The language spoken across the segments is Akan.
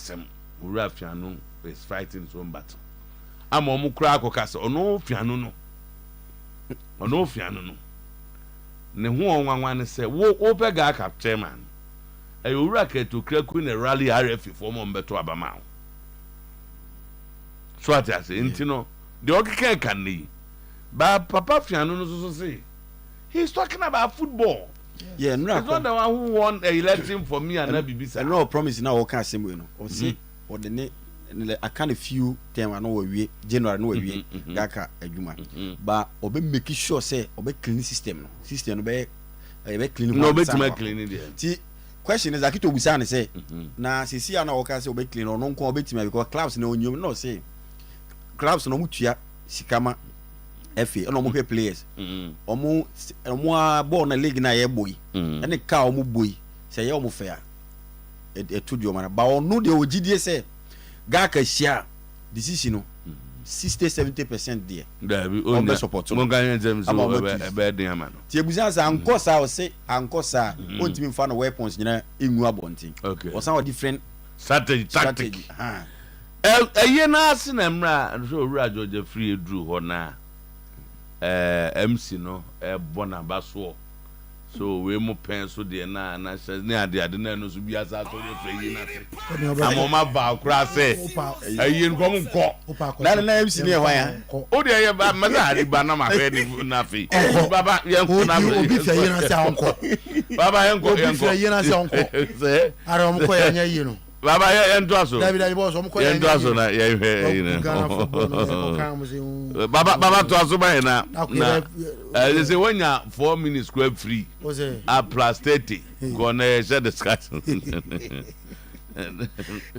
asem owura fiano is fighting his own battle ama omu kura akokasa ono fiano no ne ho onwanwa ne se wo pega ka chairman owura keto kraku ne rally RF for mo mbeto abama so atiase intino the okeke kan ni ba papa fiano no so say he's talking about football. Yeah, no. It's not the one who won a election for me and Bibisa. No promise now. Okay, same way no. Or see, or the I can't a few time I know we general no we gaka ejuma. But obe make sure say obe clean system no. System obe clean. No, obe to clean there. See, question is akito busa ne say na sisi ana okay say obe clean or no nko obe tima because clubs no nyum no say clubs no mutua sikama FA no mo players omo ball na league na ye boy ene ka omo boy say ye omo fair e to dio mana ba onu de ogidie say ga ka hia decision no 60-70% there da bi on support mo ga yen dem so e den ama no ti ebusa sa anko sa o say anko sa ontimi fa no weapons nyina engu abontin o san different strategy ye na ase na mra so owura George free edru ho na MC no bona baso so we mo pen so de na ade na no so bia sa so re yi na se amoma ba kura se ayi nko na MC ne ho ya o de ye ba ma za ri ba na ma fe ni na fe baba ye nko na obi fe yi na se anko baba ye nko obi fe yi na se anko se ara mo ko ya nya yi no baba ye ndo aso David boss mo ko ya ndo aso na ye hwe na baba to aso ba na they say when you 4 minutes square free a plus 30 gonna share discussion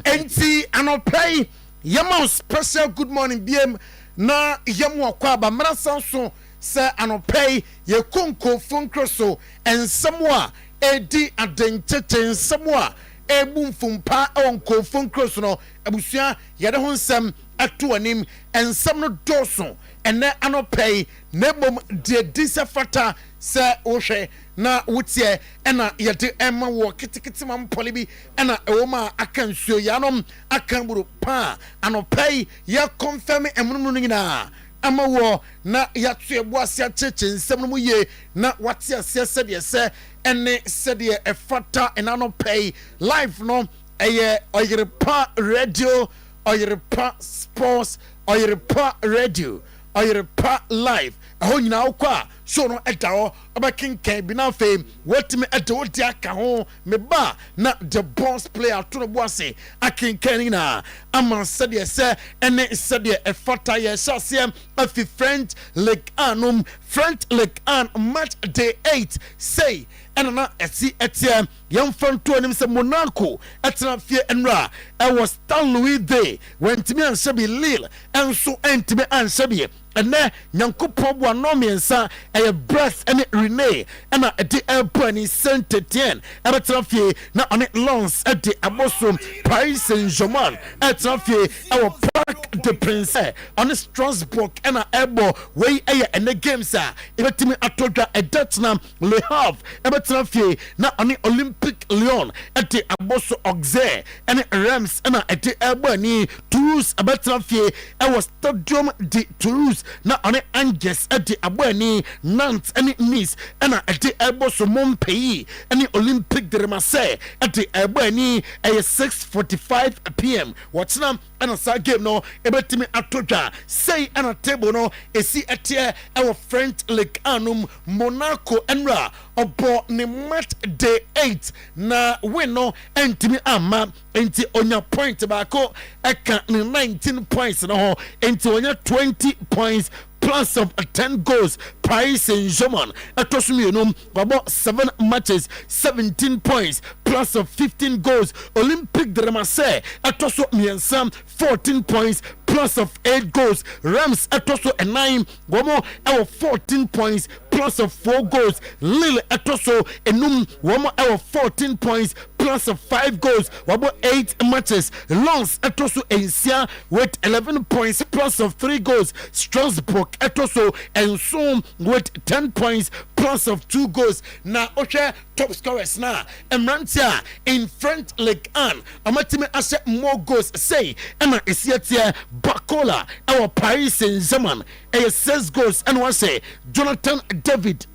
enti anopai yama special good morning biem na yamu akwa ba mrasan so se anopai ye konko funkroso ensamwa edi adentete ensamwa ebum fumpa onko funkros no abusua yede ho nsem ato anim ensem no doso ene anopai nebom de disafata se ohwe na wotie ena yede ema wo kitikiti mampole bi ena ewoma akansuo yanom akanburu pa anopai ya confirm emunum no nyina ama wo na yatu ebo asia cheche nsem no mu ye na wate asia sede se ene sede efata enano pay live no eye Oyerepa radio Oyerepa sports Oyerepa radio Oyerepa live aho nyina okwa so no edawo obakenkan bi na fame wetime edawo di aka ho me ba na the boss player to no boase akenkan na ama sede se ene sede efata ye shasem afi French League Anum French League An match day 8 say enana esi etie yemfanto anim se Monaco etena fie enra e was Stan Louis Day when timi anshabi Lille enso entimi anshabi ene nyankopon bo anomiensa e breath ene Rene ena edi elpani Saint-Étienne ebetena fie na on Lens edi abosom Paris Saint-Germain etena fie e Parc des Princes on Strasbourg ena ebo we eye ene games a ebetimi atodwa edetna Le Havre ebetena fie na on Olympique Lyon edi aboso Auxerre ene Reims ena edi ebo ni Toulouse ebetena fie e Stadium de Toulouse na on Angers edi abo ni Nantes ene Nice ena edi ebo so Montpellier ene Olympique de Marseille edi ebo ni 6:45 p.m. Watchna ena sa game no ebetimi atodwa say ena table no esi etie e French League Anum Monaco enra obo ni match day 8 na win no entimi ama enti onya point baako eka ni 19 points no ho enti onya 20 points plus of 10 goals. Paris Saint-Germain atosumiyonum wabo 7 matches 17 points plus of 15 goals. Olympique de Marseille atoso miensam 14 points plus of 8 goals. Reims atoso 9 wamo 14 points plus of 4 goals. Lille etoso enum wamo ewo 14 points plus of 5 goals. Wabo 8 matches. Lens etoso ensia with 11 points plus of 3 goals. Strasbourg etoso and Somme with 10 points plus of 2 goals. Na oche top scorers na Emrantia in French Ligue 1 amatime ase more goals say Emma Esiatia Bakola our Paris Saint-Germain 6 goals and was say Jonathan David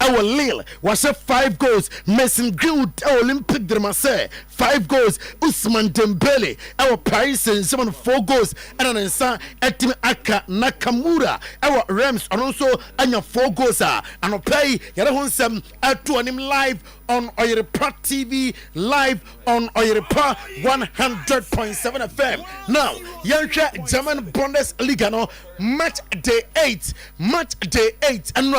our Lille was 5 goals. Mason Greenwood our Olympic de Marseille 5 goals. Ousmane Dembele our Paris Saint-Germain 4 goals. And then Etim Aka Nakamura our Rams and also anya 4 goals. And play yada honsem to him live on Oyerepa TV, live on Oyerepa 100.7 FM. Now, Yansha German Bundesliga no match day 8, and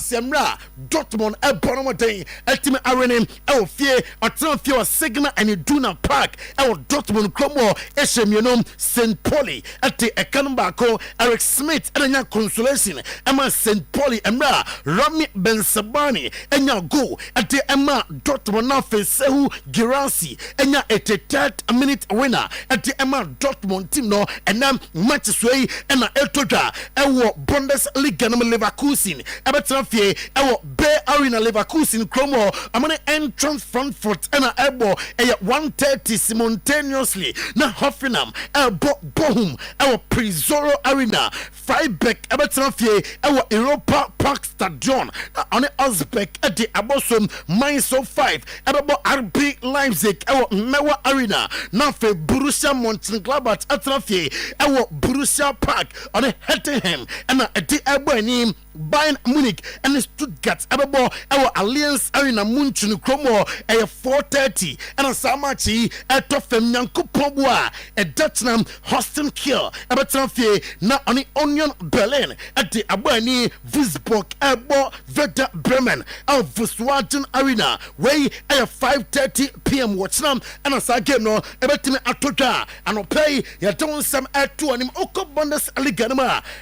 Semra Dortmund a Bonomoday, Ultimate Arena, our fear, or Transfer Signal and Iduna Park, our Dortmund Cromo, Eshem, St. Pauli, at the Ekanbako, Eric Smith, and a consolation, Emma St. Pauli, Emra, Rami Ben Sabani, and your go at the Emma Dortmund now face Sehu Girassi, and ya at the 3rd minute winner at the Emma Dortmund team no, and then matches way and a Eltoja, our Bundesliga Leverkusen, Abatrafie, our Bay Arena Leverkusen, Chromo, I'm gonna entrance Frankfurt and a elbow at 1:30 simultaneously. Now Hoffenheim, our Bochum, our Prisoro Arena, Freiburg, Abatrafie, our Europa Park Stadion, on the Osbeck at the Abosom, Mainz 05, about RB Leipzig, our Mewa Arena, now for Borussia Mönchengladbach, Atrafie, our Borussia Park, on the Hettenham, and at the Aberdeen, Bayern Munich, and Stuttgart, about our Alliance Arena, Munchen Chromo, at 4:30, and a Samachi, at Toffem Yankupobwa, at Dutchnam, Hoston Kiel, Abatrafie, now on the Union Berlin, at the Aberdeen, Wurzburg, Abo, Werder Bremen, our Volkswagen Arena, way at 5:30 p.m. Watch them, and as I get no, Ebatime Atoja, and I'll pay your doing some at 2 and Oko Bundesliga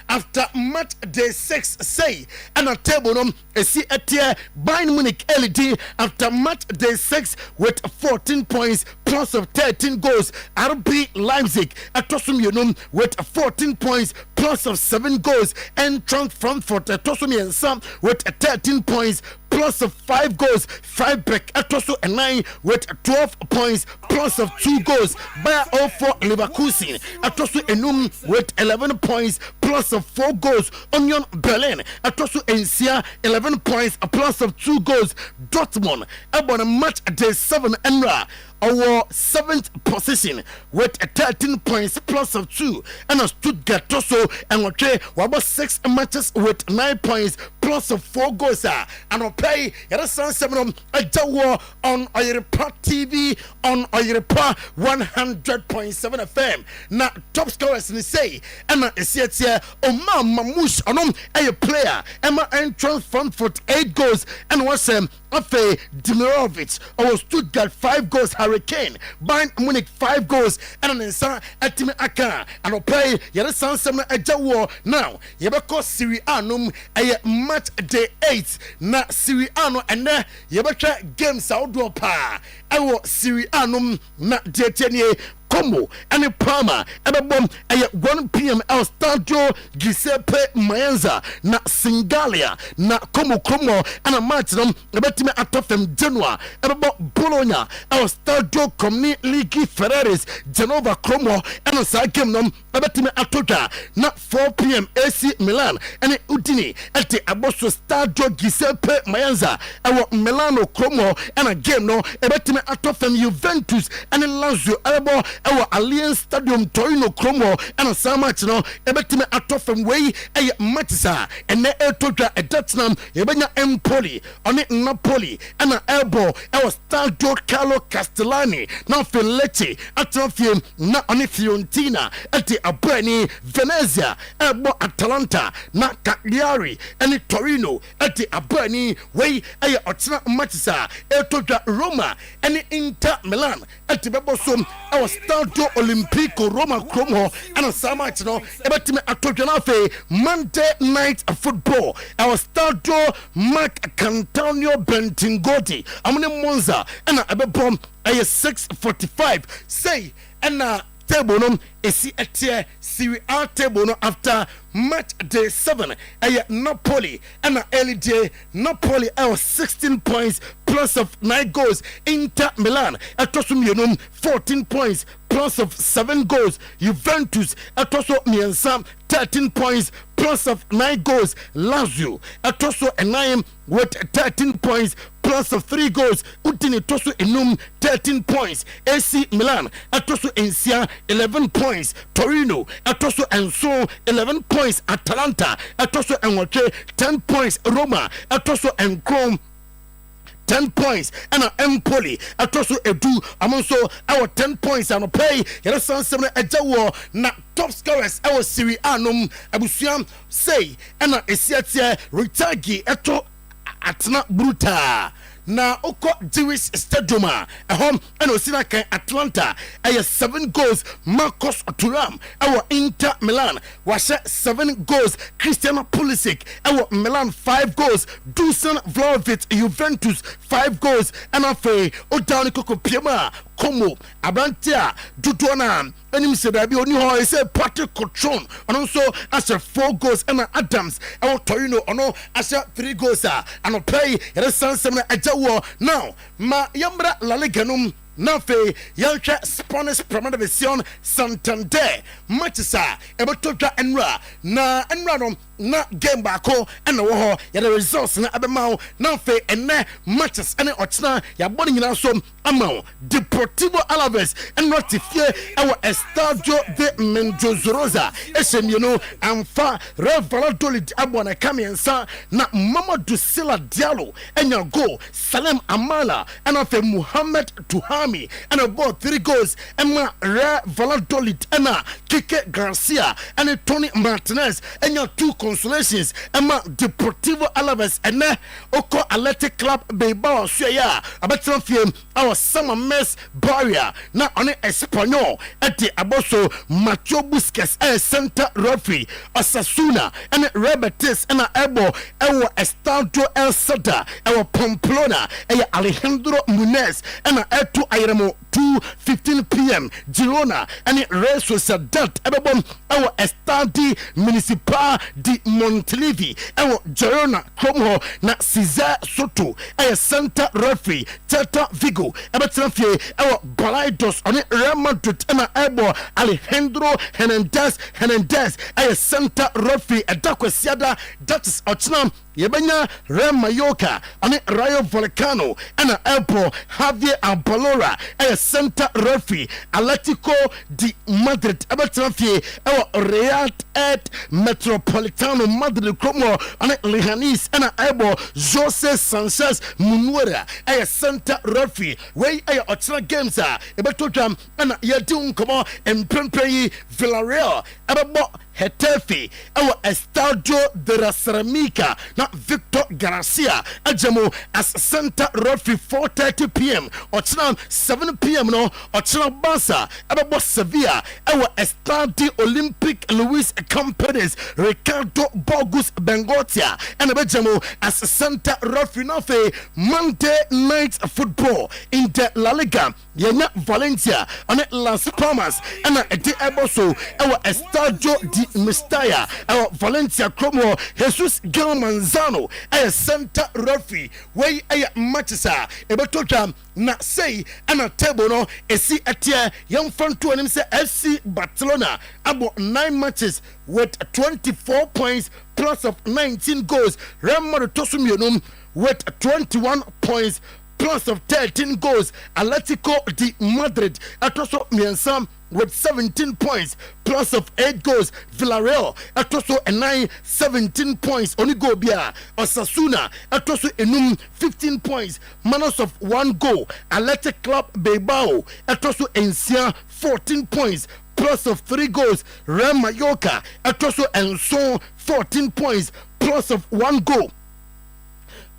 after match day 6, say, and a table a see at here Bayern Munich LED after match day 6 with 14 points plus of 13 goals. RB Leipzig at Tosum with 14 points plus of 7 goals, and Frankfurt at Tosum and Sam with 13 points plus of 5 goals. Freiburg at Tosu and 9 with 12 points plus of 2 goals. Bayer 04 Leverkusen at Tosu Enum with 11 points plus of 4 goals. Union Berlin at Tosu Ensia 11 points plus of 2 goals. Dortmund about a match day 7 Enra our 7th position with 13 points plus of 2, and a Stuttgart Toso and okay, about 6 matches with 9 points plus of 4 goals. And I'll pay a Seminum a Jawa on Oyerepa TV on Oyerepa 100.7 FM. Now, top scorers in the say, Emma is here, Omar Mamouche, a player, Emma entrance Frankfurt 8 goals, and was Afe Dimirovic, our Stuttgart 5 goals, Hurricane, Bayern Munich 5 goals, and an Ensa Etime Aka, and I'll play Yarasan Semna Ejawo. Now, Yabako Siri Anum, a match day 8, na Siri Ano, and Yabaka games outdoor pa. I will Siri Anum, na Detenie. Como and a Palmer and a bomb at 1 p.m. El Stadio Giuseppe Maenza na Singalia na Como and a match them about me at Toffem Genoa and about Bologna El Stadio Comni Ligi Ferraris Genova Como and a side game them about me at Tota na 4 p.m. AC Milan and Udini at the Abosso Stadio Giuseppe Maenza our Milano Como and a game no about me at Toffem Juventus and Lazio Elbo our Alliance Stadium Torino Chromo and a Samach no ebetime ato from way a matisa and ne etoja a Dutchnam ebenya Empoli on it Napoli and an elbow our Stadio Carlo Castellani now Filetti atrofim na on Fiorentina at the Abrani Venezia elbow Atalanta na Cagliari and Torino at the Abrani way a otna matisa etoja Roma and Inter Milan at the Bebosom our Estadio Olimpico Roma Chromo and a Samach no ebetime atodwana fe Monday night football our Stadio Mark Cantonio Bentingodi amune Monza and ebebom 6:45 say and table no esi etie Serie A table no after match day 7 Napoli and early day Napoli 16 points plus of 9 goals. Inter Milan atosum 14 points plus of 7 goals. Juventus atoso miensa 13 points plus of 9 goals. Lazio atoso 9 with 13 points plus of 3 goals. Udine toso enum 13 points. AC Milan atoso ensia 11 points. Torino atoso enso 11 points. Atalanta atoso enwache 10 points. Roma atoso enkrom 10 points and Empoli atoso edu amonso our 10 points and pay yere sansem ejawo na top scorers our Serie A nom abusuam say and esiatie Ritagi eto atna bruta na oko Jewish Stadium home and osina kan Atlanta 7 goals. Marcos Thuram our Inter Milan was 7 goals. Christian Pulisic our Milan 5 goals. Dusan Vlahovic Juventus 5 goals and afa odawni koko piema Como Abrantia Dudona enim se da bi oni ho say Patrick Cochon and also as 4 goals and Adams our Torino ono as 3 goals and play resan sem na now ma yambra La Liga num na fe yanhwe Spanish Primera Division Santander matches ebotodwa enra na enra no na game bako and wo ho ya the results na abema na fe ene matches ene ochna ya boni nyina so ama Deportivo Alaves and notifie our Estadio de Mendoza esemino amfa Valladolid abona kamiensa na Mamadou Sila Diallo enya goal. Salem Amala and afe Muhammad Tuhami and about 3 goals. Emma Valladolid and Kike Garcia and Tony Martinez and your 2 consolations. Emma Deportivo Alaves and Oko Athletic Club Bilbao Suya abetan fiem our summer mess barrier na on Espanyol at the Aboso Macho Busquets center referee Osasuna and Rebetis and Ebo our Estadio El Sada our Pamplona Alejandro Munez and Eto Ayeremo 2:15 p.m. Girona and Real Sociedad ebebom our Estadi Municipal de Montilivi our Girona Como na Cesar Soto center referee Tata Vigo ebetrafie our Balaidos on Real Madrid and Ebo Alejandro Hernandez center referee Adakwesiada that is Ochnam Yebanya Real Mallorca and Rayo Vallecano and Airport Javier Albalora center referee Atletico de Madrid ebetrafie our Real Metropolitano Madrid Como and Leganes and Ebo Jose Sanchez Munuera center referee wey ochna games ebetodam and yedun komo empempeyi Villarreal ebebo Hetafe our Estadio de la Ceramica na Victor Garcia ajamo as center referee 4:30 p.m. ochna 7 p.m. no ochna Barca ebebo Sevilla our Estadio Olympic Luis Campines Ricardo Bogus Bengotia and ebejamo as center referee na fe Monday night football in the La Liga yenya Valencia on Las Palmas and the Eboso our Estadio de Mestalla our Valencia Como Jesus Gil Manzano center referee wey matches ebetodam na say ana table no esi etie young fanto anim say FC Barcelona about 9 matches with 24 points plus of 19 goals. Real Madrid tosumienum with 21 points plus of 13 goals. Atletico de Madrid atoso miensam with 17 points plus of 8 goals. Villarreal atoso 17 points only go bia. Osasuna atoso enum 15 points minus of 1 goal. Athletic Club Bilbao atoso ensia 14 points plus of 3 goals. Real Mallorca atoso enso 14 points plus of 1 goal.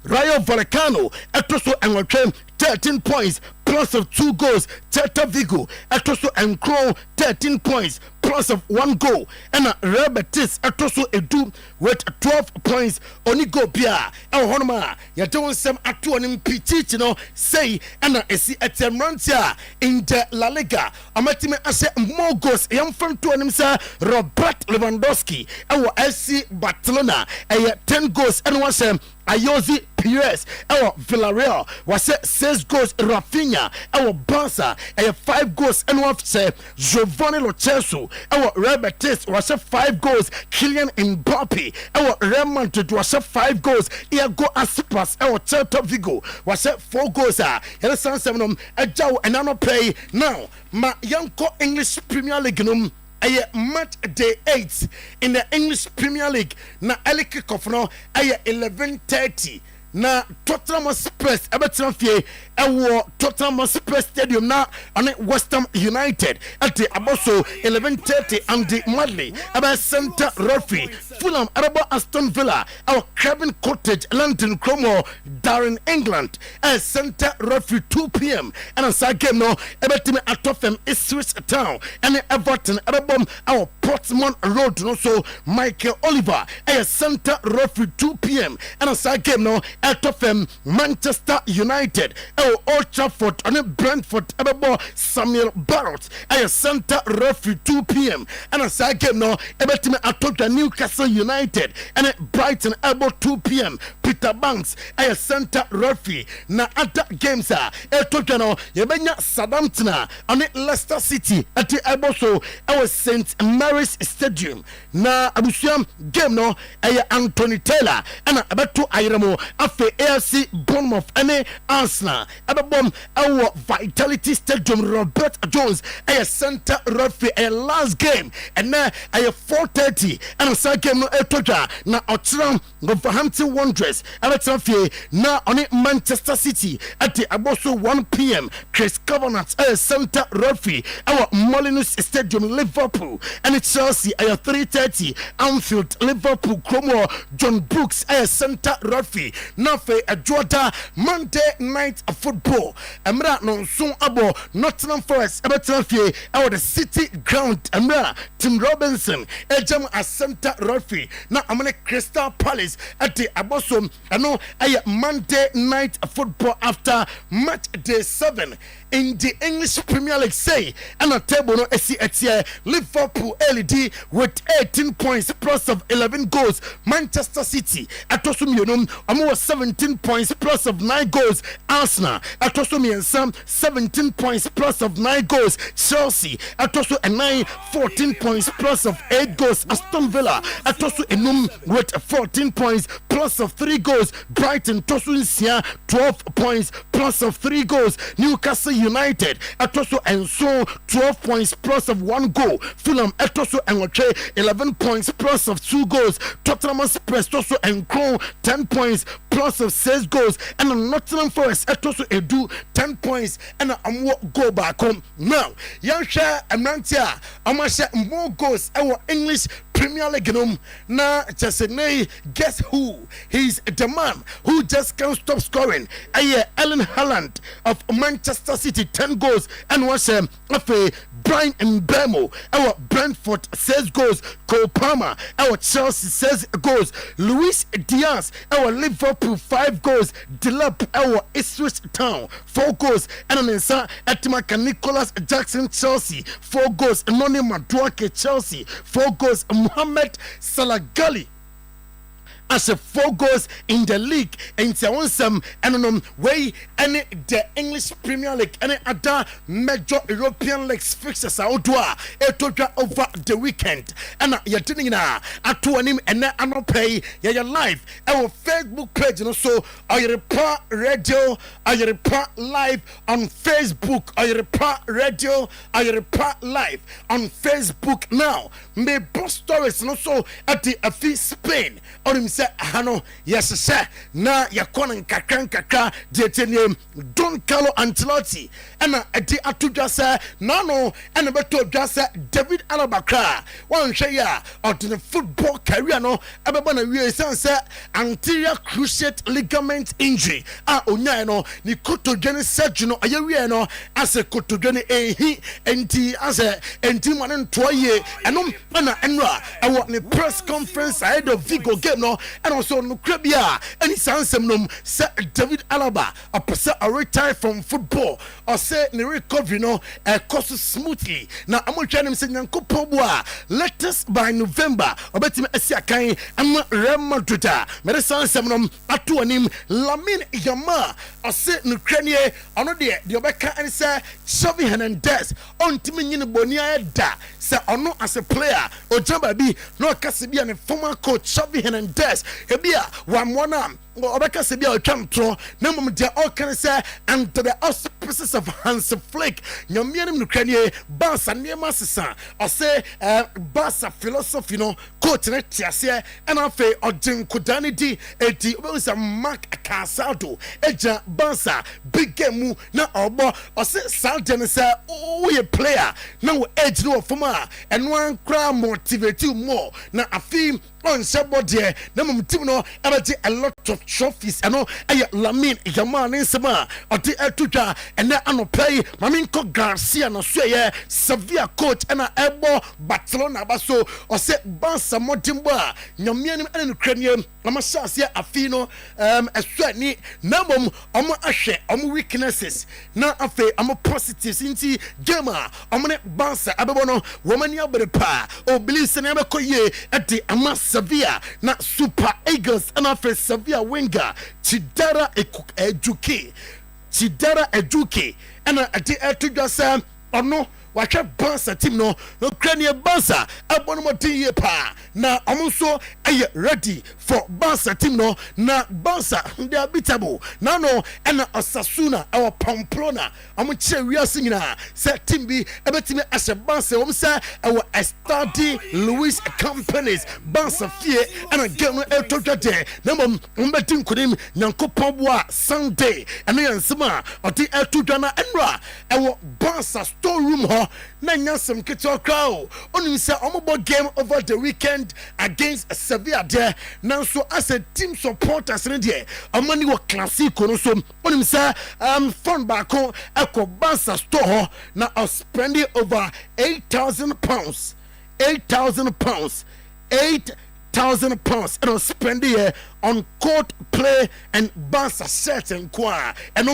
Rayo Vallecano atoso enwatwe 13 points plus of 2 goals. Celta Vigo etoso enkro 13 points plus of 1 goal. And Real Betis etoso edu with 12 points. Oni go bia e honoma ya don sem ato onim pitich no say and esi etemrantia in the La Liga. Amatime ase more goals yam from to onim sa Robert Lewandowski e wo FC Barcelona 10 goals and was Ayozi Pires Villarreal was 6 goals. Rafinha Barca 5 goals and one say Giovanni Lo Celso Real Betis was 5 goals. Kylian Mbappe Real Madrid was 5 goals. Iago Aspas Celta Vigo was 4 goals. Yana San Seminum Ajao and Ano Play now ma Yanko English Premier League match day 8 in the English Premier League na early kick-off no 11:30 na Tottenham Spurs ebetrafie Tottenham Spurs Stadium na on West Ham United at the aboso 11:30 and the Madley about Center Roffy Fulham about Aston Villa our Craven Cottage London Cromwell Darren England at Center Roffy 2 p.m. and on side game no ebetime atofem Ipswich Town and Everton about our Portsmouth Road no so Michael Oliver at Center Roffy 2 p.m. and on side game no atofem Manchester United Old Trafford and Brentford about Samuel Barrett at Center Roffy 2 p.m. and on side game no ebetime atofem Newcastle United and Brighton about 2 p.m. Peter Banks at Center Roffy na other games etokano yebenya Southampton and Leicester City at the aboso St Mary's Stadium na abusuam game no Anthony Taylor and abeto ayiramo afe AFC Bournemouth and Arsenal ababom our Vitality Stadium Robert Jones Center Roffy last game and now 4:30 and a game no etoja na Otram Wolverhampton Wanderers abetrafie na on Manchester City at the aboso 1 p.m. Chris Covenant Center Roffy our Molineux Stadium Liverpool and Chelsea 3:30 Anfield Liverpool Cromwell John Brooks Center Roffy nafe Georgia Monday Night Football emra no so abo Nottingham Forest abetrafie the City Ground emra Tim Robinson ejam Center Roffy na amane Crystal Palace at the abosom ano Monday Night Football after match day 7 in the English Premier League say and a table no etie Liverpool LED with 18 points plus of 11 goals. Manchester City atosum yonum amo 17 points plus of 9 goals. Arsenal atosum yensam 17 points plus of 9 goals. Chelsea atosu 14 points plus of 8 goals. Aston Villa atosu enum with 14 points plus of 3 goals. Brighton tosu nsia 12 points plus of 3 goals. Newcastle United atosu enso 12 points plus of 1 goal. Fulham atosu enwoche 11 points plus of 2 goals. Tottenham Spurs atosu enkron 10 points plus of 6 goals. And Nottingham Forest atosu edu 10 points and amwo go back home. Now yansha emrantia amasha more goals our English Premier League na Chesney guess who? He's the man who just can't stop scoring. Erling Haaland of Manchester City 10 goals and was Brian Mbemo our Brentford 6 goals. Cole Palmer our Chelsea 6 goals. Luis Diaz our Liverpool 5 goals. Delap our Ipswich Town 4 goals and an inside Etimaka Nicholas Jackson Chelsea 4 goals. Noni Maduake Chelsea 4 goals. Mohamed Salagali as a 4 goals in the league and some and way any the English Premier League any other major European leagues fixtures outdoor over the weekend and you're tuning na atu anim and I pay your live our Facebook page so Oyerepa Radio Oyerepa live on Facebook Oyerepa Radio Oyerepa live on Facebook now me post stories so at the Spain or say hano yes sir na yakon nkakra detenie Don Carlo Ancelotti ena edi atudwa say no ena beto dwa say David Alaba kra wan hwe ya odin football career no ebeba na wie say anterior cruciate ligament injury onya no ni kotodwane surgery no aye wie no ase kotodwane ehi enti ase enti man nto ye enom na enra ewo ni press conference ahead of Vigo game no and also no krabia any sansem nom say David Alaba a person a retire from football or say ni recovery no course smoothly na amotwa nim say nyankopon bo a latest by November obetime asia kan am Real Madrid me sansem nom ato anim Lamine Yamal or say no kranie ono de obeka and say Xavi Hernandez ontime nyine bonia da say ono as a player ojamba bi no kase bia ne former coach Xavi Hernandez ebia wamona obeka se bia otwantro na mum dia all can say under the auspices of Hans Flick nyamianim no kranie Barca niema sesa or say Barca philosophy no coach na tiase and afa odin kodani di edi obesa Mark Casado eja Barca big game mu na obo or say Salden say we a player na we edge no former and one cry motivate you more na afi on somebody na mum team no about a lot of trophies and no Lamine Yamal nsema oti etutwa and na anopay Maminko Garcia no so ye Sevilla coach and ebo Barcelona baso or say Barca modimbo a nyamianim ene kranie amashase afi no eswani na mum omo ahwe omo weaknesses na afi omo positives inti game a omo ne Barca abebo no womani abrepa o believe se na be koye eti amas Sevilla na Super Eagles and after Sevilla winger Chidera Ejuke and a to just or no watch a Barca team no Ukrainian Barca abonomoti pa na amuso ready for Barca team no na Barca they are beatable now no and Osasuna our Pamplona amuche wiasingina say team bi ebetime as a Barca say our study Luis companies Barca fie and a game etoja de na mbetin kunim nyankopon boa Sunday and yansema oti etoja na enra our Barca storeroom ho na nyasem keto crowd onim say omobo game over the weekend against Sevilla there now so as a team supporters in there amani wo classico no so onim say fund back on eco Barca store na spending over £8,000 £8,000 and spending on court play and Barca set and choir and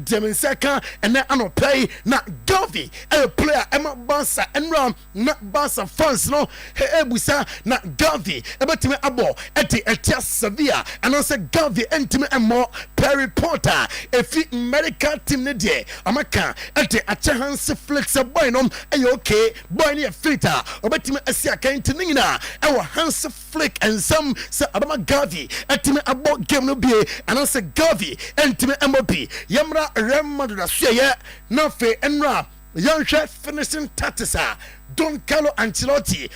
Demenseka and then pay na Gavi a player Emma Barca and Ram not Barca fans no Ebusa na Gavi ebetime abo etia Sevilla and also Gavi entime and more Perry Porter if medical team ne de amaka a Hans Flex boy no okay boy ne filter obetime asia kan tinina e Hans Flick and some say abama Gavi etime abo game no bie anase Gavi entime MOP yamra Real da suye na fe enra yanhwe finishing tatisa Don Carlo Ancelotti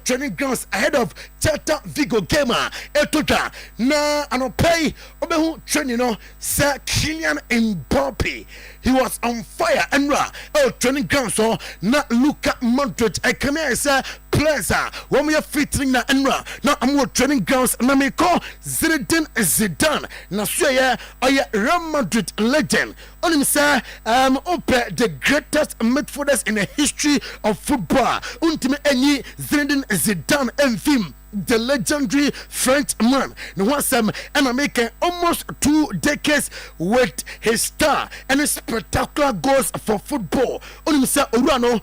training grounds ahead of Celta Vigo gamer etoja na anopay obehu training no Sir Kylian Mbappe he was on fire enra training grounds so na Luka Modric come here say players when we are featuring na enra na am training grounds na me call Zinedine Zidane na so Real Madrid legend on him say the greatest midfielders in the history of football ultimate any Zinedine Zidane and film the legendary Frenchman no one and I'm making almost 2 decades with his star and his spectacular goals for football on himself Urano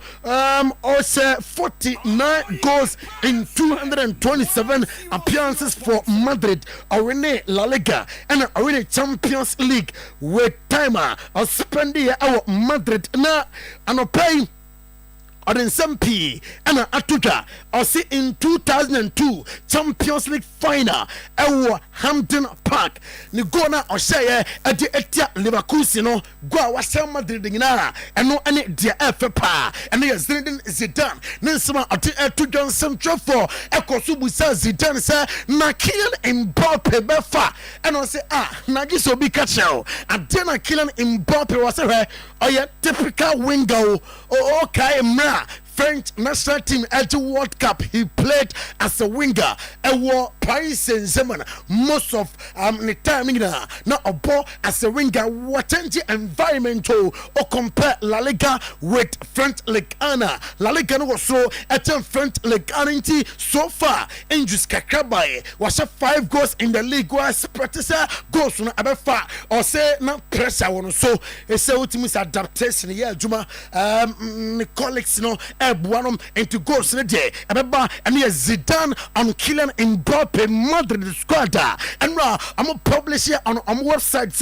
also 49 goals in 227 appearances for Madrid already La Liga and already Champions League with timer of spending our Madrid na and paying ɔde nsɛm pii ɛna atodwa ɔse in 2002 Champions League final ɛwɔ Hampden Park ne goal na ɔhyɛeɛ ɛde ɛtia Leverkusen no goal a wahyɛ Madrid nyinaa ɛno ɛne deɛ ɛfɛ paa ɛne yɛ Zinedine Zidane ne nsɛm a ɔde ɛtodwa nsɛmtwerɛfoɔ ɛkɔ so busa Zidane sɛ na Kylian Mbappe bɛfa ɛna ɔse na gye sɛ obi ka kyerɛ adeɛ na Kylian Mbappe wɔ sɛ hwɛ ɔyɛ typical winger o okay mmerɛ French national team at the World Cup. He played as a winger. Paris Saint-Germain most of the time now a ball as a winger. What environment or compare La Liga with French Ligue 1. La Liga was so at French Ligue 1 so far. Injus Kakabaye was 5 goals in the league. Was practice goals on Abefa or say not pressure one so it's a ultimate adaptation. Yeah, Juma colleagues Buanum into goals in the day. Abeba and here Zidane on Kylian Mbappe Madrid squad. And I'm a publisher on website.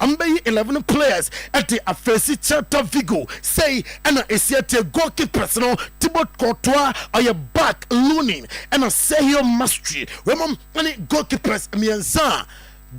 I'm 11 players at the Afesi Celta Vigo. Say and I see at goalkeeper no Thibaut Courtois or your back loaning and I say your mastery. Remember any goalkeepers Mianza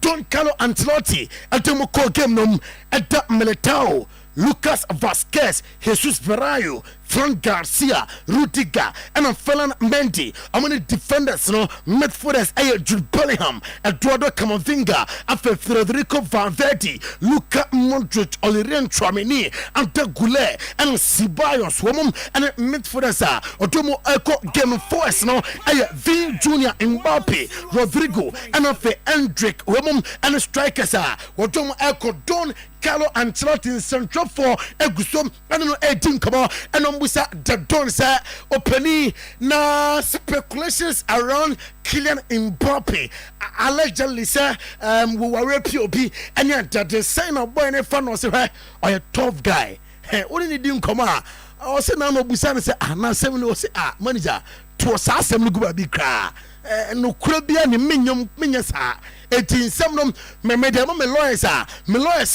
Don Carlo Ancelotti at the Moko game nom at that Militao. Lucas Vasquez, Jesus Verayo, Frank Garcia, Rudiger, and Felan Mendy. How many defenders, midfielders, Jude Bellingham, Eduardo Camavinga, after Federico Valverde, Luka Modric, Aurelien Tchouameni, Ante Goulet, and Ceballos, woman, and midfielders, Otomo Echo Game Force, V Junior Mbappe, Rodrigo, and Hendrick, woman, and strikers, Otomo Echo Don Carlo Ancelotti in Central for Egusom, I don't know, 18 come on, and Ombusa the Donsa, Openi, na speculations around Kylian Mbappe. Allegedly, sir, we were POP, and yet the sign of boy and a fan was a tough guy. Hey, what did you come on? I was saying, no, Busan said, now 7 was manager to a Sassam Gubabi cra. No Krabia ni minyasa eti nsem no me dem me lawyers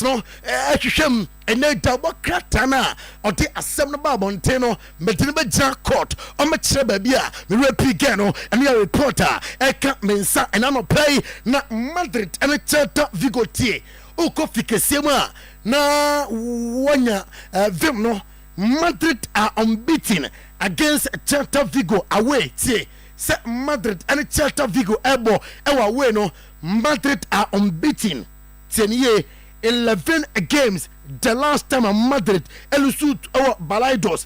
no ahwehwem ene double kratana odi asem no ba bonte no me de be gira court o me kire ba bia me repeat again no ene ya reporter eka mensa ena no play na Madrid ene Celta Vigo tie uko fikese mu a na wonya vim no Madrid are unbeaten against Celta Vigo away tie. Say Madrid and Celta Vigo ebo ewa we no Madrid are unbeaten 11 games the last time Madrid elusu our Balaidos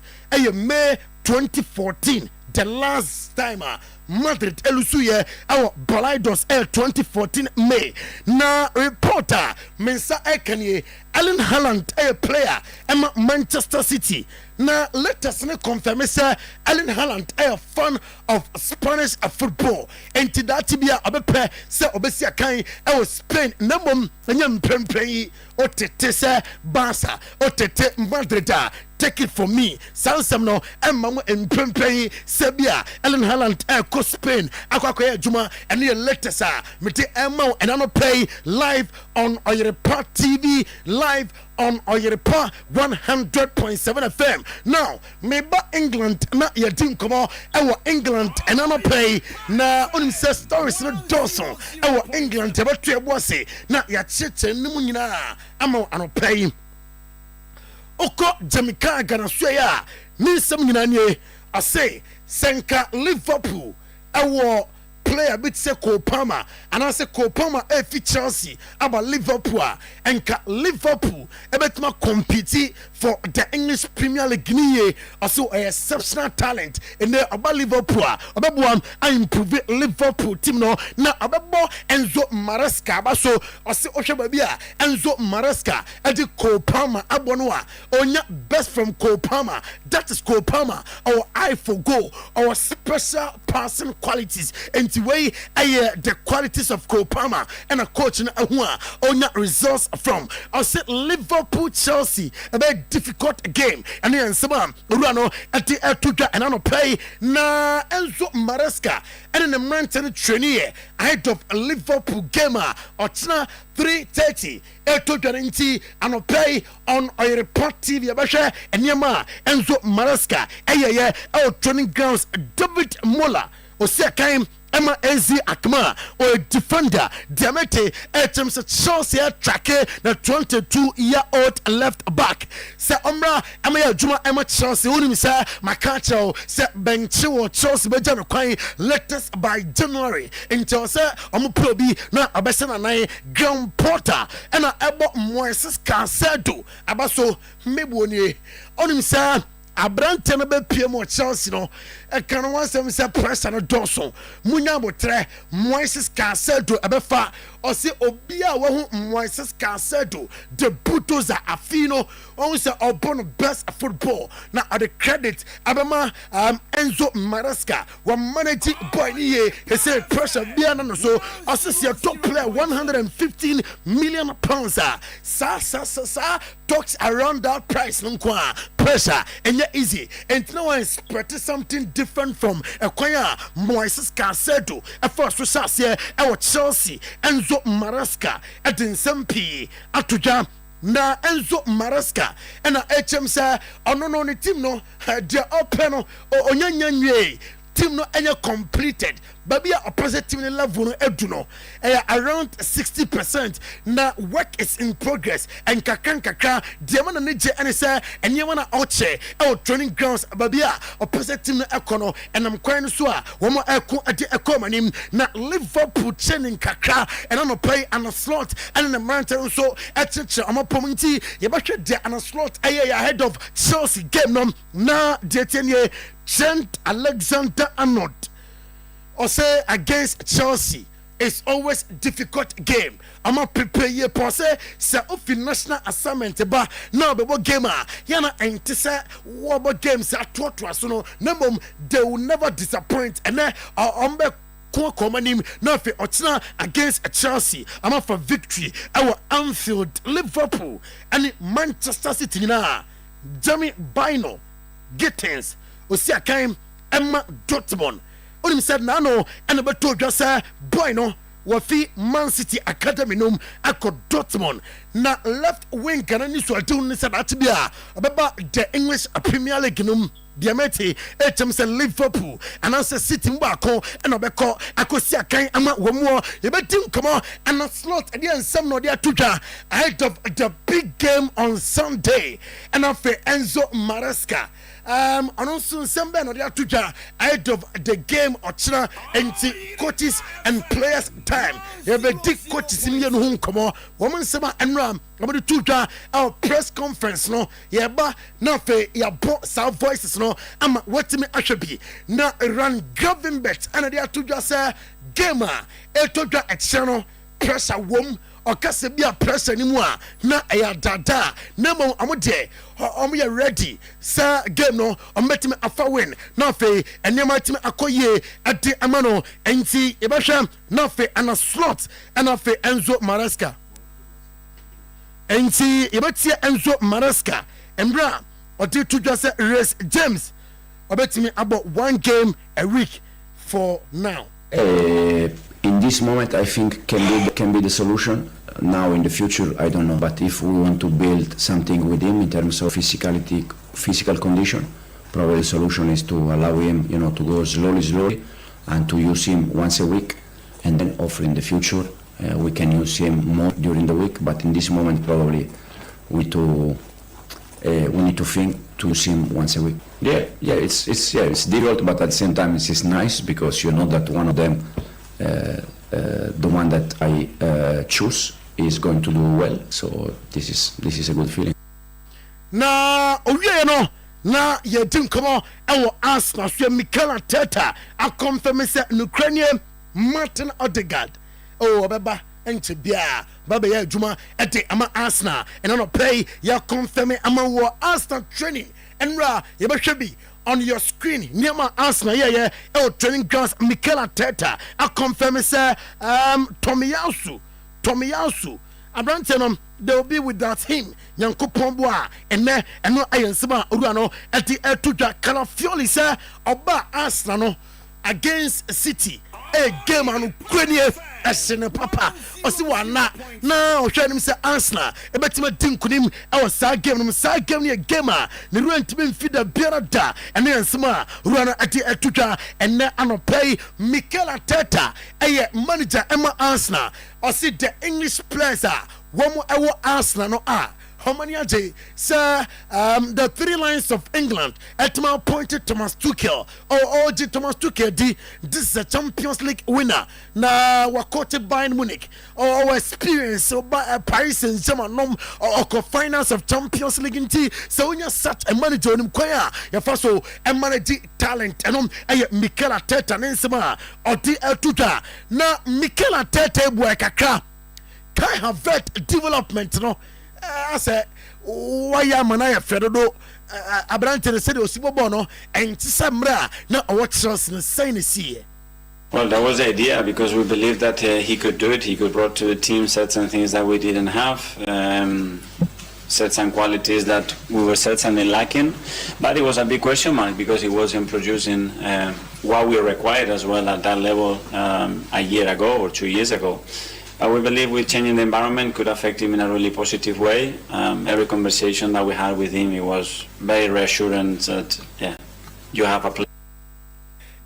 May 2014 the last time Madrid elusu our Balaidos 2014 May na reporter mensa ekanye Erling Haaland a player Emma Manchester City. Now let us confirm say Erling Haaland a fan of Spanish football. And to that tibia obepe say obesia kan e Spain namom nyam prempren o tete say Barca o tete Madrid. Take it from me. Sansam no emma mo prempren sebia Erling Haaland e ko Spain akwakoya juma and the latest mete emma and I play live on Oyerepa TV live on Oyerepa 100.7 FM. Now, maybe England na your team come on our England and I'm play na on say stories no Dawson our England about to bossy na ya chiche nimu nyina ama ano play oko Jamaica gana soya ni sem nyina nie I say senka Liverpool our player bit say Cole Palmer and I say Cole Palmer Chelsea about Liverpool and Liverpool ebetuma compete for the English Premier League niye also a exceptional talent and there about Liverpool obebuam I improve Liverpool team no na obebo Enzo Maresca abaso ose ohwe bia Enzo Maresca edi Cole Palmer abonoa onya best from Cole Palmer that is Cole Palmer our eye for goal our special passing qualities and way the qualities of Cole Palmer and a coach in Ahua results from. I said Liverpool Chelsea, a very difficult game, and then some Urano at the Tuja and Ano play na Enzo Maresca and in the mountain trainee ahead of Liverpool gamer or 3:30 8:20 and play on Oyerepa TV abasha enyama Enzo Maresca our training grounds David Mola Osiakai Emma Ezi Akma or defender Diamete terms of Chelsea track the 22-year-old left back say Omra Emma Juma Emma Chelsea unim say Makacho say Benchiwo Chelsea Bejano Kwai latest by January until say Omuprobi na Abesana Nai Ground Porter and Ebo Moises Casedo Abaso Meboni unim say Abrante na be PM Chelsea no e kan wan sem se pressure no doso munya botre Moises Casedo abefa o se obi a wo hu Moises Casedo the bulldozer afino on se obon best football na the credit abema Enzo Maresca wa manage boy ni he say pressure bia no so o se top player 115 million pounds sa talks around that price no kwa pressure and easy and no one expect something different from Equaya Moises Casedo first to say Chelsea Enzo Maresca at Nsempi Atuja na Enzo Maresca and HM say no team no they open onyanyanye team no any completed baby opposite team level no eduno around 60% na work is in progress and kakra the man na je and say enye na oche training grounds baby opposite team no ekono and am kwan so a wo mo ekomanim na Liverpool training kakra and no play and a slot and the mountain so echiche amapominti ye ba hwe de and a slot ahead of Chelsea game no na de tenye Trent Alexander-Arnold or say against Chelsea it's always difficult game. I'ma prepare ye pose say of national assignment ba now be game yana entise what games at to no number they will never disappoint and ombe Komanim Nafi Ochna against Chelsea. I'm for victory. Our Anfield, Liverpool, and Manchester City na Jamie Bino Gittins. Osia came Emma Dortmund. Onim said nano and about to just say boy no wafi Man City Academy num ako Dortmund na left wing kanani so adun said atibia ababa the English Premier League num Diamete say Liverpool and answer City mbako and obeko akosia kan ama womo yebetim come and a slot and some no dia tuja ahead of the big game on Sunday and after Enzo Maresca anonso sembe no dia tuja ahead of the game ochra enti coaches and players time yebedi coaches mi no hu come woman sema enram abodi tuja our press conference no yeba na fe yabo sound voices no ama wetimi ahwebi na run govern bet and dia tuja say game etoja external pressure wom okase bia pressure ni mu a na eya dada na mo amode omo ready sa game no ometimi afa win na fe enema timi akoye ade amano enti ebahwa na fe ana slot ana fe Enzo Maresca enti ebetia Enzo Maresca embra odi to just race James obetimi about one game a week for now. In this moment, I think can be the solution. Now in the future, I don't know. But if we want to build something with him in terms of physical condition, probably the solution is to allow him, to go slowly, and to use him once a week, and then offer in the future we can use him more during the week. But in this moment, probably we need to think to use him once a week. It's difficult, but at the same time, it's nice because you know that one of them. The one that I choose is going to do well, so this is a good feeling. Na no na ye din komo e wo Arsenal so Mikel Arteta a confirm say Ukrainian Martin Odegaard obeba enti bia baba ya adwuma e de ama Arsenal and no play ya confirm ama wo Arsenal training enra yebehwe on your screen Niama Arsenal training grounds Mikel Arteta I confirm say Tomiyasu Abrantenom they will be without him Nyankopon boa ene eno ayensema oruano eti etudwa Calafiori say oba Arsenal no against City a game anu kwenie esene papa osi wana na ohwanim say Arsenal ebetima dinkunim e sa game no sa game ne game a ne ruantimi mfida biara da ene yansema ruano ati etudwa ene anopay Mikel Arteta manager Emma Arsenal osi the English players womo ewo Arsenal no how many are they? Sir, the three lions of England Etma appointed Thomas Tuchel. Thomas Tuchel this is a Champions League winner. Na wakote Bayern Munich or experience by Paris Saint-Germain or finals of Champions League in T. So when you're such a manager in Koya, you first a manager talent and Mikel Arteta Nensema or DL Tuta. Na Mikel Arteta Buakaka can have vet development, no. I said, why am I afraid of Abrante said Osibono and Tisamra? Now, what's us in the same sea? Well, that was the idea because we believed that he could do it. He could bring to the team certain things that we didn't have, certain qualities that we were certainly lacking. But it was a big question mark because he wasn't producing what we required as well at that level a year ago or 2 years ago. We believe with changing the environment could affect him in a really positive way. Every conversation that we had with him, it was very reassuring that, you have a plan.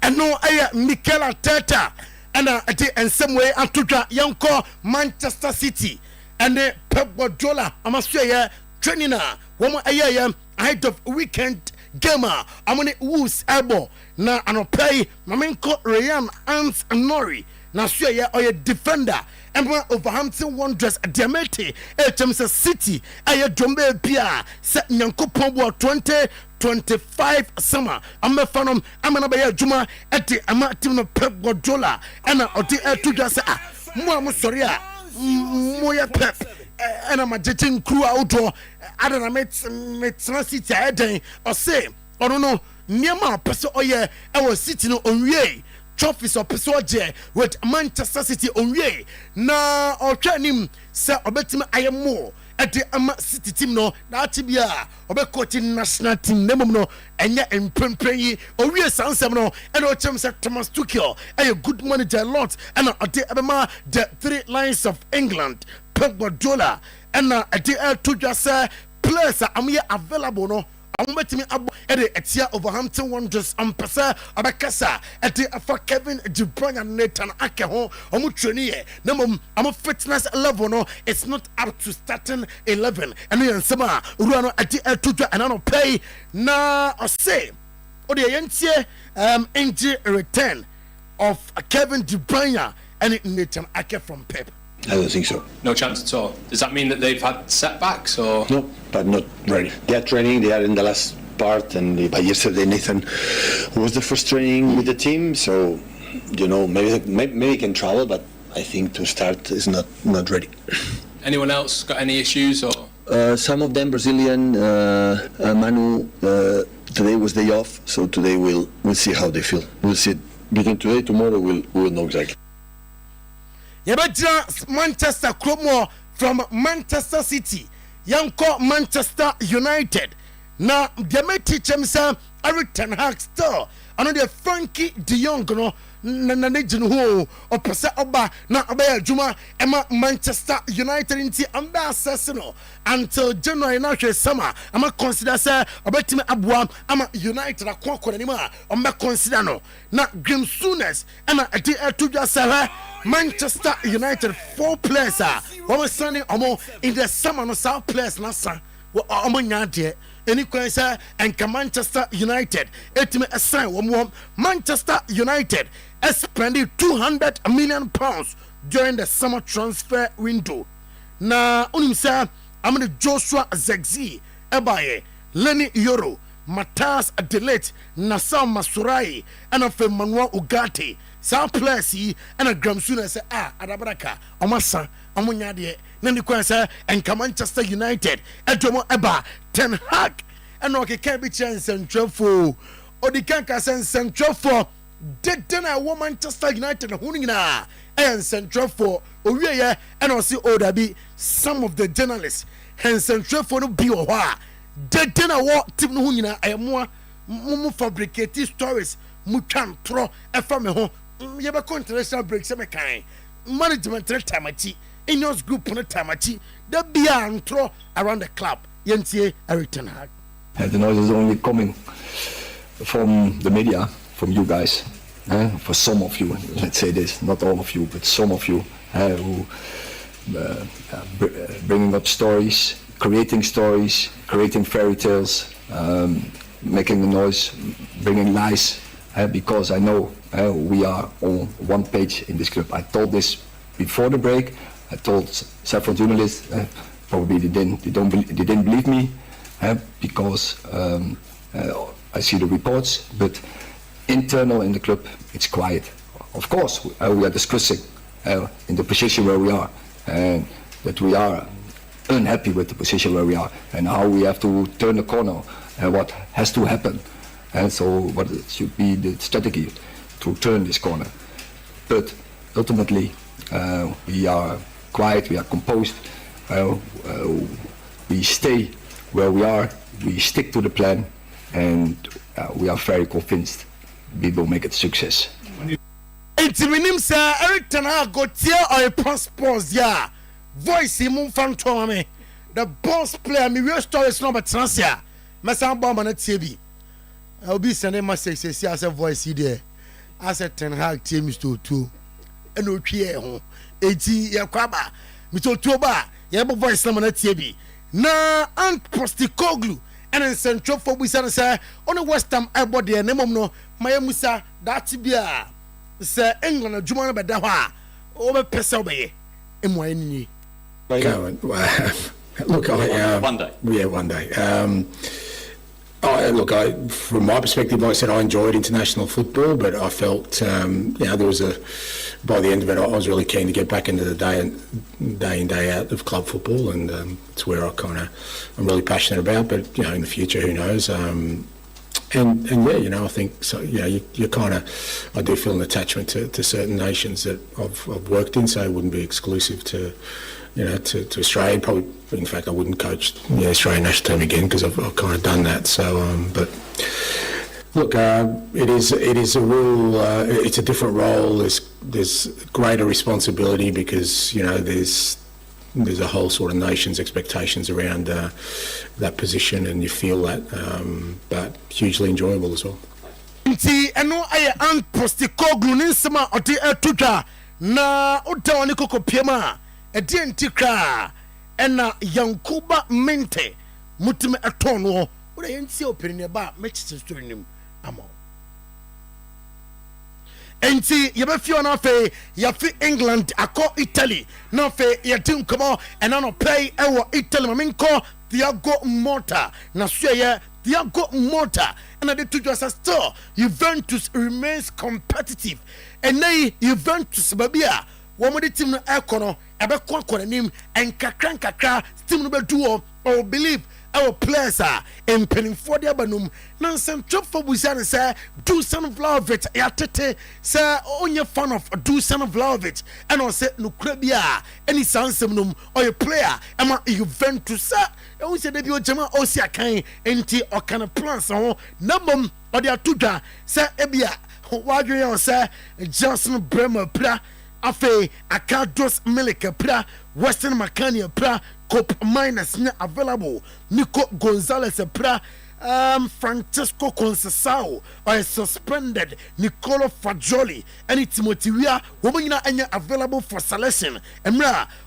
And no, Mikel Arteta, and some way, I took Yanko Manchester City, and Pep Guardiola, I must say, training woman ahead of weekend gamer. I'm on it, Woos elbow. Now, I don't pay Mamenko Ryan Ants Nori. Now, or a defender. Emma Overhampton Wanderers Diamete HMS City aye Jombe Pia set Nyankopon 2025 summer I'm a fan amana be adwuma ete ama team no Pep Guardiola and odi etuja say mo sorry mo ya Pep and I'm a jetting crew out adana met City eden or say or no niema person oye e was City no onwie trophies or pesoje with Manchester City onwe na otwanim se obetima ayemo at the City team no na tibia obekoti national team nemum no enya empempenyi owie sansem no and ochem se Thomas Tuchel a good manager lot and ade abema the three lions of England Pep Guardiola and ade to just players are available no Amumetimi abo ede etia Overhampton Wanderers ampesa abakasa ede afa Kevin De Bruyne and Nathan Ake ho omu training na mom am fitness level no it's not up to starting 11 and you nsema ruano ede etuja and no pay na say ode yentie injury return of Kevin De Bruyne and Nathan Ake from Pep. I don't think so. No chance at all. Does that mean that they've had setbacks or? No, but not ready. They are training, they are in the last part, and by yesterday Nathan was the first training with the team, so maybe he can travel, but I think to start is not ready. Anyone else got any issues or? Some of them Brazilian, Manu, today was day off, so today we'll see how they feel. We'll see between today tomorrow we'll know exactly. Yabajira Manchester Cromo from Manchester City. Yanko Manchester United. Now, the main teacher, Mr. Eric Ten Hag still. Another Frankie de Jong, no, who or Pesa Oba, na Abaya Juma, Emma Manchester United in Amba Sassino until January now summer. I'm a consider, sir, about me Abuam, I'm a United, a Quaco anymore. I'm a consider no. Now, Grim Sooners, and a dear to just Manchester United 4 players are. What was standing in the summer no South players, Nasa. Any question and Manchester United etime assign one Manchester United spending £200 million during the summer transfer window. Na unimsa amene Joshua Zexi ebaye Lenny Yoro Matas Adelete Nassau Masurai and of Manuel Ugarte some players and a Gramsuna say Adabraka Omasa Amunyade Nani Kwansa and Manchester United Edomo Eba Ten Hag ɛna ɔkeka bi kyerɛ nsɛntwerɛfoɔ ɔde kan ka sɛ nsɛntwerɛfoɔ dede na ɛwɔ Manchester United ho no nyinaa ɛyɛ nsɛntwerɛfoɔ owieyɛ ɛna ɔse dabi some of the journalists nsɛntwerɛfoɔ no bi wɔ hɔ a dede na ɛwɔ team no ho nyinaa ɛyɛ mmoa mu fabricate stories mu twa ntorɔ ɛfa me ho yɛbɛkɔ international break sɛ mekan management no tamachi Ineos group no tamachi da bia ntorɔ around the club yɛntie Eric Ten Hag. The noise is only coming from the media, from you guys, for some of you, let's say this, not all of you, but some of you who bringing up stories, creating fairy tales, making a noise, bringing lies, because I know we are on one page in this club. I told this before the break. I told several journalists, probably they didn't believe me, because I see the reports, but internal in the club, it's quiet. Of course, we are discussing in the position where we are, and that we are unhappy with the position where we are, and how we have to turn the corner, and what has to happen, and so what should be the strategy to turn this corner. But ultimately, we are quiet, we are composed, we stay where we are, we stick to the plan, and we are very convinced we will make it a success. Intiminim sir Eric Ten Hag go tear or passports ya voice him phantom me the boss player me real stories no but transia mesan bomb na tie bi obi send message say as a voice there as a Ten Hag team is to and otwie ho eti yakwaba mi to ba ya voice na tie bi na Ant Postecoglou and central for we say on West Ham airport there nemom no my musa that bia say England adwuma no beda ho a o be pesa obeye emu ani look one day. Yeah, one day. From my perspective, like I said, I enjoyed international football, but I felt, there was by the end of it, I was really keen to get back into the day in, day out of club football, and it's where I'm really passionate about. But in the future, who knows? I think so. You kind of, I do feel an attachment to certain nations that I've worked in, so it wouldn't be exclusive to. To Australia. Probably, in fact, I wouldn't coach the Australian national team again because I've kind of done that. So, but look, it is a real. It's a different role. There's greater responsibility because there's a whole sort of nation's expectations around that position, and you feel that, but hugely enjoyable as well. Nti eno aye Ant Postecoglou ninsema odi etuja na odawani koko piema edi ntikra ena Yankuba Mente mutime etono ora yensi opirine ba Manchester story nim amo enti yebefio na fe yafi England akọ Italy na fe yedim komo ena no play ewo Italy maminko Thiago Motta na suye Thiago Motta and the two just still Juventus remains competitive and nay Juventus babia womodi team no ekono ebe kwa nim and kakra team no be do or believe our players are impelling for the abanum nansem chop for busan say do son of love it yatete say onye fan of do son of love it and on say no krabia any sansem num or a player ama Juventus say e say debi o jama o si akan enti o kan plans ho nabom o dia tudwa say ebia wadwe on say Johnson Bremer pra afe Akados Milika pra Western Macania pra Cop Minus available Nico Gonzalez pra Francesco Concesao or suspended Nicolo Fagioli and Timothy Weah woman available for selection and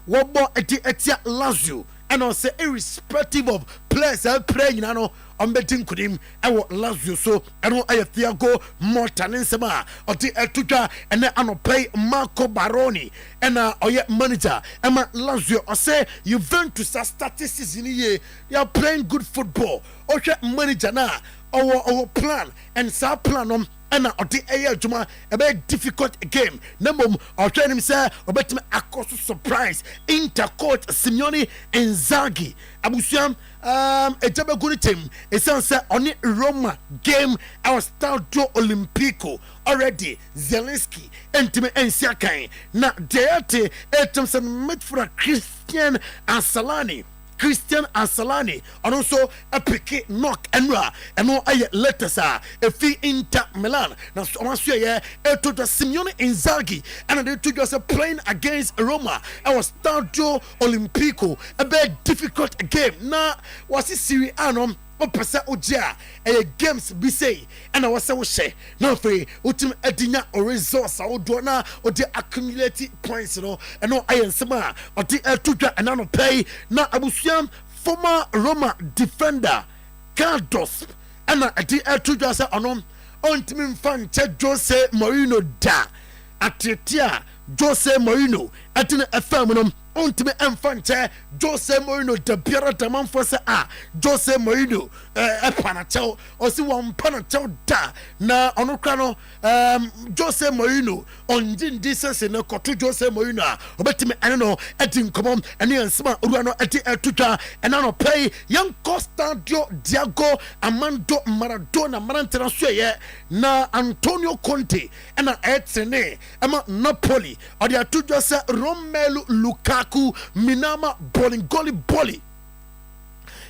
wobo etia Lazio and also irrespective of players playing on betting kudim ewo Lazio so eno aye Thiago Motta nsema oti etuja ene ano play Marco Baroni and oye manager ema Lazio o say Juventus statistics in ye they are playing good football o manager na our plan and sa plan ɛna ɔde ɛyɛ adwuma ɛbɛyɛ difficult game na mmom ɔhwɛ nim sɛ ɔbɛtumi akɔ so surprise intercourt Simeone Inzaghi abusua ɛgya bɛgu no kyɛm ɛsiane sɛ ɔne Roma game ɛwɔ Stadio Olimpico already Zelensky ɛntumi ɛnsi akan na deɛ yɛte ɛtam sɛ midfielder Christian Ansalani ɔno nso apiki knock ɛnura ɛno ayɛ letters a efi Inter Milan na ɔmo aso yɛ ɛto dwa Simeone Inzaghi ɛna de to dwa sɛ playing against Roma ɛwɔ Stadio Olimpico ɛbɛ difficult game na wɔsi Serie A no wopɛ sɛ wogye a ɛyɛ games bi sei ɛna wɔ sɛ wohyɛ na afei wotumi adinya results a wodoɔ na wode accumulate points no ɛno ayɛ nsɛm a ɔde ɛto dwa ɛna no pɛi na abusua former Roma defender Cardos ɛna ɛde ɛto dwa sɛ ɔno ɔntumi mfa nkyɛ Jose Mourinho da atete a Jose Mourinho ɛtene ɛfam no ontimi ɛmfa nkyɛ Jose Mourinho da biara da manfo sɛ a Jose Mourinho ɛpanakyɛw ɔsi wɔn panakyɛw da na ɔno kora no Jose Mourinho ɔngye ndi sɛsɛ no kɔto Jose Mourinho a ɔbɛtumi ɛne no ɛdi nkɔmmɔ ɛne yɛn nsɛm a owura no ɛde ɛto dwa ɛna no pɛi yɛnkɔ Stadio Diego Armando Maradona mmarantena so yɛ na Antonio Conte ɛna ɛtene ɛma Napoli ɔde ato dwa sɛ Romelu Lukaku Minama Bolingoli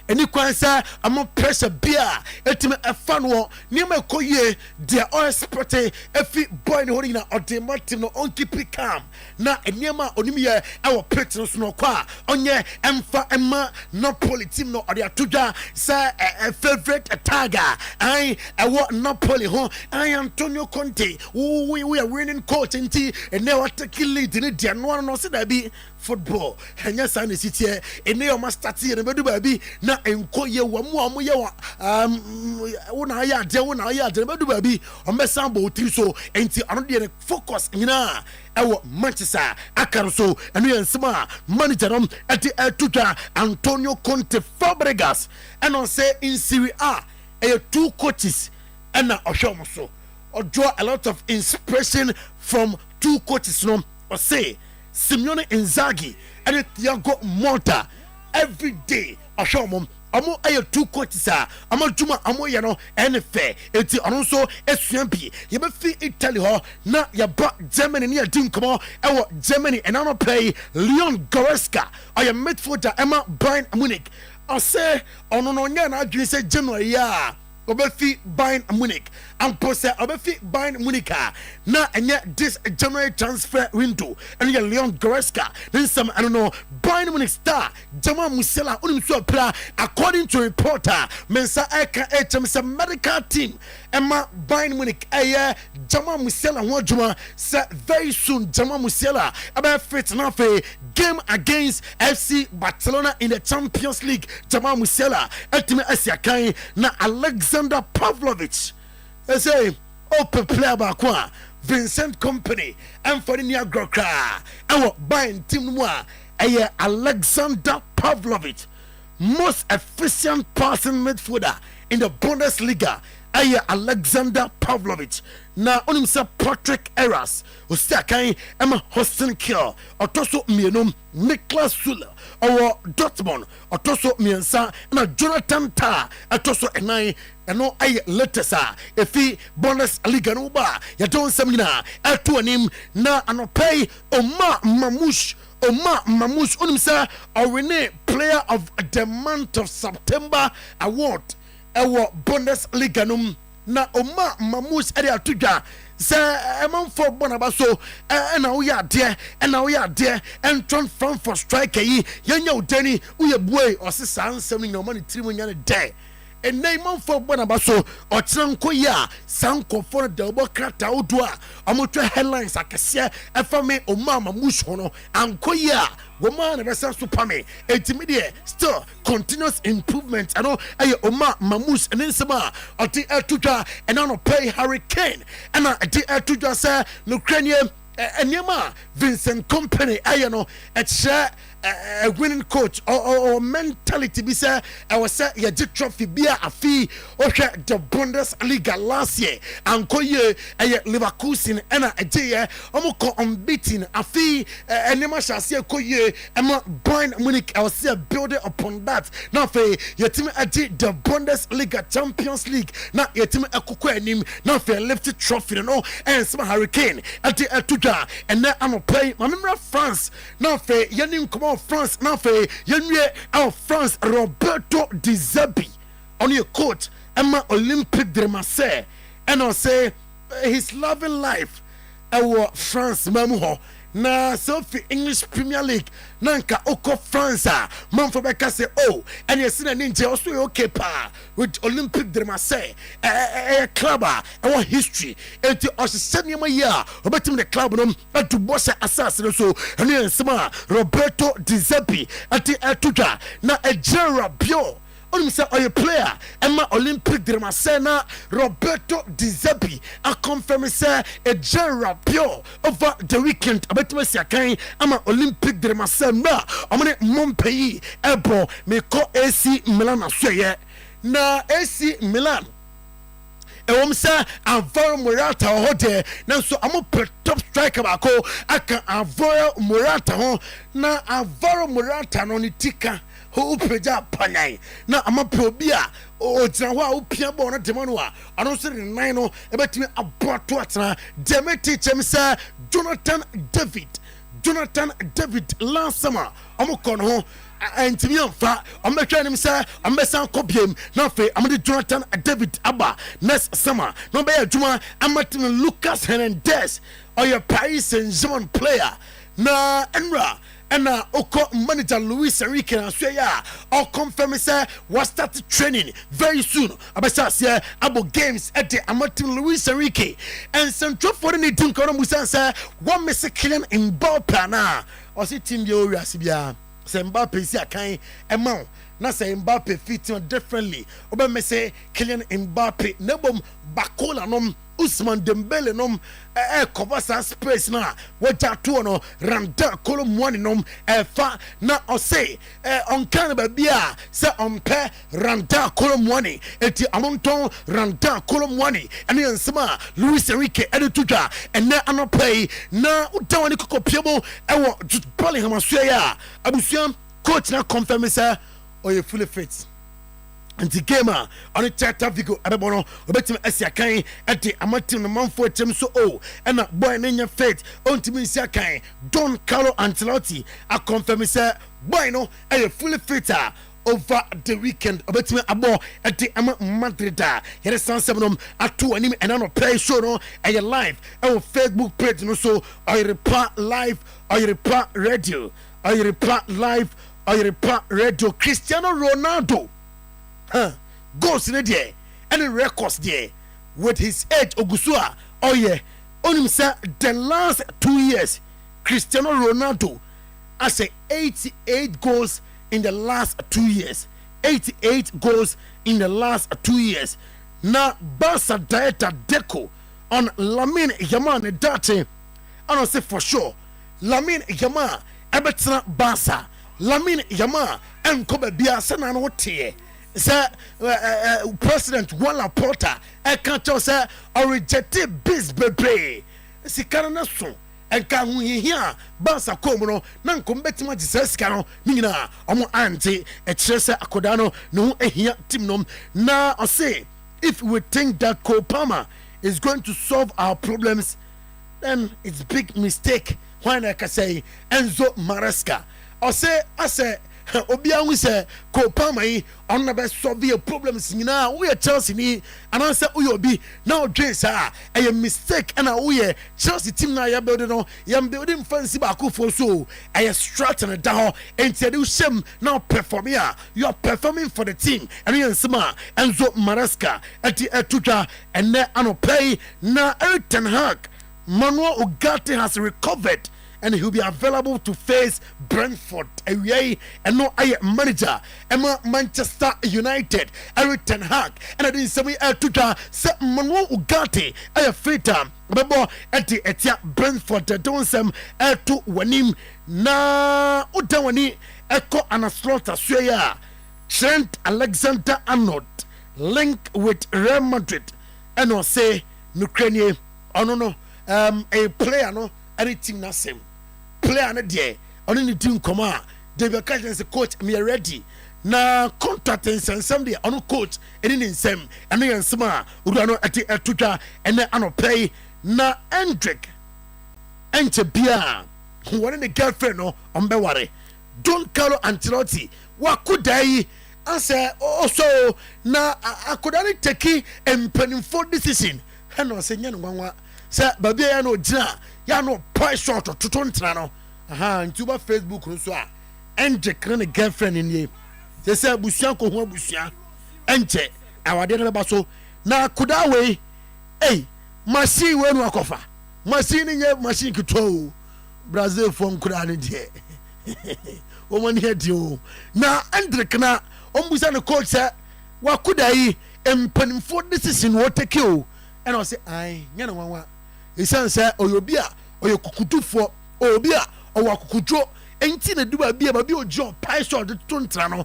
any kwansa among pressure beer etime efan wo niam ekoye dia ospete efi boy ne horina automatic no onkeep calm na eniama onimiye ewo pitch no so no kwa onye emfa emma Napoli team no ode atodwa say a favorite tagger I ewo Napoli ho I Antonio Conte we are winning coach nti ene wa take lead ni dia no se da bi football hanya sa ne sitie ene yo ma start ye ne bedu ba bi na enko ye wa mu amu ye wa wona ya ade bedu ba bi o mesan bo tri so enti ano de focus nyina ewo Manchester akaro so eno ye nsema manager nom ati etutwa Antonio Conte Fabregas eno say in Serie A two coaches ena ohwom so or draw a lot of inspiration from two coaches no or say Simeone Inzaghi and Thiago Motta every day ashomom amo aye two coaches amo juma amo ye no NFL enti ono so esuampi ye be fi Italy ho na ye ba Germany ne adin komo ewo Germany and ano play Leon Goretzka oye midfielder Emma Bayern Munich I say ono no nya na adwin say January ya obefi Bayern Munich and post obefi Bayern Munich na enye this January transfer window and you Leon Goretzka then some I don't know Bayern Munich star Jamal Musiala unim so pra according to reporter mensa eka some medical team Emma Bayern Munich Jamal Musiala ho adwuma say very soon Jamal Musiala about fit na fe game against FC Barcelona in the Champions League Jamal Musiala etime asiakan na Alexander Pavlovich say open player back Vincent Company and for the Niagara our buying team noir Alexander Pavlovich most efficient passing midfielder in the Bundesliga Alexander Pavlovich na onim se Patrick Eras ostakan Emma Hostin Kill otoso mienum Niklas Süle or Dortmund otoso miensa na Jonathan Tah otoso enai eno ay letesa efi Bundesliga no ba ya don samina eto anim na anopay Omar Mamouche onim se awene player of the month of September award ewo Bundesliga num na Omar Mamouche ade atudwa se emanfo bonaba so na wo ya de entron from for striker yi yenya udani wo ye buei osesa ansem ni na o mani tirimu nya ne de enai manfo bonaba so o tiranko ya sanko for the obo krata odo a omotwe headlines akese efame Omar Mamouche hono ankoya Woman never says super me. Intimidate still continuous improvement. I know Omar Mamouche and then some or the Tuja and I don't pay Hurricane and I did Tuja say Ukrainian and Yama Vincent Company I know at share a winning coach or mentality be say I was say ya trophy be a fee okay the Bundesliga last year and ko ye Leverkusen and a day omo unbeaten a fee enema shall say ko ye ema Bayern Munich I was say building upon that now fe your team at the Bundesliga Champions League now your team akoko enim now fe left trophy no and some Hurricane at the Tuja and then I'm play my memory France now fe yenim come on France now fe yenwe our France Roberto Di Zerbi on your coach Emma Olympic de Marseille and I say his loving life our France mamuho na Sophie English Premier League nanka oko France man for beka say oh and you see na ninja also okay pa with Olympic de Marseille club our history enti osesenia ma ya obetim the club no to boss assassin so and ensema Roberto Di Zerbi ati atuja na a general bio on say a player Emma Olympic de Marseille na Roberto Di Zerbi a confirm say a general pure over the weekend abetima siakan ama Olympic de Marseille na omne Montpellier ebo me ko AC Milan asye na AC Milan say Alvaro Morata ho de na so amo top striker ba ko aka Alvaro Morata ho na Alvaro Morata no ni tika ho upeja panai na amapo bia o tira ho a upia bo na demano a ano so de nine no e betimi aboto atena demeti chemsa Jonathan David last summer amoko no ho antimi amfa ametwa nim say amesan kobiem na fe amede Jonathan David aba next summer no be adwuma amatin Lucas Hernandez or your Paris Saint-Germain player na enra and oko manager Luis Enrique and Australia all confirm say was start training very soon abasa say about games at the amateur Luis Enrique and central for the team kono musa say one miss killing in Mbappe na or see team bi ori asibia say Mbappe si akan ema na say Mbappe fit differently oba me say Kylian Mbappe nebom bakola nom Usman Dembele nom cover space na waja to no randa kolomwani nom fa na o say on kan ba bia say on pe randa kolomwani eti amonton randa kolomwani ene nsema Luis Enrique edutuja ene anopay na udawani kokopiemo ewo Bellingham asua abusuam coach na confirm say oye fully fit anti gamer on the Tata Vigo abebono obetim asiakan at the amatim no manfo etem so oh and boy nenya faith ontimi asiakan Don Carlo Ancelotti a confirm say boy no a fully fit over the weekend obetim abo at the Madrid here sansemnom atu anim and no play show no a live on Facebook page no so Oyerepa live Oyerepa radio Oyerepa live Oyerepa radio Cristiano Ronaldo goals in there and records there with his age Ogusua. Oh yeah, on himself the last 2 years Cristiano Ronaldo has 88 goals in the last 2 years. 88 goals in the last 2 years. Now Barca director Deco on Lamine Yamal date. I don't say for sure Lamine Yamal ebetra Barca Lamine Yamal and Kobe Biasana no tie. Sir, President Walla Porter, I can't tell sir, or rejected bis bebre. Sikana so, and can we hear Basa Comono, non combetima disescano, Nina, Omo Auntie, a Chesa Acodano, no a here Timnum. Now I say, if we think that Kopama is going to solve our problems, then it's big mistake. Why I can say Enzo Maresca. I say, Obia we say Kopama yi on na be solve your problems nyina we Chelsea ni and answer we obi now dress a mistake and we Chelsea team na ya build no ya building fancy ba ko for so a stratton down and tell you shame now perform here you are performing for the team and you nsema Enzo Maresca at the etuja and na anopay na Ten Hag Manuel Ugarte has recovered and he'll be available to face Brentford away and no manager Emma Manchester United Eric Ten Hag and I didn't say to say Manuel Ugarte a free time bebo eti etia Brentford don't sem to wanim na udawani eko anaslota suya Trent Alexander-Arnold link with Real Madrid and I say Ukraine no a player no any team na same player na there only the team come out David Cash as a coach me ready na contract and some day on coach and in same and then sama urano ati etuja and then ano play na Hendrick enche bia one the girlfriend no ombeware Don Carlo Ancelotti wakudai answer also na akudani take empanimfo decision and no say nyanwa say baby ya no jina ya no point short to tontra no ntuba Facebook no so a Hendrick ne girlfriend ni they say busuan ko ho busuan enche awade ne ba so na kuda we machine we no akofa machine nye machine kito Brazil from kuda ne de o man here dio na Hendrick na ombusa ne coach say wakuda yi empanimfo decision wo take o and I say ai nya na wanwa isan say oyobia oyekukutufo obia owakukutro enti na duba bia ba bi ojo pie shot de tontra no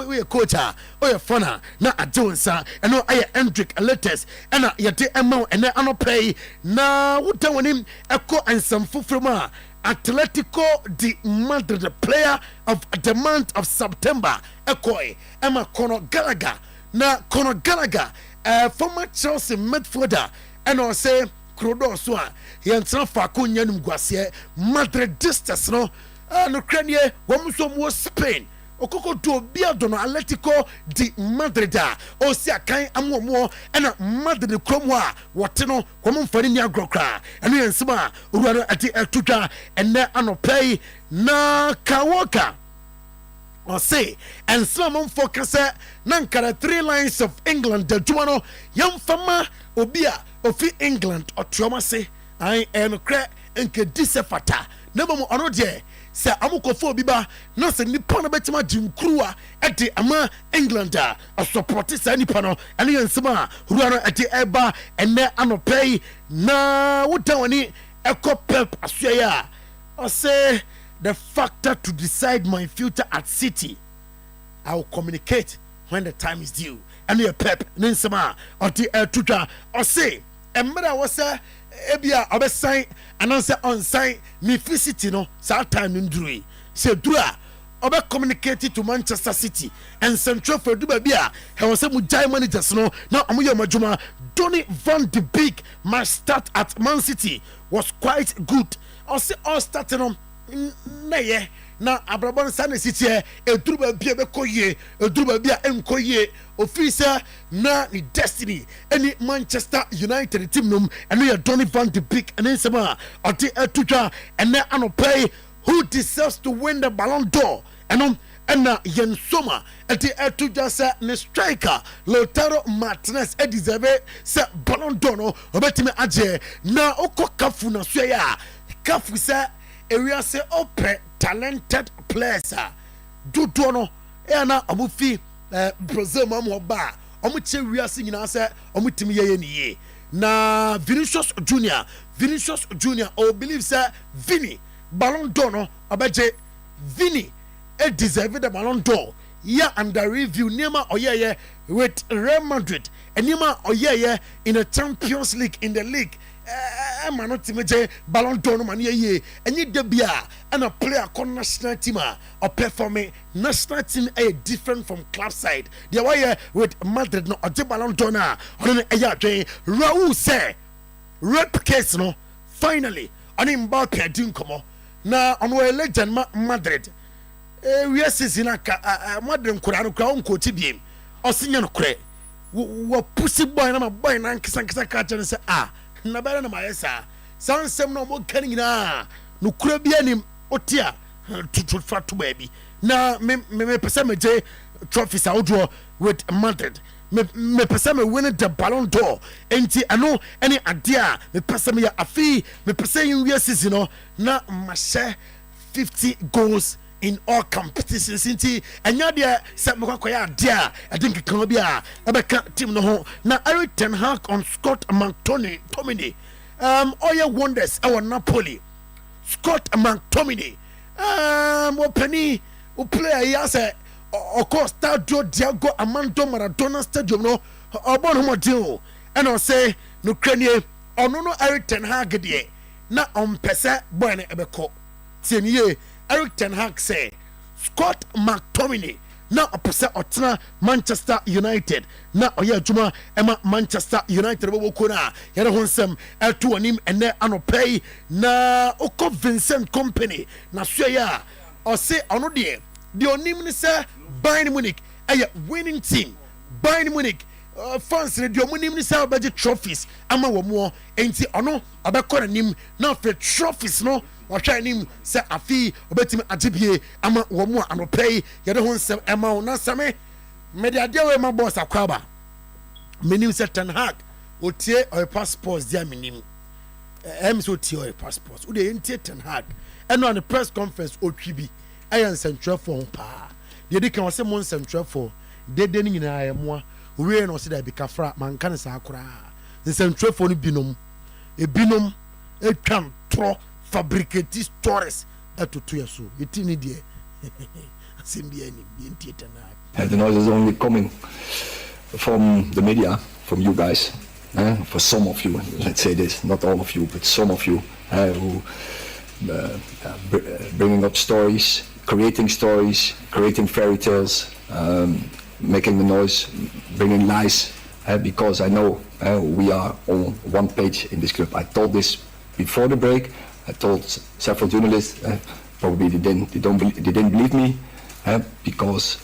we coach oye fana na ajonsa eno aye Hendrick latest ena yete ema ene anopay na wutawonim eko ansam fufrema Atletico de Madrid, the player of the month of September, Ekoi, Emma Conor Gallagher. Now, Conor Gallagher, former Chelsea midfielder, and I say, Krodo Swa, he and some Fakunyan Guasie, Madrid distance, no, and Ukraine, Wamuso was Spain. Okoko do biadono Atletico de Madrid o si akan amomo ena Madrid kromwa woteno kwom fani ni agrokra eno yensima uruano ati etuja ene anopay na kawoka or say and some focus nankara 3 lines of England the juano yam fama obia ofi England otuoma se ai enokra enke disefata neba mo ono de se amukofo biba no se nipa no betima jinkruwa ede ama England a support se nipa no ene yensema ruano ede eba ene anopay na wutawani eko pep asuya I say the factor to decide my future at City I will communicate when the time is due and your pep ninsema or the tuja or say emra was ebia obesign and answer on sign me City no sa time ndrui say dura obe communicate to Manchester City and Central for duba bia he was say mu jai managers no na omoye majuma Donny van de Beek must start at Man City was quite good or say all starting on na ye na abrabon sane City edruba bia be koye edruba bia enkoye ofisa na ni destiny any Manchester United team num and we are Donny van de Beek and then sama oti etuja and then anopay who deserves to win the Ballon d'Or and yen soma eti etuja se ne striker Lautaro Martinez e deserve se Ballon d'Or no obetime aje na oko kafu na so ya kafu se area se ope talented players dudu no e na omufi Brazil mamu ba omu che wiase nyina se omu timi ye niye na Vinicius Junior o believe say Vini Ballon d'Or no obeje Vini e deserve the Ballon d'Or ya under review Nema oyeye with Real Madrid and Nema oyeye in the Champions League in the league man team Ballon d'Or no man ye enyi debia and a player con national team or performing national team a different from club side the way with Madrid no oje Ballon d'Or na on eya dwen Raul say rep case no finally on him Mbappe din komo na on we legend Madrid we season aka Madrid nkura no kra onko tibiem osinya no kre wo pussy boy na my boy na nkisa ka tell say na bere na mayesa sansem no mo kan nyina no kura bia nim otia to fatu baby na me pese meje trophies outdoor with Madrid me pese me win the Ballon d'Or enti ano any idea me pese me ya afi me pese yin we season no na mahye 50 goals in all competitions enti enya de se me kwakoya idea I think kan bi a ebeka team no ho na Eric ten Hag on Scott McTominay oye wonders our Napoli Scott McTominay openi o player ya say of course Stadio Diego Armando Maradona Stadium no obon homo deal and I say no kranie ono no Eric ten Hag de na on pese boy na ebeko tienye Eric ten Hag say Scott McTominay na opese otena Manchester United na oye adwuma ema Manchester United boboko na yere honsem eto anim ene anopay na oko Vincent Company na so ya o say ono de onim ni say Bayern Munich a winning team. Bayern Munich fans the omonim ni say budget trophies ama wo mo enti ono obekora nim na fe trophies no wahwa nim say afi obetimi agibie ama wo mo anopay yede ho nsem ema na same media de we ma boss akwaba menim say Ten Hag otie or passports dia menim so tie or passports wo de enti Ten Hag eno on the press conference otwibi ayan central for pa de de kan say mon central for de ni nyina ayemo we no say da bi kafra man kan sa akora the central for no binom ebinom etwam tro fabricate stories atoto yeso etini de asembi ani bi entieta na the noise is only coming from the media, from you guys, for some of you, let's say this, not all of you, but some of you who bringing up stories, creating fairy tales, making the noise, bringing lies, because I know we are on one page in this club. I told this before the break. I told several journalists, probably they didn't believe me, because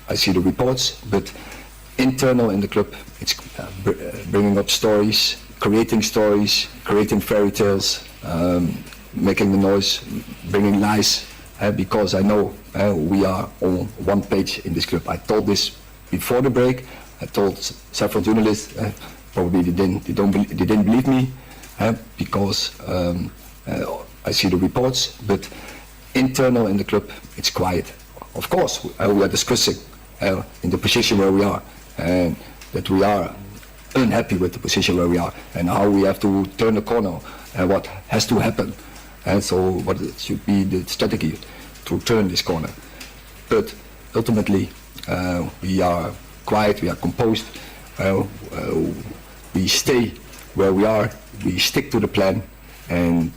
I see the reports, but internal in the club, it's bringing up stories, creating fairy tales, making the noise, bringing lies, because I know we are on one page in this club. I told this before the break. I told several journalists, probably they didn't believe me, because I see the reports, but internal in the club, it's quiet. Of course, we are discussing in the position where we are, and that we are unhappy with the position where we are, and how we have to turn the corner, and what has to happen, and so what should be the strategy to turn this corner. But ultimately, we are quiet, we are composed, we stay where we are, we stick to the plan, and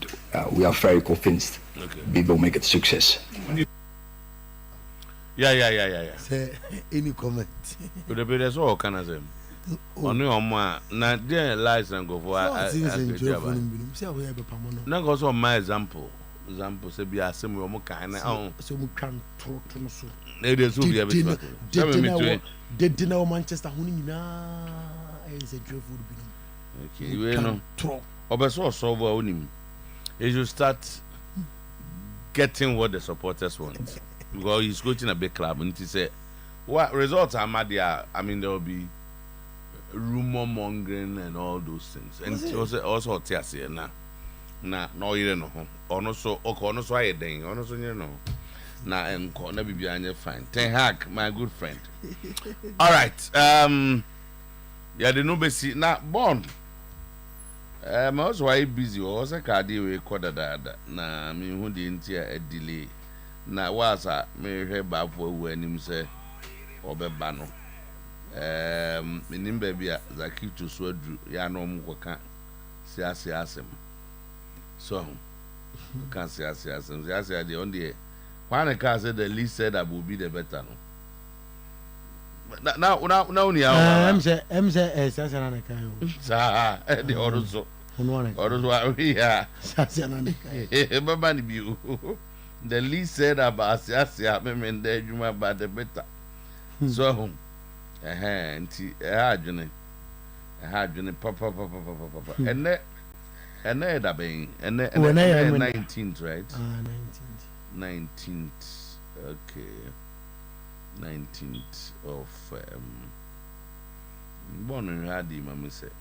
we are very convinced we will make it a success. Yeah. Say any comment. But the better all can as him. Only on my na there lies and go for na go so my example say be asem we mo kan na so mu kan to no so e dey so be a bit de dinner Manchester hu nyina e say dreadful bi no okay we no obeso solve onim you should start getting what the supporters want. Because he's coaching a big club, and he said, "What results are there? I mean, there will be rumor mongering and all those things." And it was also Tiasi no, you know, also I ding, also you know, and corner be behind fine. Ten Hag, my good friend. All right, yeah, the no see now born. Also I busy. Also cardi we quarter that. Na me who didn't a delay. Na wasa me hwe ba fo wu anim se obeba no menim ba bia zakito so adru ya no mkoka siasem so kan siasem dey on the one can say the least said that will be the better no now ni am say siasem na kan yo sa the orozo ya siasem na kan baba ni bi the least said about Asia, me and the Juma about the better. So, nti had papa. And that being, and 19th, right? 19th. Okay. 19th of born in Hadi, Mamma said.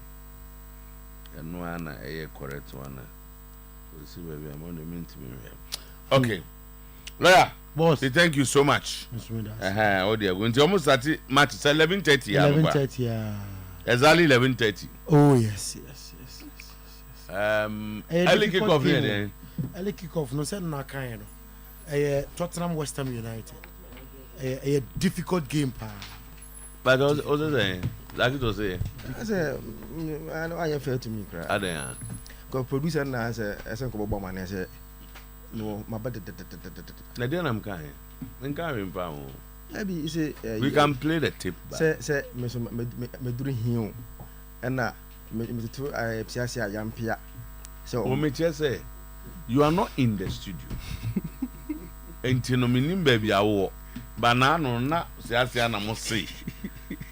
And no one, a correct one. We'll see where we are on the mint. Okay. Lawyer, boss. Thank you so much. Oh dear, when you almost at match 11:30. 11:30, yeah. Exactly 11:30. Oh yes. Early kickoff here. Early kickoff. No, said no kind. Tottenham West Ham United. A difficult game, pa. But also saying, like it was saying, I say, I know I fair to me, cry. I don't. Because producer and I say, I say, Obama, I say, no, my bad. Then I'm kind. I'm carrying power. Maybe you say we can play the tip. Say, me doing him, and now me to I Yampia. So, me just say, you are not in the studio. Until no meaning baby, I walk. Banana, not Siasiana must say.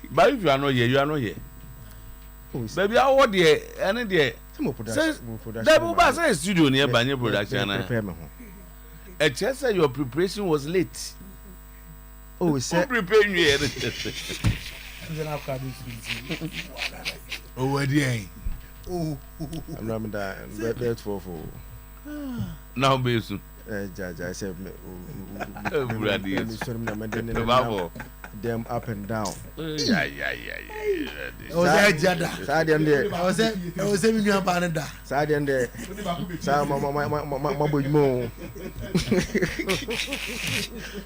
But if you are not here, you are not here. Baby, I walk there, and there. That will say studio near Banya production. A chest said your preparation was late. Oh, it's preparing you. Oh, dear. Oh, I'm not that for. Now, Basin. Judge, I said, them up and down. Yeah. Oh, that Jada. Sadian there. I was saving you a banana. Sadian there. Some of my boy mo.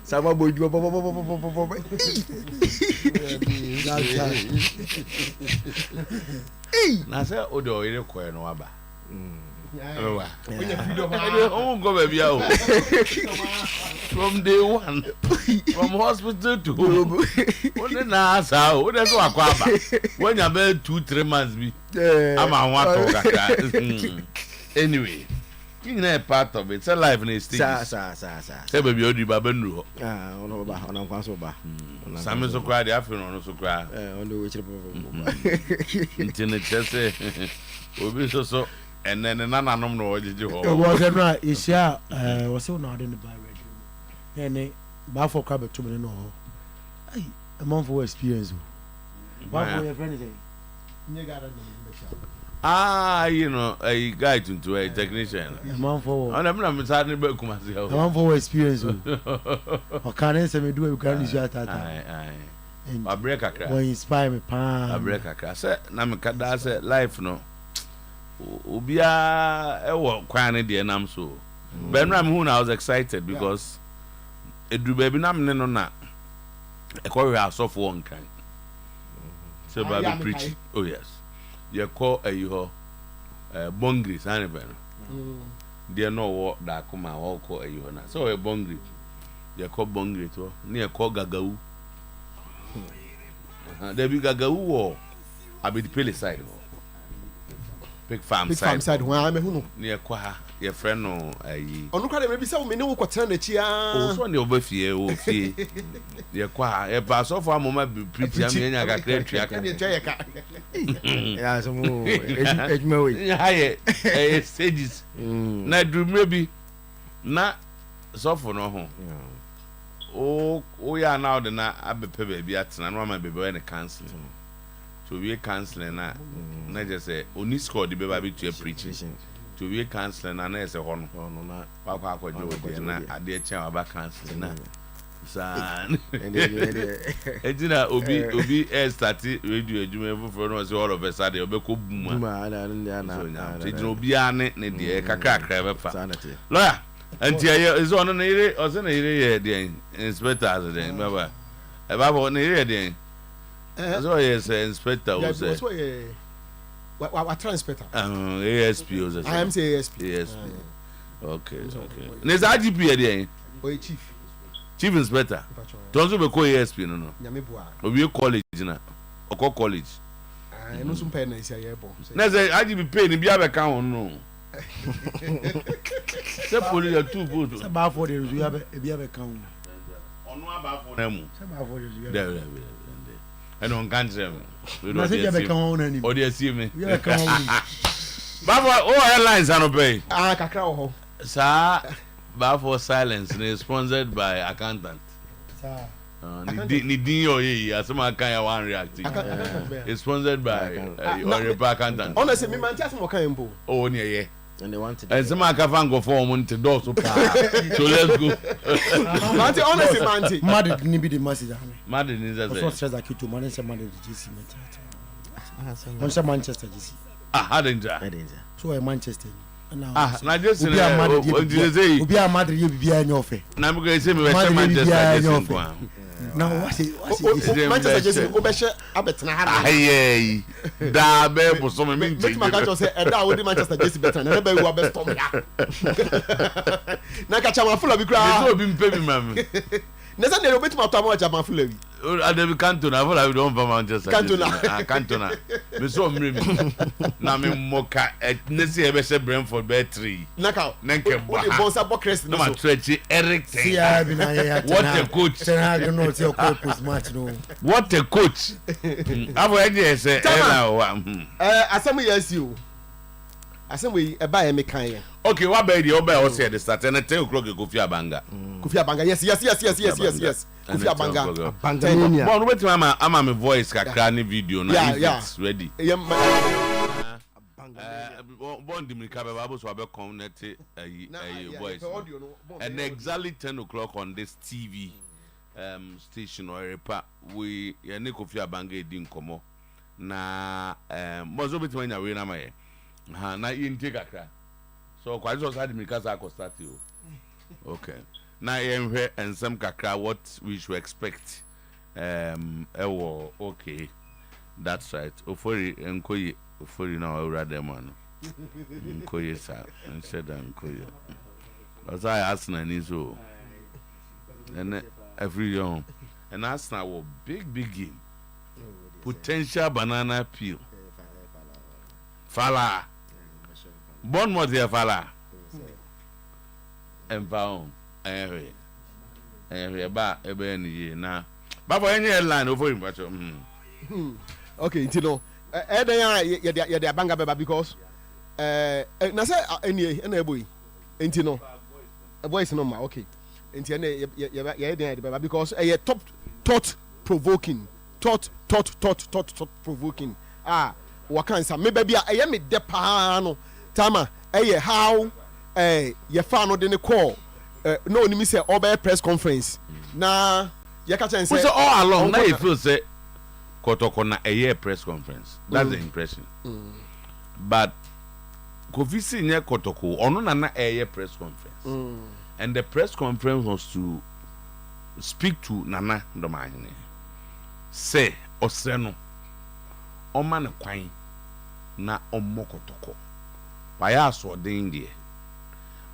Some of boy. Nasa Odo Oyerepa no aba. Oh, go baby out. From day one, from hospital to home. What the nasa? What that's what kwaba. When you about 2-3 months be, I'm a want to. Anyway, you know part of it. It's a life in a stage. Say baby, you do babenu. On console bar. Some so cry the afternoon, so cry. On the which Internet say, Obi so. And then another no did you was a right is yeah was so not in the by radio and ba for crab to me no a month for experience ba for your friend you got you know a guide into a technician a month for and I'm sad in Bekumasi a month for experience or can say me do a grand issue at that I break a crack inspire me pa I break a crack say na me kada say life no Ubia ewo kwane de nam so Benram who I was excited because edu baby nam ne no na e call we aso for one kind so baby preach oh yes you call ayo bongri sane ben de no wo da kuma wo call ayo na so e bongri you call bongri to na e call gagawu there be gagawu wo abi the pele side Big farm side. When I'm a who near Qua, your friend no ayi. On look at maybe some me know what turn the chia. Oh, so the over fear, oh, fee. Near Qua, a pass off a moment be pretty. I got great track. Yeah, some more. Higher stages. Not do maybe not so for no home. Oh, we are now the na Abbe baby at and one baby when a cancel. To be cancelling na just say only score the baby to preaching to be cancelling na na say hono na kwa kwa jo na ade chen aba cancelling na san ejina obi start radio adwuma for no say all of a sudden obeko buma na ejina obi ane ne de kakra be fa lawyer anti is on na ire o say na ire ye de inspector as de baba e baba na ire de so yes, inspector was what inspector? ASP was. I am say ASP. Okay. There's IGP there. Oh, chief inspector. Don't you call ASP no? We college na. Oko college. No some pay na isia yebo. Na say IGP pay ni bia be kan no. Say police two vote. Say ba for the bia be kan. Onu aba for na mu. Say ba for the. There. I don't cancel. I say you be come on any. Or dey see me. You be come on. Baba, all airlines are no pay. Kakra ho. Sir, Baba for silence is sponsored by accountant. Sir. Nidin Oye, as some kind of one reacting. It's sponsored by Oyerepa accountant. Honestly, me man, just more kind of. Oh, yeah. And they wanted. And some can go for one to do so. So let's go. Manti, honestly, Manti. Mad ni be the message. Mad is that. So stress that you man say mad the GC. On say Manchester GC. Hadn't. So Manchester. Na just say obi a Madrid ye bibia nya ofe. Na me go say me Manchester. Now what Manchester Jesse obehye abetena ha. Aye. Da be bo so me nje. Make my say e da wo di Manchester Jesse betena na be wu abestom ya. Na ka chama full of kra. So obi mpe bi mama. Na say na obetima to am chama full of. Adabi Cantona full of don for Manchester. Cantona. Me so mre mi. Na me moka ne se e be se Brentford be 3. Naka. Nenke ba. Wo di bonsa Bucharest no so. No stretch Eric. See I be na ya. What a coach. I don't know your coach match no. What a coach. Avo e say na wa. Asem yes you. Asem we e ba e me kan ye. Okay, what be the oba o say the start and 10 o'clock Kofi Abanga. Kofi Abanga, yes. Kofi Abanga. Bon, wait ama my voice kakra ni video na it's ready. Bon dimika be babo so be connect voice. And exactly 10 o'clock on this TV station Oyerepa we ne Kofi Abanga edin komo na mo so betima nya we na maye. Na yinte kakra. So quite so sad because I could start you. Okay. Now here and some kakra what we should expect. Okay. That's right. Ofori enkoyi ofori na ora dem an. Enkoyi sir. Instead enkoyi. Because I asked na ni so. And every young and ask now big game. Potential banana peel. Fala. Bon mo de fala. Envaon. Ba ebe ni na. Ba for any line over him pacho. Okay, ntino. Den ya de Abanga beba because na say any na boy. Ntino. A boy is normal, okay. Ntino ya den beba because top thought provoking. Thought provoking. Wakan sa me baby a me de pa no. Tama how your fan no dey call no ni me say obey press conference na you catch and say so all along now you feel say kotoko na press conference that's the impression but Kofi si nye kotoko ono na press conference and the press conference was to speak to Nana Domahene say oseno o man kwan na omokotoko Paya so dengue.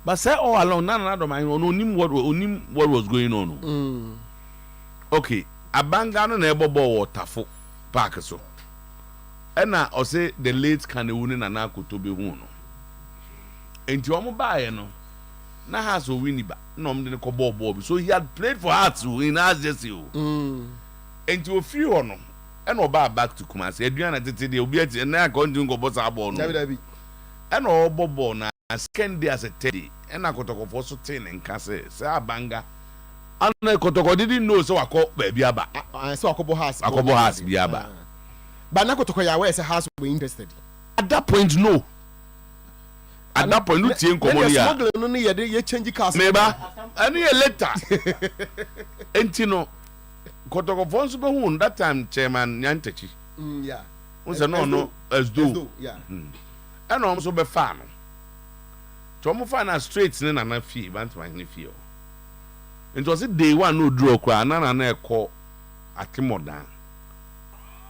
But say all along none of my own what was going on. Okay, Abanga no na ebo waterfall park so. And now I say the late Kanewuni na na Kotobe hu no. Enti omo bae no. Na has o wini ba. No mde ko ball. So he had played for Hearts in Ajax. Enti o free no. And oba back to Kumasi. Eduana tete de obi ati na akon go boss abo no. David. And all bobo na second day as a teddy and I kotoko for so tin and kase say Abanga and kotoko didn't know so I call baby aba so akobo has biaba but na kotoko ya where say house we interested at that point no at that point no tie nkomo ya smuggle no ne ye change cars meba and ye later entino kotoko for so be hu that time chairman Nyantechi yeah we say no as do yeah and also be fan. Tomo fan na straight ne na fee, bant my ne fee. It was day one no draw kwa na ekọ atimodan.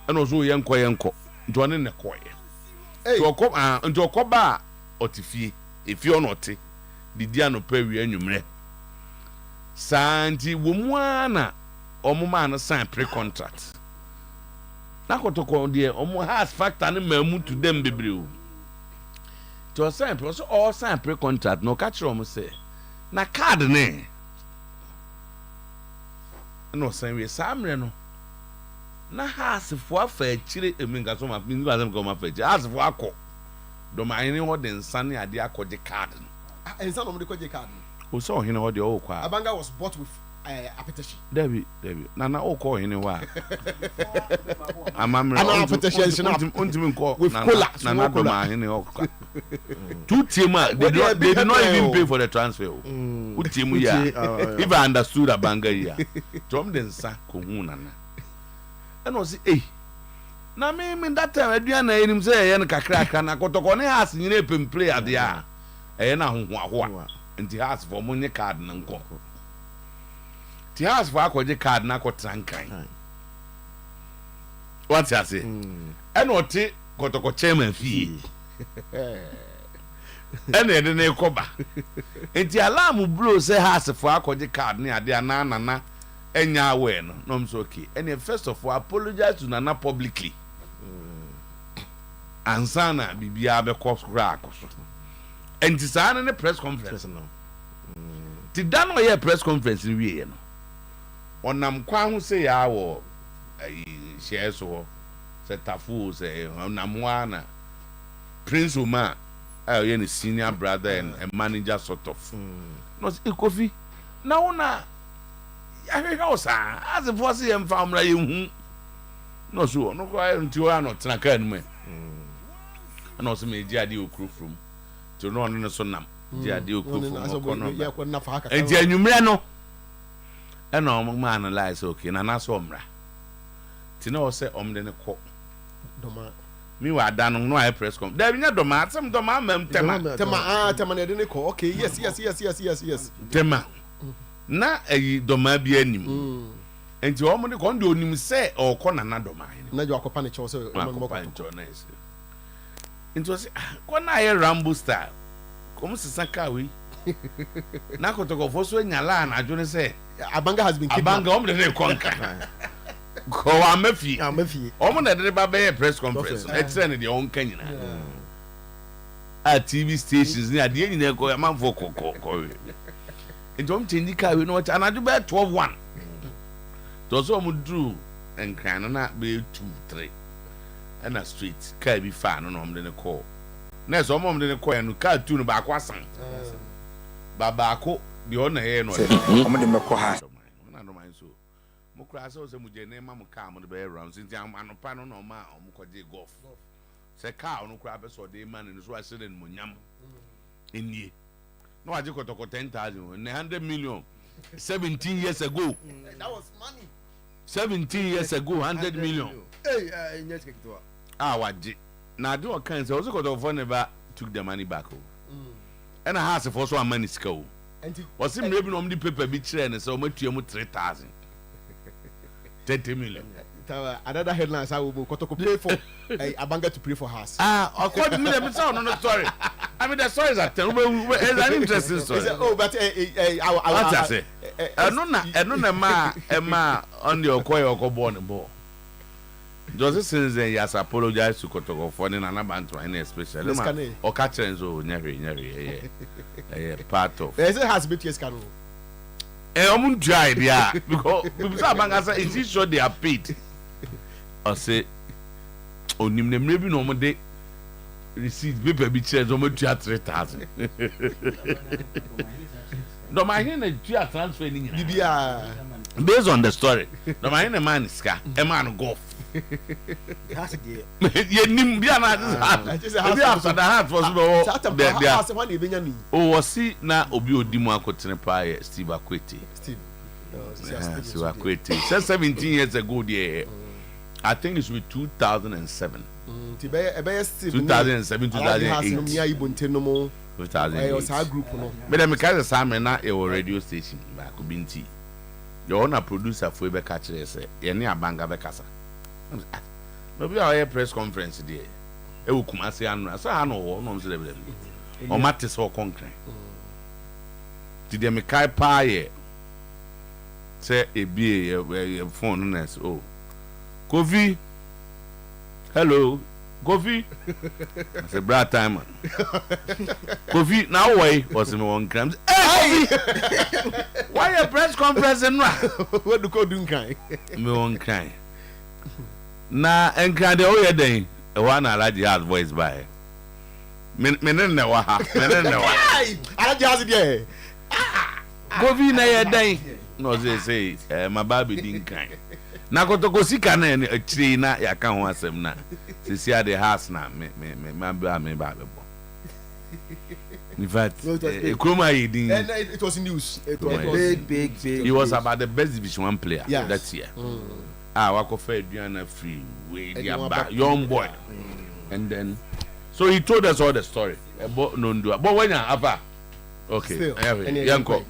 And also yenko. Nto ne ko ye. Nto ko ba otifie. If you not didi anopa wi anwumre. Santi wo mu ana omuma na sign pre-contract. Na kotoko de omo has factor ne mamu to them bebreu. To sign also all sign pre-contract no catch them say na card ne no sign we samre no na has fo afa chire eminga so ma pingu azem ko ma fa chire has fo akọ do ma ene ho de nsane ade akọje card ensa no mo de koje card o so hene ho de o kwa Abanga was bought with apetition. Debbie. Nana oko hini wa. Amamre. Ana apetition na untimin ko. With cola. Nana doma hini oka. Two team they did not even pay for the transfer. Team ya. If I understood Abanga ya. Tom den sa ko hu nana. And was na me that time aduana enim say ye no kakra na kotoko ne has nyine pem play ade a na hohoahoa nti has for money card na nko ti has for akoje card na kotrankan what you say and oti kotoko chairman fee and e de na ekoba nti alarm blow say has for akoje card ne ade na nana enya awe no I'm so okay and first of all apologize to nana publicly ansana bibia be kra akoso enti saa ne press conference no ti dan o ye press conference ni wie no onam kwa ho se ya wo shares ho se tafu se onamwa na prince Uma ye ni senior brother and manager sort of no Kofi na una ya osa as if was him famra ye hu no so no kwa nti o ano tena kan mu and also me jiade okru from to no so nam jiade okru from no enti anwumre no e na o ma analyze okay na na so omra ti na o se omde ne ko doma mi wa dan no I press com da binya doma atem doma mam tema na de ne ko okay yes tema na doma bi anim enti o mo de kon de onim se o ko na doma na jo akopa ne che so o mo ko enti o se ko na ye rambo style kom sisa ka we na kotoko foso nyala na adwo ne se Abanga has been kidnapped. Abanga o mo de konka ko wa mafi o mo na de ba be press conference e tire ne de on kan nyina a TV stations ni ade nyina ko amanfo kokko enti o mo change ka we no anadwo be 12:1 to so mo dru enkran na be 2-3 and a street ka bi fa no mo de ne call na so mo de ne call no ka 2 no ba kwa san baba ko de o na ye no Omo de meko ha na no man so mo kra so se mo je ne ma mo ka mo de be round sinti anopa no ma mo ko je golf se ka no kra be so de man no so asere no nyam enie no waje kotoko 10,000 100 million 17 years ago That was money. 17 years ago 100 million Hey, yes kekto. Waje na de o kan se o so kotoko for never took the money back and a house for so money scow was him maybe on the paper be train so much you 3,000 30 million. Another headlines I will Kotoko pay for Abanga to pray for house. According to me, the sound no story. I mean the story is an interesting story. Oh, but I say no ma on the Okoye Okobon bo. Just since then he has apologized to Kotoko for an anabanto and especially or catching so nyari part of. It has been yes can. I'm trying, yeah, because Abanga say is it sure they are paid? I say onim ne maybe no more day receipt paper be charge o mo 3,000. No my here na transfer ni Bibia based on the story. No my here man ska e man golf. Has again. Ye nim bia na this after the heart was there. Oh was see na obi odimu akotene pa ye Steve Akwete. Steve Akwete. 17 years ago there. I think it should be 2007. 2007, 2008. 2008. But I'm a Simon na a radio station back Binti. Your owner producer for be catch say any Abanga be kasa. No be our press conference there. E wo Kumasi anu. So I know no say dem. O mate so concrete. Ti dem kai pa ye. Say e be phone na so. Kofi. Hello. Kofi. I said, "Brad time." Kofi, now why was me one crime? Hey, Kofi! Why a press conference and what do you do? Kind me one crime. Na and can the oye day a one I like the hard voice by. Menen na waha. I like the hard day. Kofi na ye day. no say my baby didn't kind. Na kotoko sika na achiri na ya ka ho asem na. Sisi the house na me ba bo. In fact, Kroma Yidin. And it was news. It was big. He was about the best Division 1 player that year. Wako Fediana free, way young boy. And then, so he told us all the story about Nondua. But when you have okay, Yanko.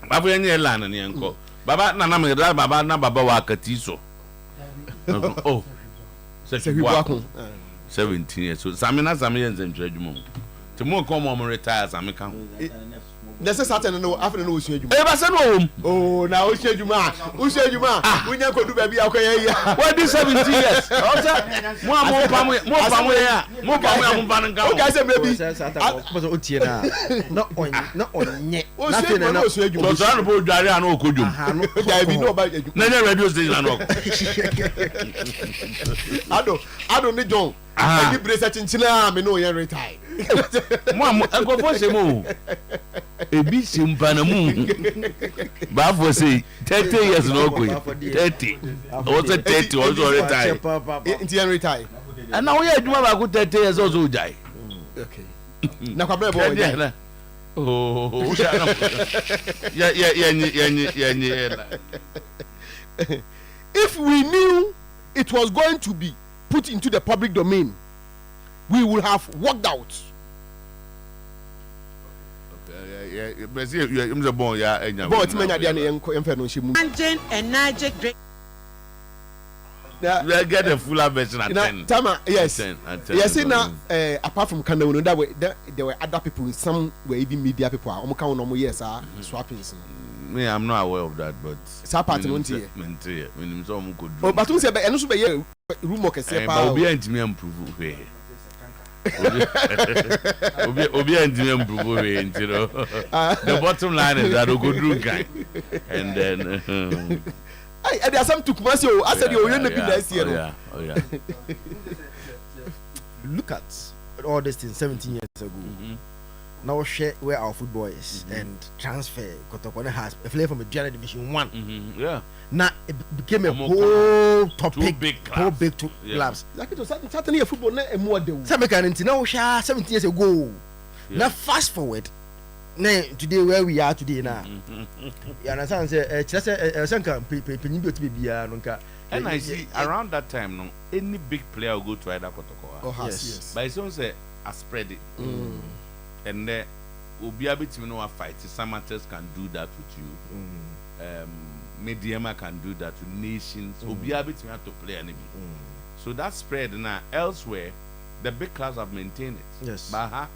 Babu any land and Yanko. Baba Nana Baba na Baba Wakatiso. Oh, 17 years. So Samina Samians and Judgment. Tomorrow come on retire Samika. There's a certain no after no issue. Oh, now who said you man? We never could do baby. Okay, what is 17 years? More family. Okay, say baby. Not on yet. Nothing. No, so you was on board Daria no could you? Never radio station. I don't need John. I keep researching China. Me know you retire. Mom, I go for some more. A bit simpanamu. Bafo say 30 years no go. 30. Also 30 also retire. Intian retire. And now we are doing about 30 years also die. Okay. Na kwa boy. Oh. Yeah. If we knew it was going to be put into the public domain, we would have walked out. Brazil, you are born, but many and Niger great. We get a fuller version at 10. Tama, yes. 10. Yes, now, apart from Cameroon, that way, there were other people, some were even media people. Yes, swapping. Me, I'm not aware of that, but. Sapati, when some could. Oh, but who said, and also by rumor can say, I'll be anti improve. Obi and Jim improve, you know. The bottom line is that we go do guy. And then. And there are some took Masio. I said you're going to be nice here. Oh, yeah. Look at all this thing 17 years ago. Now share where our football is and transfer. Kotokone has a player from a Junior Division 1. Yeah. Now it became a whole topic. Whole big clubs. Like it was certainly a football and more than some mechanics now share 17 years ago. Now fast forward. Now today where we are today now. You understand? And I see around that time, no, any big player will go to either Kotoko. Oh, yes. But it's also a spread it. And then we'll be able to know a fight. Samatas can do that with you. Mediema can do that with nations. We'll be able to have to play anything. So that spread now elsewhere, the big clubs have maintained it. Yes. But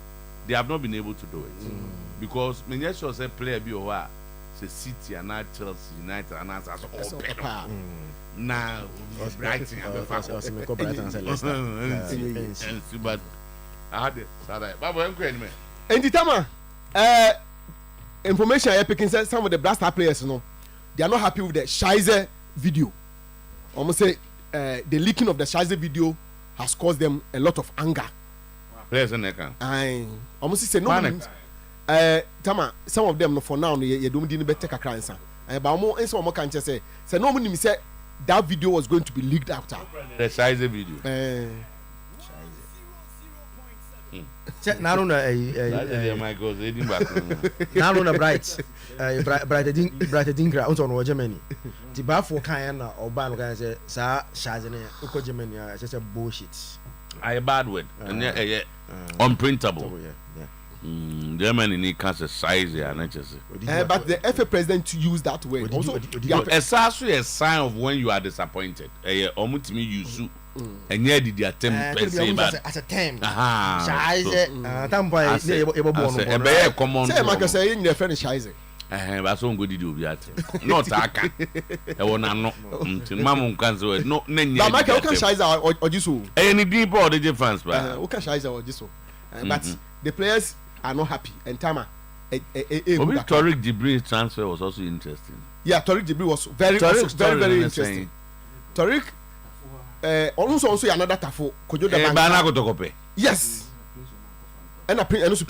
they have not been able to do it. Because when you say player be over, say City and now Chelsea United and as all better. Now Brighton have but I had it. Baba, I'm going, man. And the time, information I picking says some of the Black Star players, they are not happy with the Shizer video. Almost say the leaking of the Shizer video has caused them a lot of anger. Players in the camp. I almost say no. Tama, some of them for now you don't need to take a crime. But more and some more can just say no one say that video was going to be leaked out. The Shizer video. Now on bright Dingra on Germany. The bar for Kayana or Ban say, Sir Shazane, Uko Germany, just a bullshit. I a bad word and unprintable. Germany need cancer size and not just. But the FA president used that word. Also, it's actually a sign of when you are disappointed. Almost me you sue. And yet did the attempt as a term. Common. Say Marcus saying your friend is Shizer. But so good did you be at not I can. I want to know. Mamma can say no. Michael can Shizer or just any deep or the difference, but okay, Shizer or just but the players are not happy. And Tama, Tariq Jibri's transfer was also interesting. Yeah, Tariq Jibri was very interesting. Tariq. Also another Tafo. Yes. And Prince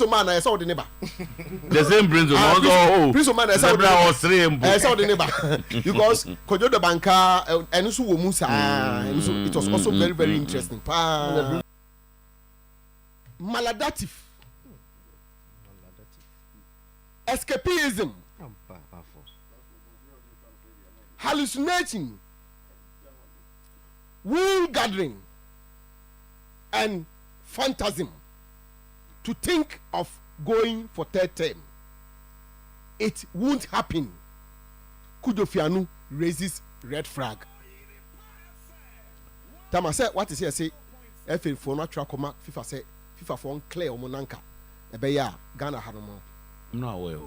man, I saw the neighbor. The same Prince man, I saw the neighbor. Because Kojo the banker and Usu Musa, it was also very, very interesting. Maladative. Escapism. Hallucinating. Wool gathering. And phantasm. To think of going for third term. It won't happen. Kujofianu raises red flag. Tama say what is here say FA for not track FIFA say FIFA for clear omonanka. Ebeya Ghana hanomo. No aware.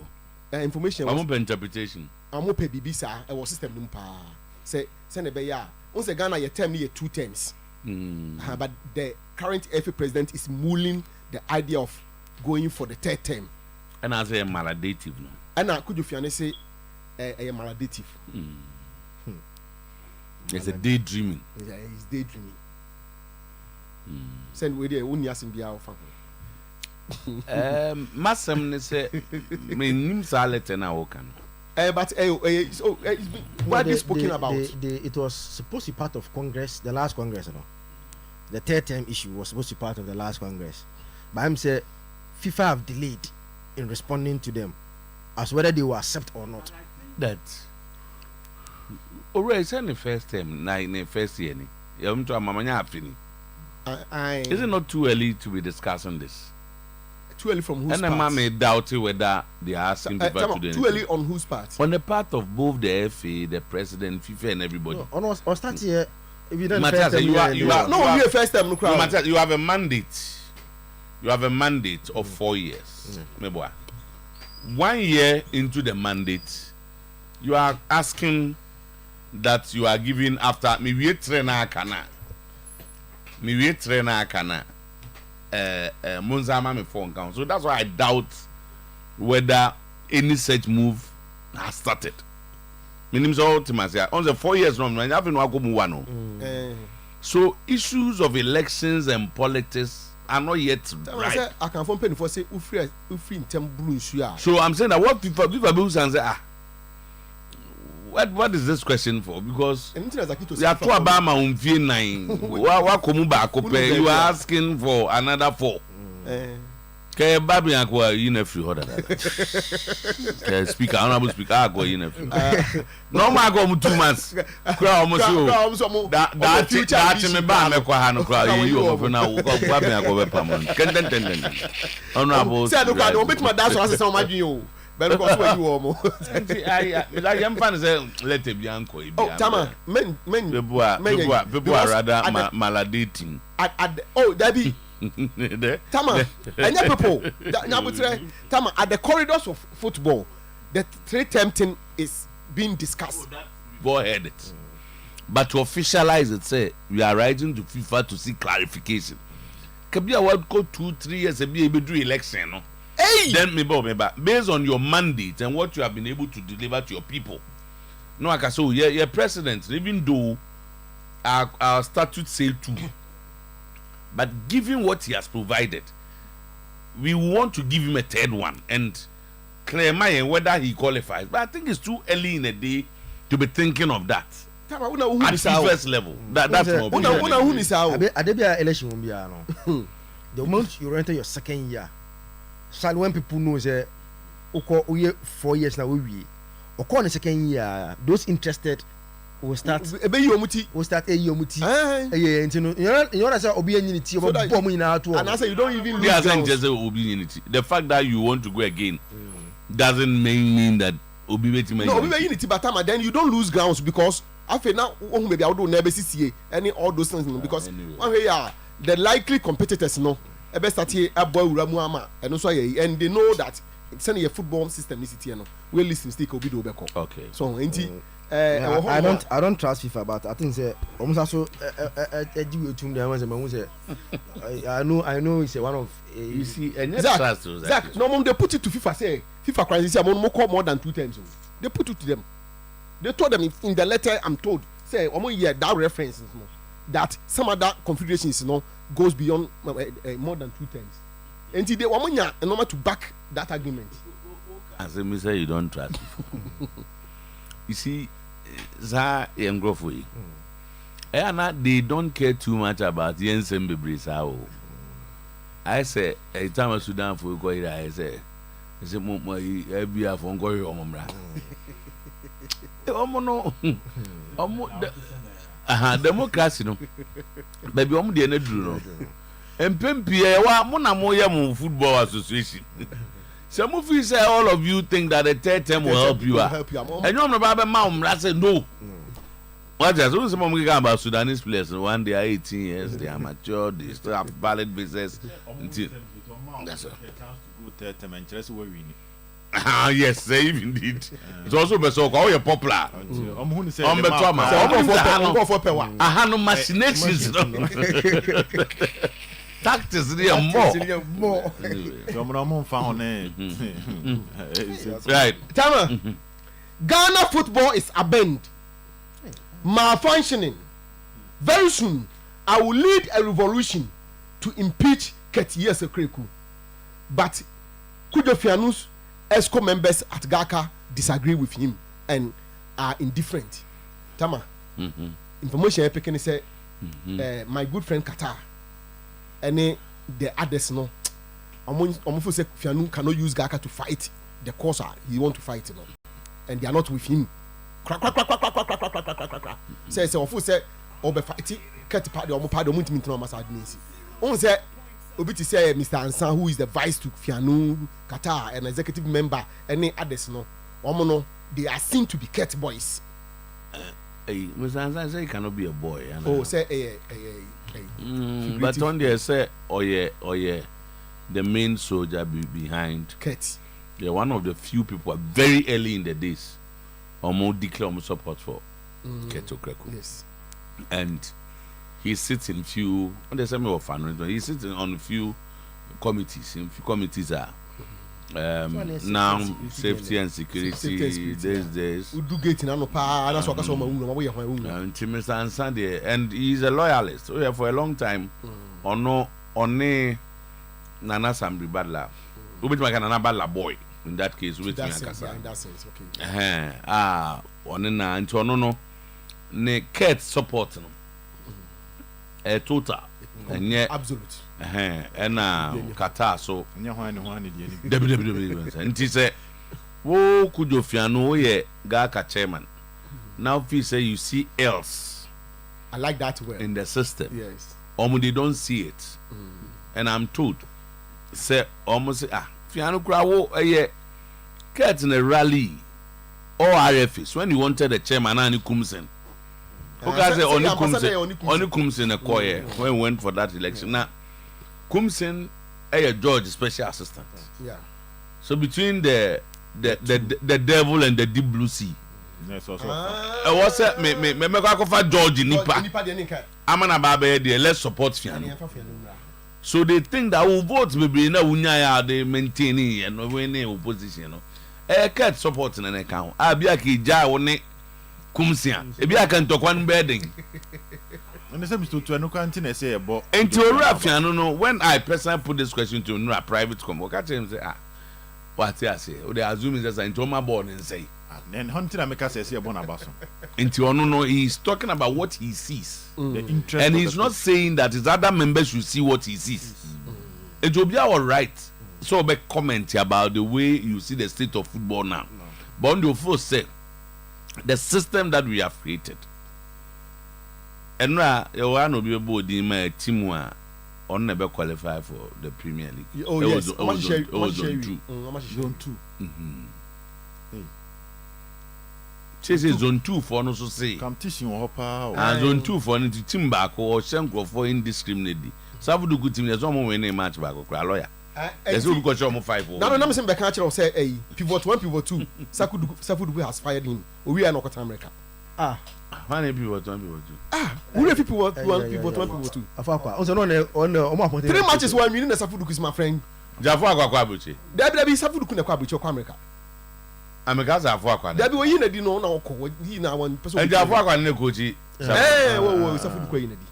Information. I'm open interpretation. I'm open bibisa e was system num pa. Say ebeya. Once Ghana your term here 2 terms. But the current FA president is mulling the idea of going for the third term. And I say maladative no. And now could you find say a maladative? It's a daydreaming. Yeah, he's daydreaming. Send with the Unyasim Biao fan. Massam ne say me nim salete na wokan. But what is spoken about? It was supposed to be part of Congress, the last Congress, you know. The third term issue was supposed to be part of the last Congress. But I'm saying FIFA have delayed in responding to them as whether they will accept or not. That already it's in the first term, in the first year. Is it not too early to be discussing this? Too early from whose part? And I may doubt whether they are asking people to do too early on whose part? On the part of both the FA, the president, FIFA, and everybody. No, or start here. If you don't first time, you have a mandate. You have a mandate of 4 years. 1 year into the mandate, you are asking that you are giving after me we trainer kana Munzama me phone count. So that's why I doubt whether any such move has started. Minimum ultimately on the 4 years no so issues of elections and politics are not yet right. I can phone penny for say ufri in term blue. So I'm saying that what people say what is this question for? Because you are too Obama you are asking for another 4. Okay, baby, I go in a few other. Speaker, honorable speaker, I go in a few. No, I go 2 months. That me ba me kwa hanu kwa you over now. Baby, I go permanent. Honorable. Say look, I don't bet my dad so as some you. But because where you almost. I am fan say let it be uncle. Oh, Tama, men. People are rather maladating. Debbie. Tama, and people, Tama, at the corridors of football, the 3 term thing is being discussed. Go ahead. But to officialize it, say we are writing to FIFA to seek clarification. Can be a world go 2-3 years and be able to do election, no? Hey! Then based on your mandate and what you have been able to deliver to your people. No, I can say, yeah, president, even though our statute say 2. But given what he has provided, we want to give him a 3rd one and clear my whether he qualifies. But I think it's too early in the day to be thinking of that. At the first level. That's my opinion. The moment you enter your 2nd year, so when people know say, okay, 4 years now we, or the 2nd year, those interested will start a yomuti. You know, say obedience of and I say you don't even lose the fact that you want to go again doesn't mean that obedience. No, obedience, but then you don't lose grounds because after now, maybe I don't never see any all those things because the likely competitors know. Best here a boy Ramuama and also and they know that sending a football system is here no we listen stick obi do beko. Okay. So I don't trust FIFA, but I think say almost also I know it's one of you see Zach no they put it to FIFA say FIFA crisis more than 2 times. They put it to them. They told them in the letter I'm told say that reference that some other confederations goes beyond more than 2 terms. And today, Wamanya, in order to back that argument. As I say, you don't trust. You see, za yengrofui. They don't care too much about the ensemble brisao. I say, a time of Sudan for Goya, I say, I be a phone Goya Omra. Omono, democracy, no, baby, the energy. And Pempia, Monamoya Football Association. Some of you say all of you think that the third term will help you. And you're about mom, I said no. What as soon as someone get about Sudanese players, one they are 18 years, they are mature, they still have valid business. That's all. Ah, yes, save indeed. It's also best so call you popular. No machinations. Tactics more. Right. Tama. Ghana football is abandoned, malfunctioning. Very soon, I will lead a revolution to impeach Keti Yesekreku. But Kujo Fianus ESCO members at GACA disagree with him and are indifferent. Tama. Information I say my good friend Qatar. Any the others no. Omo say Fianu cannot use GACA to fight the cause he want to fight, you know, and they are not with him. Say Ofu say obe fight ket part the omo part the omo ntimi ntino masa adnesi. On say obi to say Mr. Ansan, who is the vice to Fianu Qatar and executive member, any others no. Omo no, they are seen to be cat boys. Hey, Mr. Ansan say he cannot be a boy. Oh, say but on there say Oye, the main soldier behind Kate. They're one of the few people very early in the days almost declare support for Keto Kreku. Yes. And he sits in few he sits on few committees. In few committees are now safety and security these days. And he's a loyalist. So for a long time on Nana Sambri Badla. Ubit Nana Badla boy. In that case, in that sense, okay. Onena Antono ne Kate support no. A total. And yet absolute. And Qatar so and he said, "Wo Kujo Fianu ye GACA chairman." Now if you say you see else, I like that word in the system. Yes. They don't see it, and I'm told say almost Fianu Krawo ye get in a rally or RFS when you wanted the chairman and Kumsen. Because only Kumsen a choir when we went for that election. Now Kumsen a George special assistant. Yeah. So between the devil and the deep blue sea. Yes, also. What's that? Me for George Nipa. Amana Babe there. Let's support Fianu. So they think that who votes maybe na unyaya they maintaining and when opposition. No. Cat supporting an account. Abiaki ja one Kumsian. Ebiaka ntokwan bedding. And the same to no canteen say about. And to Fianu no. When I personally put this question to a private convo, catch him say what I say. They assume is into my born and say. Then hunting America says here Bonabaso. Into no, he's talking about what he sees. The interest, and he's not saying that his other members should see what he sees. It will be all right. So be comment about the way you see the state of football now. No. But on the first say the system that we have created. And now you want to be able to my team on never qualify for the Premier League. Oh yes, Zone 2. She says zone 2 for no so say. Competition hopper. And zone 2 for into team back or Shanko for indiscriminately. Sabudu good team, there's someone winning match back or lawyer. There's no because you're 5. No, I'm saying back or say a pivot 1, pivot 2. Safudu has fired him. We are not America. How many pivot 1, pivot 2? Who if pivot 1, pivot 1, pivot 2? On 3 matches 1 minute Safudu is my friend. Jafo Akwabuchi. There be Safudu kuna Kwabuchi or America. Amekaza afọ akwa. There be you na no na okọ. He na one person. And afọ akwa na coach. Wo Safudu kwa yinadi.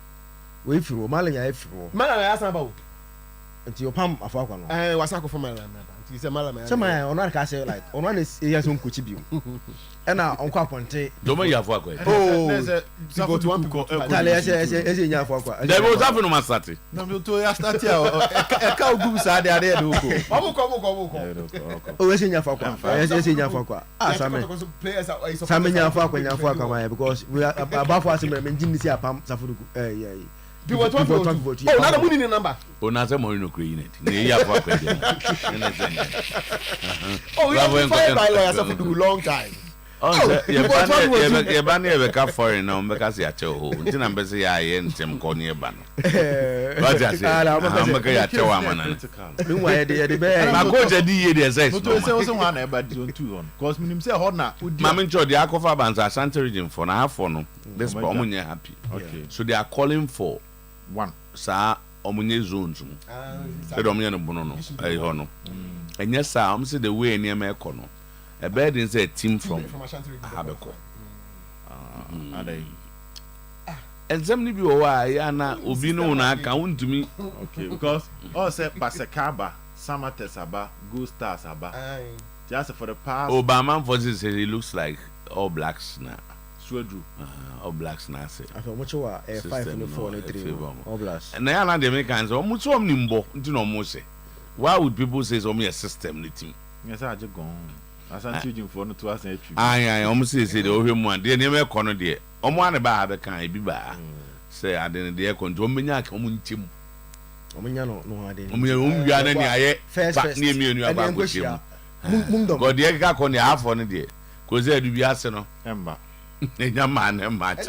we firi Malam ya firi Malam ya san ba o nti opam afọ akwa no wasa ko for Malam na nti se Malam ya sama ya ono ka say like ono na ya so nkochi bi na onko aponte do ma ya afọ akwa you got one people tale ese nya afọ akwa there was happen ma start no to ya start ya e ka ogum sa de ade do ko o ese nya afọ akwa ese nya afọ akwa same nya afọ akwa ma because we above us me ngini si apam safuruku yeah Be what one vote. Oh, now the money number. Oh, now the money no create. Ne ya for akwa. Oh, we have fired by lawyers for a long time. ye ban ye ka foreign na mbeka se ache ho nti na mbese ya ye ntem ko ne ba no what ya say mbeka ya che wa mana me wa ye de be ma ko je di ye de say to say o se wa na e ba di on 2 on cause minim say ho na ma me ncho de akofa banza Ashanti region for na half for no this but omunye happy okay so they are calling for one sa omunye zones mu e do omunye no bono no e ho no enye sa am say the way ne ma e ko no a bed is a team from Habeko. And some of you are Yana Ubino na account to me. Okay, because all said Pasakaba, Samatesaba, Go Stars Aba. Just for the past. Obama for this, he looks like all blacks now. Swedru. All blacks now. I thought much over 5 and 4 and 3. All blacks. And now the Americans are much of Nimbo, you know, Mose. Why would people say so me a system, the team? Yes, I just gone. Asante region for no to us and I almost say the over one, dear never corner dear. One about the kind be by. Say I didn't dare control me, I come team. Omanyano, no, I didn't. Omi first near me and you are with him. God, dear, got on the half on the day. Cause there do be arsenal. Emma. Young man, match.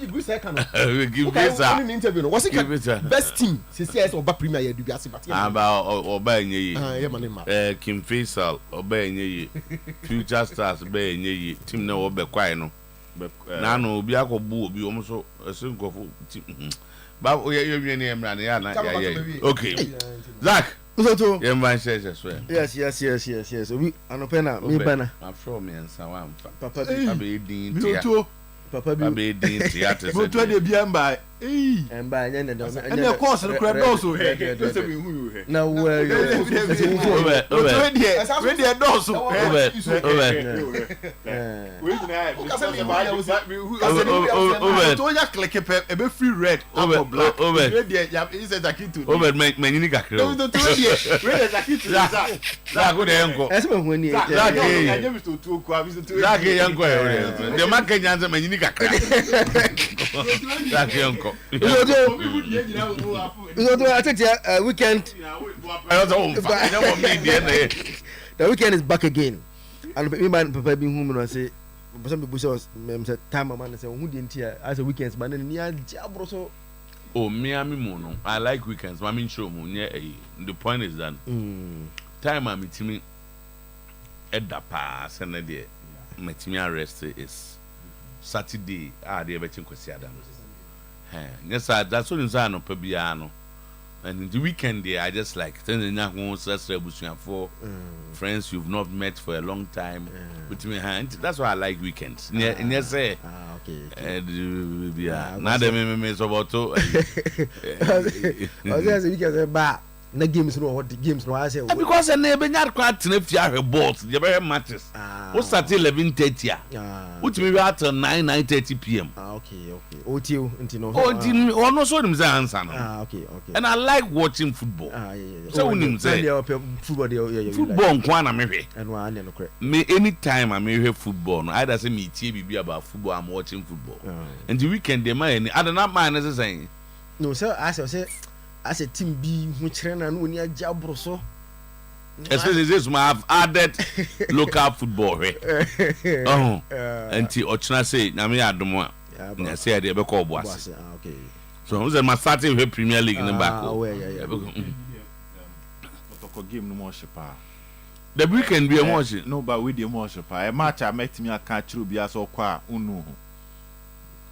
Give this an interview. Was it best team? CCS or Premier you be about obeying ye. Kim Faisal obeying ye. Future Stars obeying ye. Team no obe kwai no be a boo be almost a single team. But we are near Emran. Okay. Zach. Usoto. Yemban says as well. Yes. We anopena me bana. I'm sure me and Sawam. Papa be din. Papa be din theater. But when they be by and by and of course the crowd also here. Now where when they are also click a be free red over black over he said that to over make many kakro that go there go as when you that young go the man can answer many kakra that young go I think weekend the weekend is back again and me man papa be home and say some people say time man say who didn't hear as a weekends man ni ajabro so oh me no I like weekends I mean show mu the point is that time am itimi edda pass and there metimi arrest is Saturday dey be chinkwasi adam yes that's what inside no pabiano and in the weekend there I just like for friends you've not met for a long time with me hand that's why I like weekends yes say okay now the me so about to weekend ba na games no what the games no I say because na be nyar kwa tena fia hwe balls the be matches we start 11:30 which me at 9:30 p.m. Okay Otuo ntino no so nim say answer no okay and I like watching football so nim say football football nkwa na me hwe and one no correct me anytime I me hwe football no either say me tie bibi about football I'm watching football and the weekend dey man I don't mind as saying no sir as a team be who train and when you jabro so especially this I have added local football and ochna say na me adom na say dey be call boss okay so who's my starting with Premier League in back game no more shepa the weekend be a more no but we dey more shepa a match I met me aka chiro bia so kwa unu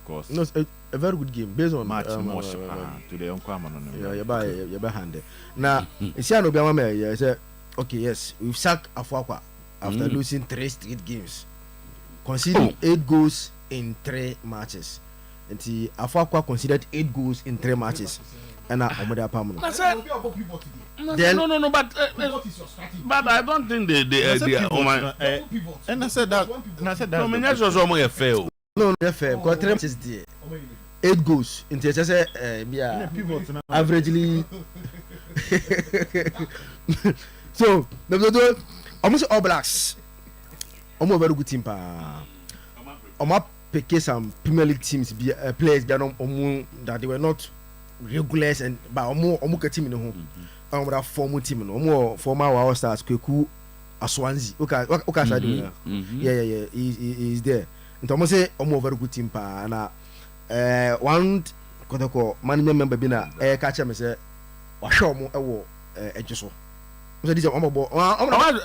course no a very good game based on match more shepa to the uncle man no you buy hand now isi an obiama me you say okay yes we've sacked Afuakwa after losing 3 straight games conceding 8 goals in 3 matches nti Afakwa considered 8 goals in 3 matches and omo dey apam no then no but I don't think they oh my and I said that no me nyɛ sure sɛ ɔmo yɛ fair o no fair because 3 matches there 8 goals nti ɛsɛ sɛ bia averagely so the almost All Blacks omo very good team pa omo pick some Premier League teams be players be omo that they were not regulars and but omo ka team no ho omo that former team no omo former All Stars Kweku Aswanzi okay side yeah he is there and omo say omo very good team pa na one kotoko management member bi na catch me say wa hwe omo ewo ejeso so this omo bo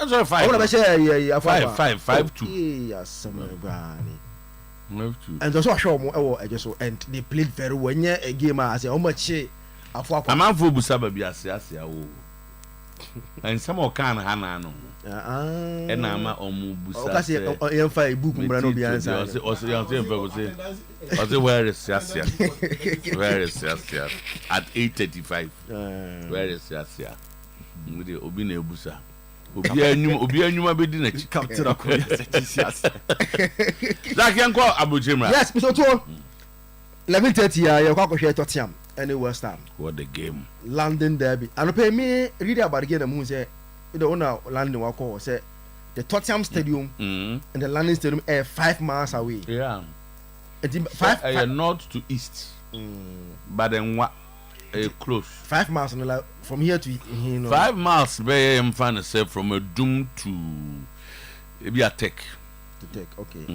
sorry 5 omo na be say 5-2 yes some brani and also show mo ewo ejeso and they played very well nya a game as omo che afo akwa amanfo busaba bi ase awo and some o kan hana no and ama omo busa o ka say e fa book mbra no bi answer o say where is Sasia at 8:35 where is Sasia we obi na ebusa obi anyuma be di na chi captain akoya setisias like yanko abujimra yes Mr. Otuo 11:30 ya kwa hwe Tottenham and West Ham what the game London derby and pay me read about again am say the owner London wa call say the Tottenham stadium and the London stadium are 5 miles away yeah it 5 north to east but then what close 5 miles like from here to you know 5 miles be am fan say from a doom to maybe a tech okay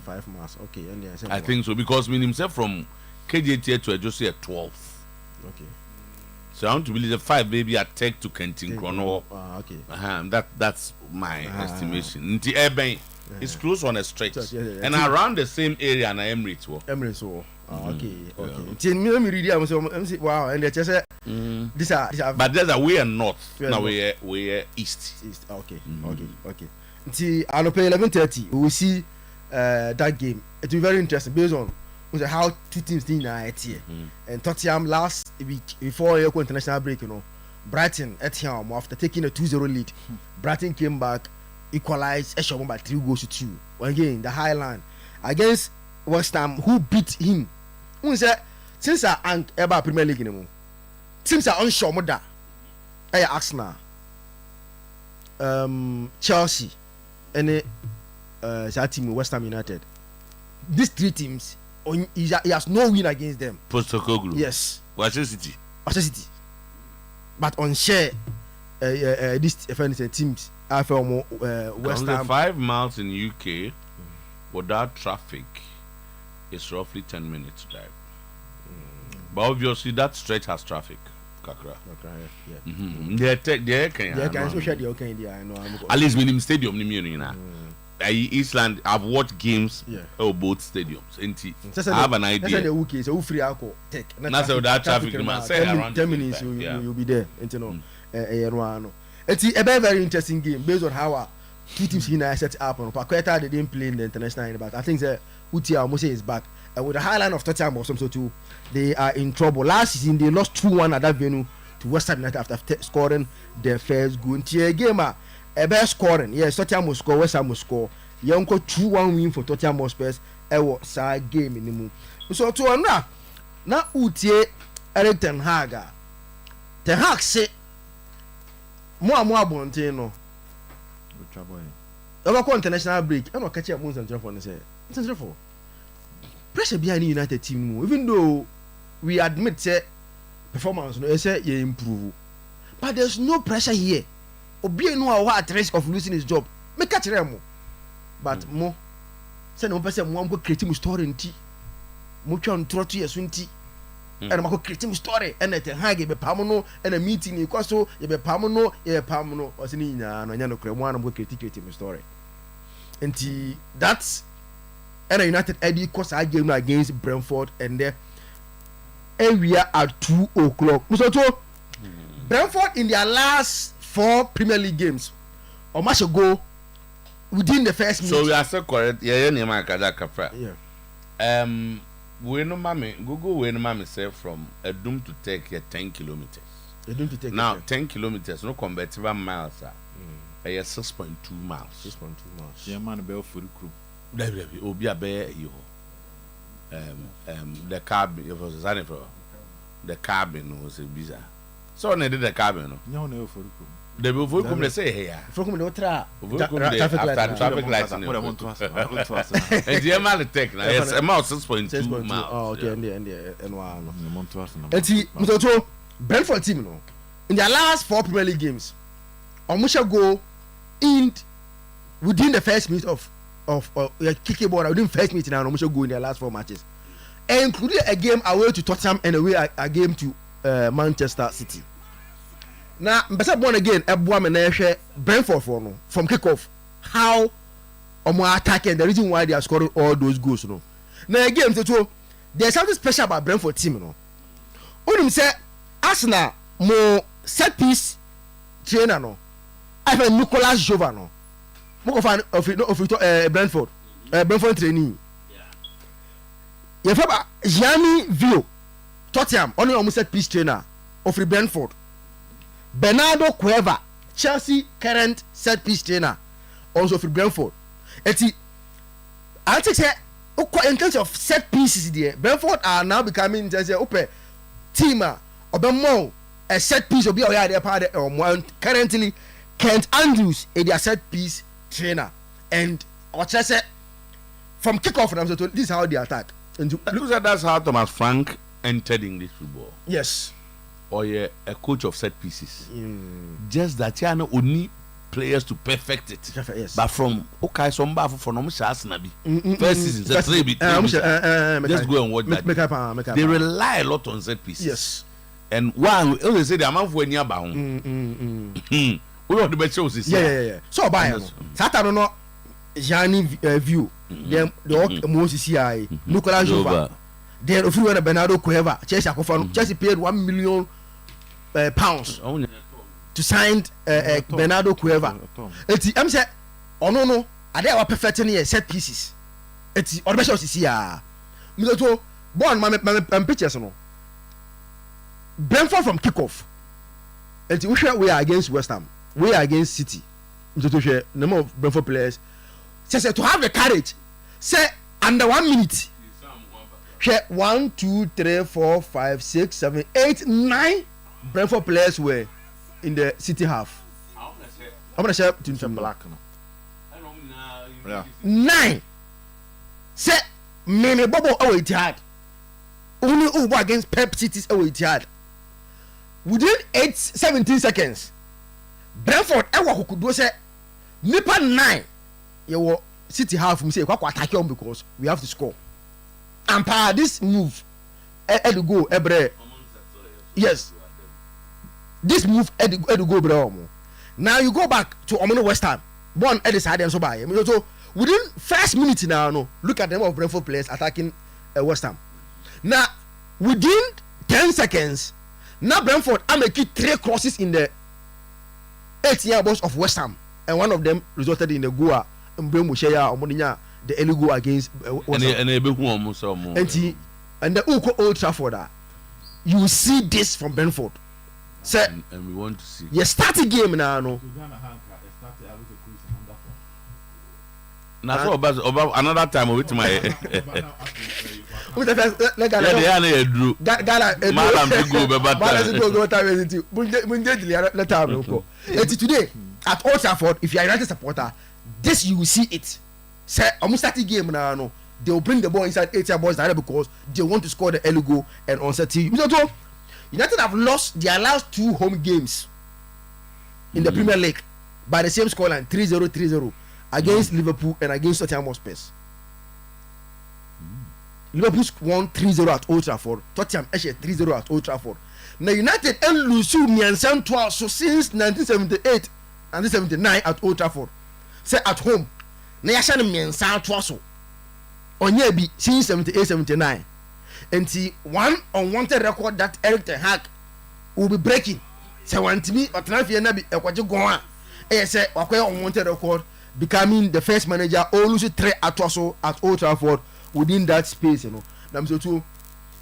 5 miles okay and I think so because mean himself from KJT to just say 12 okay so I want to believe the 5 maybe a tech to Kentin Chrono okay that's my estimation nti eben it's close on a stretch and around the same area na Emirates okay me read am say wow and they say these are but there's a way north now we are east okay until I'll pay 11:30 we will see that game. It will be very interesting based on how two teams did here and Tottenham last week before the international break, you know, Brighton at home after taking a 2-0 lead. Brighton came back, equalized Eshom by 3 goals to 2. Again, the Highland against West Ham, who beat him. Since I am about Premier League anymore, since I unsure Moda, Arsenal, Chelsea, and that team West Ham United. These 3 teams, he has no win against them. Postecoglou. Yes. Manchester City. But on share, these teams are from West Ham. 5 miles in UK without traffic is roughly 10 minutes drive. But obviously that stretch has traffic. Kakra. At least minimum stadium ni Eastland, I've watched games of both stadiums. I have an idea. That's that traffic man say around 10 minutes you'll be there. It's a very, very interesting game based on how 2 teams in set up on Paqueta. They didn't play in the international, but I think that Uti Mose is back. And with the highline of Tottenham or something too, they are in trouble. Last season they lost 2-1 at that venue to West Ham United after scoring their first goal. Into a game, a better scoring. Yes, Tottenham will score, West Ham will score. Young 2-1 win for Tottenham Hotspurs. Was side game in the move. So to na Utie Eric Ten Hag. Ten Hag say more bonte no. Over international break. I no catch up most and for say. It's for pressure behind the United team, even though we admit say performance no say you improve, but there's no pressure here. Obi no are at risk of losing his job. Make catch them, but mo say no person mo go create story nti mo twa ntro to yesu nti and mo go create story and Ten Hag be pam no and a meeting e kwaso ye be pam no o se ni nya no nya no kra mo an mo create story nti that's and United Eddie course I game against Brentford and there area at 2 o'clock. Mr. Otuo, Brentford in their last 4 Premier League games or much ago within the first minute. So we are still correct. Yeah. we no mami Google we no mami say from Edum to take 10 kilometers. Edum to take now 10 kilometers no convertible miles are 6.2 miles. 6.2 miles. Yeah, man, be for the group. Definitely, obi abe you. The cabin, it was designing for the cabin was a bizarre. So on did the cabin, no. No, for the group. They will come to say here. For come to tra. Traffic lights. And the amount take now. Yes, about 6.2 miles. Oh, okay, and one. And see, Mr. Brentford team, no. In their last 4 Premier League games, Omusha go in within the first minute of kicking ball within first minute now. Omusha go in their last 4 matches, including a game away to Tottenham and away a game to Manchester City. Now, better born again. Brentford for no from kickoff. How Omo attacking the reason why they are scoring all those goals. No. Now again, there's something special about Brentford team. No. Unim say Arsenal mo set piece trainer no. I have Nicolas Jovano. Mo fan of Brentford. Brentford trainee. You have Gianni Vio Tottenham only almost set piece trainer of Brentford. Bernardo Cueva, Chelsea current set piece trainer, also for Brentford. I think in terms of set pieces there, Brentford are now becoming team or a set piece of the currently Kent Andrews is their set piece trainer, and from kickoff, this is how they attack. And look at that's how Thomas Frank entered English football. Yes. Or a coach of set pieces. Just that you know only players to perfect it. Yes. But from some baffle for no Arsenal first season, just go and watch that. They rely a lot on set pieces. Yes. And one always say the amount for any bound. We want the best shows. Yeah. So by Saturday no Gianni View. Then the Moses CI Nicolas Jova. Then if you want Bernardo Cueva, Chelsea paid £1 million to sign Bernardo Cueva. I'm saying, oh no, are they our perfecting set pieces? It's or better to see because born my pictures no. Brentford from kickoff. We are against West Ham. We are against City. Number of Brentford players. Say to have the courage. Say under 1 minute. 1, 2, 3, 4, 5, 6, 7, 8, 9 Brentford players were in the City half. I'm gonna share to black. 9. Say Mene Bobo away Etihad. Only over against Pep City's away Etihad. Within 17 seconds, Brentford ewa could do say Nipa 9. You were City half. We say attack on because we have to score. And par this move, go every. Yes. This move, go bro. Now you go back to Omono West Ham. One side and so by. So within first minute now, no, look at the number of Brentford players attacking West Ham. Now within 10 seconds, now Brentford I make 3 crosses in the 8-yard box of West Ham, and one of them resulted in a goal. The early goal against and the Uko Old Trafford. You will see this from Brentford. Sir, and we want to see. You start a game now, no. Now so about another time with my today at Old Trafford, if you are a United supporter, this you will see it. Say almost start the game now, no. They will bring the ball inside 8-yard box because they want to score the early goal and onset team. United have lost their last 2 home games in the Premier League by the same scoreline 3-0, 3-0 against Liverpool and against Tottenham Hotspur. Liverpool won 3-0 at Old Trafford. Tottenham 3-0 at Old Trafford. Now United and Lusu Miansan twice so since 1978 and 1979 at Old Trafford. Say at home. Na yasha Miansan twice so. Onye bi since 78-79. And see one unwanted record that Eric Ten Hag will be breaking. Say one to me or Tranfia na bi ekwaje goa. Say wakwe unwanted record becoming the first manager or lose 3 at Old Trafford within that space, you know. nam so too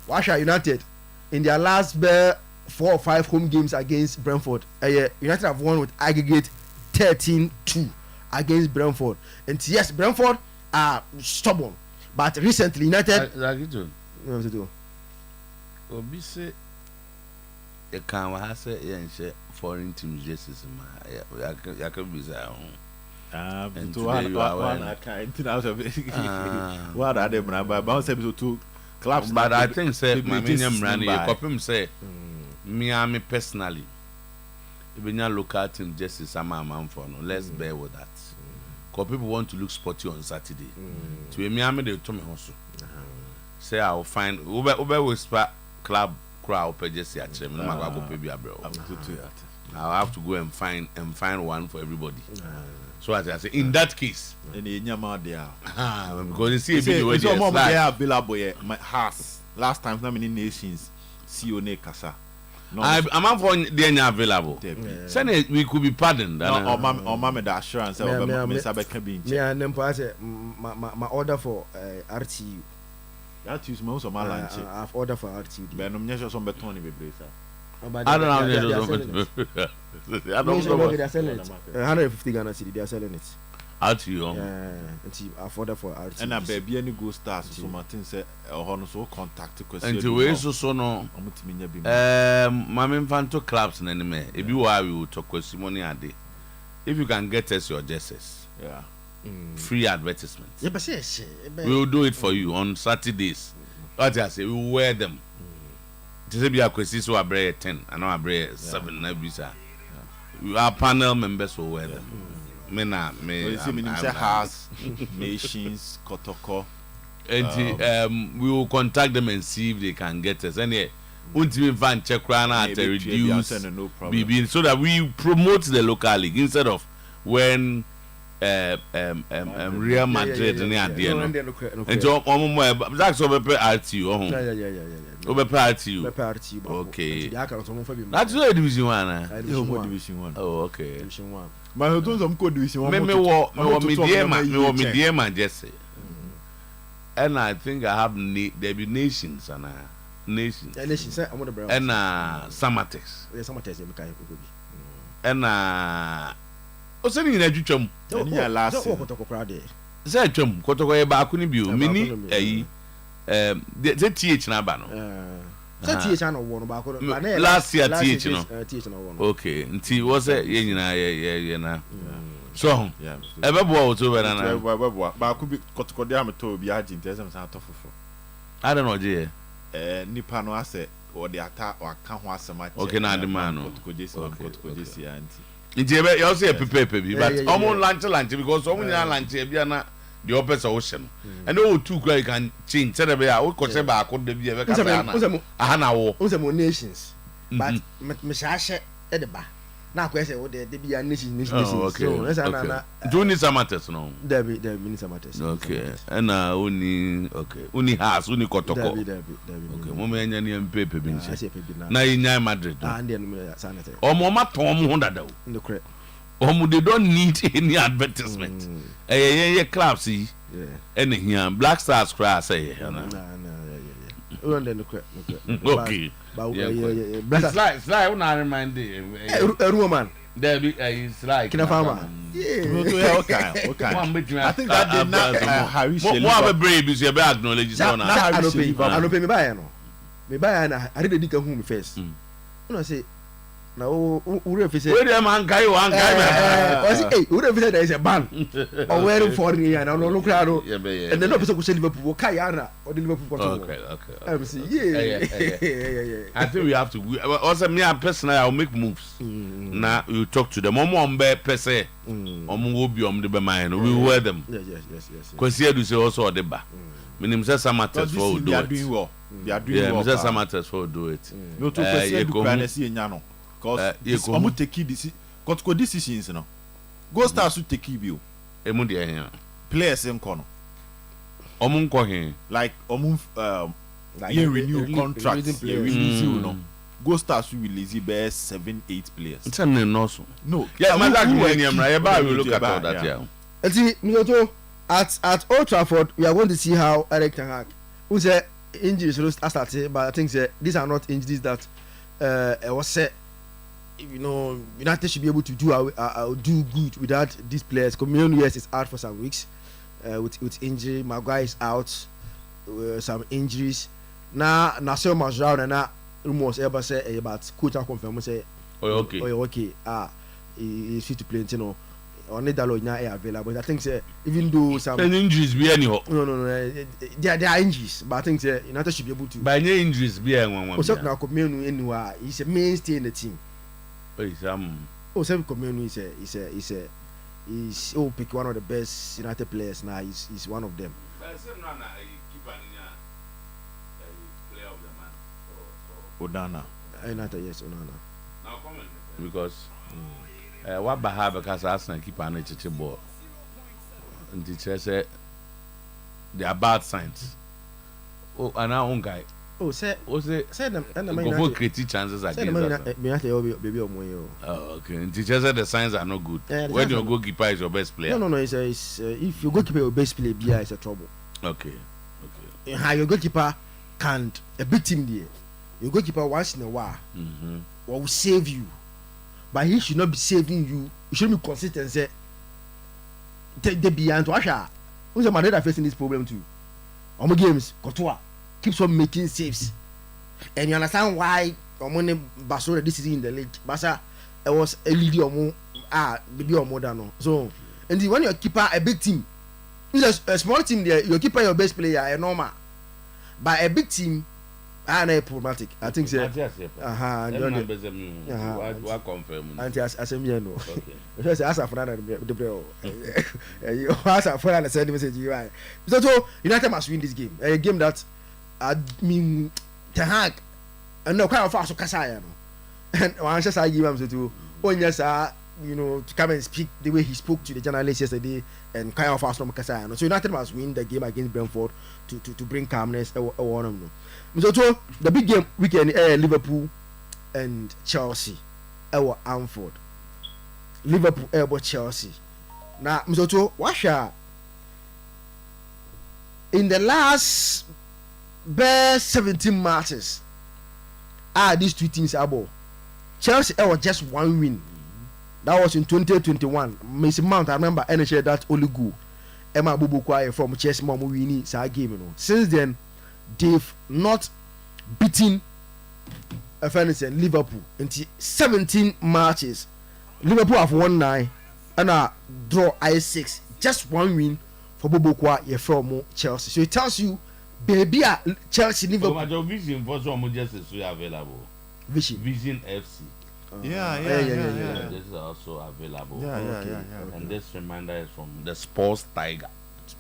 Washa United in their last 4 or 5 home games against Brentford United have won with aggregate 13-2 against Brentford and yes Brentford are stubborn but recently United obi say e kan wa ha say yen she foreign team jerseys ma ya ka bi za ho and to one kind out of what are them about say to clubs but I think say my medium ran you copy say me personally even local team jerseys some man for no let's bear with that because people want to look sporty on Saturday to me they to me also say I will find ube whisper club crowd jersey at them I'll have to go and find one for everybody so as I say in that case because you see a video where they are available my house last time how many nations Sione Kasa I'm for the available say we could be pardoned or mama the assurance of my order for RTU that is most of my lunch I've ordered for RTU but no measure some beton I don't know they're selling it 150 Ghana cedi they are selling it RTU I've ordered for RTU and a baby any go stars so Martin say so contact question and we so no mama infanto clubs na me e bi wa we will talk question ade if you can get us your jerseys free advertisement we will do it for you on Saturdays what I say we will wear them to say be a question so abre 10 and I abre 7 na bisa our panel members will wear them me say house nations kotoko and we will contact them and see if they can get us and ultimate van check na to reduce BB so that we promote the local league instead of when Real Madrid ni ade no ento omo Jack so be RTU RTU okay that's no division 1 division 1 oh okay division 1 my don't some code division 1 me mediema just and I think I have there be nations and nations and Samatex and o se ni na twetwam ani ya last se twam kotoko e ba ko ni bio mini ayi se TH na ba no se TH na wo no ba ko last year TH no okay nti wo se ye nyina ye na so e be bo o to be na ba ko bi kotoko de am to bi agin te se sa to fofo I don't know je nipa no ase o de ata o aka ho asema che okay na de man no kotoko jesi anti nti ebe you say pepe bi but omo lunch because omo nyina lunch e bia na the opposite ocean and o two cry can change say be o ko say ba ko de bia be ka na aha na wo o say mo nations but me sha she e de ba na ko say wo de bia nations so esa na do ni Samatex no there be ni Samatex okay and uni okay uni house uni kotoko okay mo me nya ni pepe bi nche na yin Madrid and then sanete omo ma ton mo dada no correct they don't need any advertisement yeah clubs see and here Black Stars cry say okay slide una remind Roman there be slide kina farmer okay I think that did not Harry Shelley mo brave is you be acknowledge so na I no pay me buy na I read the can who me first you say na ure fi say we dem an kai me o say ure fi say there is a ban or wearing foreign here na no kra no and then no person go say Liverpool kai ara or the Liverpool okay I say yeah I think we have to also me personally I'll make moves now you talk to them omo be pese omo go bi omo de be man we wear them yes cause here do say also the ba minim say Samatex for do it they are doing well Mr. Samatex for do it no to person do plan see enya no cause omo take this kotoko decisions no go start to take bio emu de enya players nko no omo nko he like omo you renew contracts you renew no go start to release be 7-8 players it's no so no yeah my dad when you look at all that yeah and see Minoto at Old Trafford we are going to see how Eric Ten Hag who said injuries started, but I think these are not injuries that was said. United should be able to do good without these players. Communion, yes, is out for some weeks with injury. Maguire is out, some injuries. Now so much round and now rumors ever say about coach confirm say okay. He's fit to play. Only that is available. I think even though some injuries be anyhow. No. There are injuries, but I think United should be able to. By any injuries be anyone. Now Communion anywhere. He's a mainstay in the team. Communion is pick one of the best United players now. He's one of them. Onana. Yes, Onana. Because what Bahaba because Arsenal keep an HT ball. And the teacher said they are bad signs. Oh, and our own guy. Say them. Go for creative chances against us. Okay. And teacher said the signs are not good. When your goalkeeper is your best player. No. It's if your goalkeeper your best player, it's a trouble. Okay. How your goalkeeper can't a big team there. Your goalkeeper once in a while will save you, but he should not be saving you. You should be consistent. Say, the beyond Washa. Who's the man that facing this problem too? On the games, Courtois keeps on making saves, and you understand why Omone Barcelona this season in the league. Barca it was a leader maybe or more than no. So, and when your keeper a big team, it's a small team there. Your keeper your best player a normal, but a big team. Problematic. I think so. What confirm? As a me no. Because as a friend the bro. You as a friend send message you. So United must win this game. A game that I mean Ten Hag and no quite fast so Kasaya no. And one just I give him to to come and speak the way he spoke to the journalists yesterday and kind of fast from Kasaya. So United must win the game against Brentford to bring calmness on them. So the big game weekend Liverpool and Chelsea at Anfield. Liverpool about Chelsea. Now Mr. Washa in the last best 17 matches these two teams are about. Chelsea was just one win. That was in 2021. Mason Mount, I remember NHL that only goal. Emma Bubukwa from Chelsea Mamu winning sa game. Since then, they've not beaten Liverpool into 17 matches. Liverpool have won 9 and draw 6. Just one win for Bubukwa from Chelsea. So it tells you, baby, Chelsea Liverpool. Vision for some just available. Vision FC. This is also available. And this reminder is from the Sports Tiger. Okay.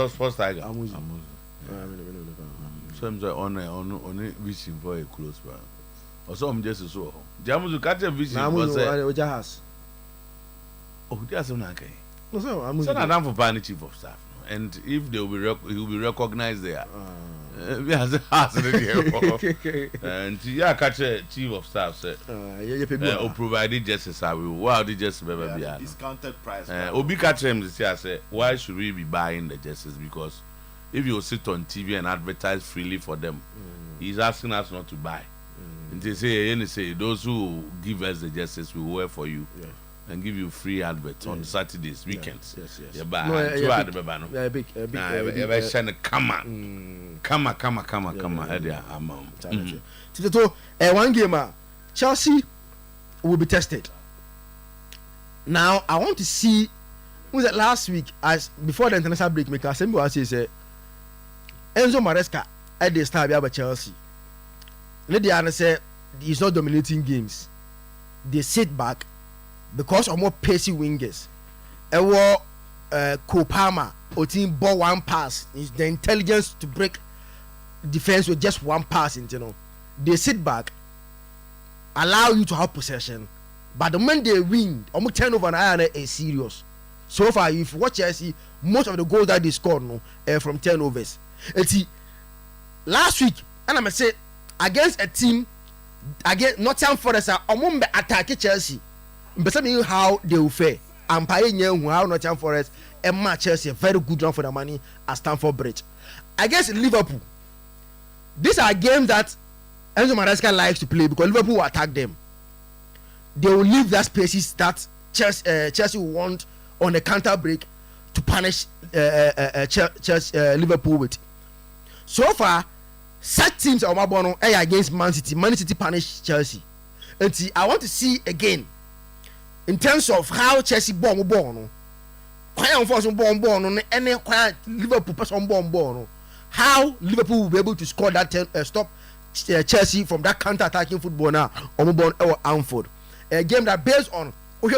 Sports Tiger. So I'm on vision for a close one. Or some just so. Jamuzu catch a vision. Just okay. So I'm for Pani Chief of Staff. And if they will he will be recognized there. And catch a chief of staff said, provided justice. I will. Wow, the justice be discounted price. Obi catch him this year. Say, why should we be buying the justice? Because if you sit on TV and advertise freely for them, he's asking us not to buy. And they say, those who give us the justice will work for you. And give you free adverts on Saturdays, weekends. Yes. Come on. One game, Chelsea will be tested. Now, I want to see. Was it last week? As before the international break, make assembly was say Enzo Maresca at the start of Chelsea. Lady Anna said he's not dominating games. They sit back. Because of more pacey wingers, Kopama or team ball one pass is the intelligence to break defense with just one pass. They sit back, allow you to have possession, but the moment they win, almost turnover and iron is serious. So far, if you watch Chelsea, most of the goals that they scored from turnovers. Last week, and I'm say against a team against Nottingham Forest, I'm attack Chelsea. But how they will fare. And Pioneer who are Nottingham Forest and match Chelsea a very good run for the money at Stamford Bridge. Against Liverpool, these are games that Enzo Maresca likes to play because Liverpool will attack them. They will leave that spaces that Chelsea will want on a counter break to punish Liverpool with. So far, such teams are against Man City. Man City punish Chelsea. And see, I want to see again in terms of how Chelsea born. How Liverpool will be able to score that stop Chelsea from that counter-attacking football now on Anfield. A game that based on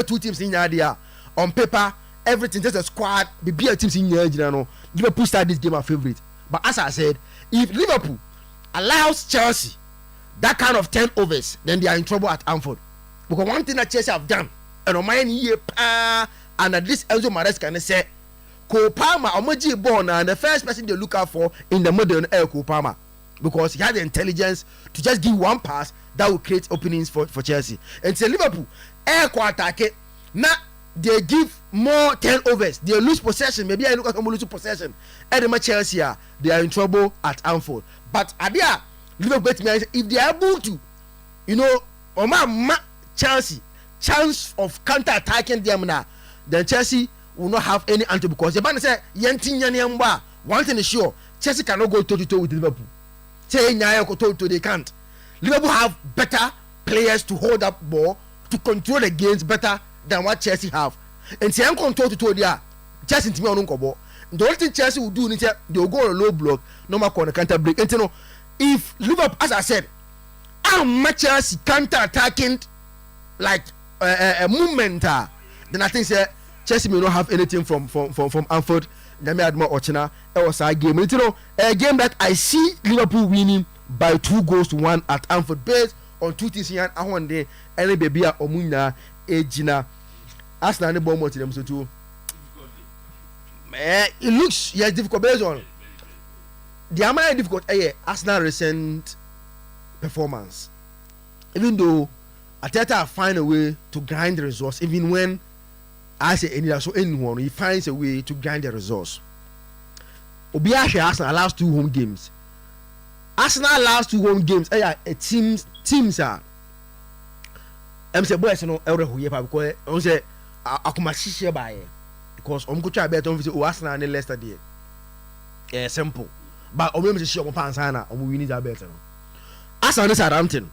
two teams in the on paper, everything just a squad. The beer teams in the Liverpool start this game a favorite. But as I said, if Liverpool allows Chelsea that kind of turnovers, then they are in trouble at Anfield. Because one thing that Chelsea have done, and on my year, and at this Enzo Maresca can say, Cole Palmer, Omoji born, and the first person they look out for in the modern air Cole Palmer, because he had the intelligence to just give one pass that will create openings for Chelsea. And say Liverpool, air attack, now they give more turnovers, they lose possession. Maybe I look at them lose possession. And the Chelsea, they are in trouble at Anfield. But Adia, Liverpool, if they are able to, Chelsea chance of counter attacking them now, then Chelsea will not have any answer because the band say one thing is sure, Chelsea cannot go toe to toe with Liverpool. Say they can't. Liverpool have better players to hold up ball to control the games better than what Chelsea have. And say control to toe there, Chelsea to me on ball. The only thing Chelsea will do is they will go on a low block, no more corner counter break. And if Liverpool, as I said, Chelsea counter attacking like a movement, then I think Chelsea may not have anything from Anfield. Then me add more Ochina. It was a game. A game that I see Liverpool winning by 2-1 at Anfield based on two things here. I want the any baby Omuna Ejina. Arsenal and Bournemouth them so too. It looks difficult based on the amount difficult. Arsenal recent performance. Even though Arteta find a way to grind the results, even when I say anyone, he finds a way to grind the results. Obiashe Arsenal last 2 home games. Arsenal last 2 home games. Teams are. I'm saying boys no Oyerepa because I say akumashishe by because go try bet on Arsenal and Leicester there. Simple. But I'm say on pansana we need that better. Arsenal is Southampton.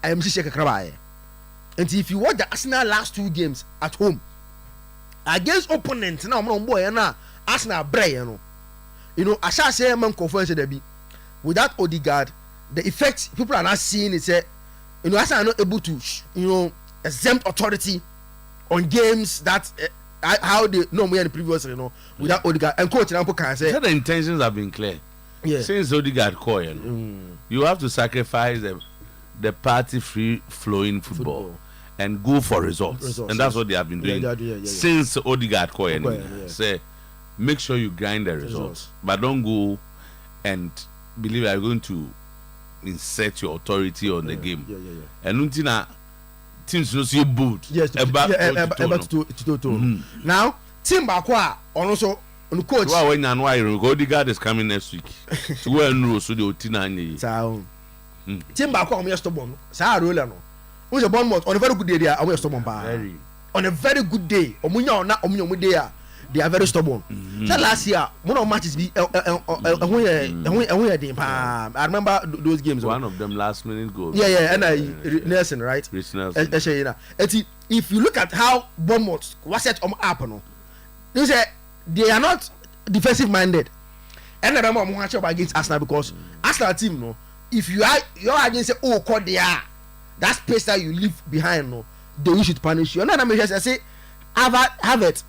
I am say kakra. And if you watch the Arsenal last 2 games at home against opponents, now boy na Arsenal brain, I shall say man conference there be without Odegaard, the effect people are not seeing is Arsenal are not able to exempt authority on games that how they normally in the previous without Odegaard and coach can say the intentions have been clear. Yeah. Since Odegaard call you have to sacrifice the party free flowing football and go for results. And that's what they have been doing since Odegaard say make sure you grind the results, but don't go and believe you are going to insert your authority on the game. And until teams no see bold. Now team Bakwa also on coach. Odegaard is coming next week. To go and know so the Otina. Team Bakwa on stubborn. Sa roller no. Who's a Bournemouth on a very good day there? I'm stubborn. On a very good day, they are very stubborn. So last year, one of matches be I remember those games. One of them last minute goal. And Nelson, right? If you look at how Bournemouth was set up, you say they are not defensive minded. And I remember I'm watching against Arsenal because Arsenal team, if you're against that space that you leave behind, they should punish you. And then I say, have it.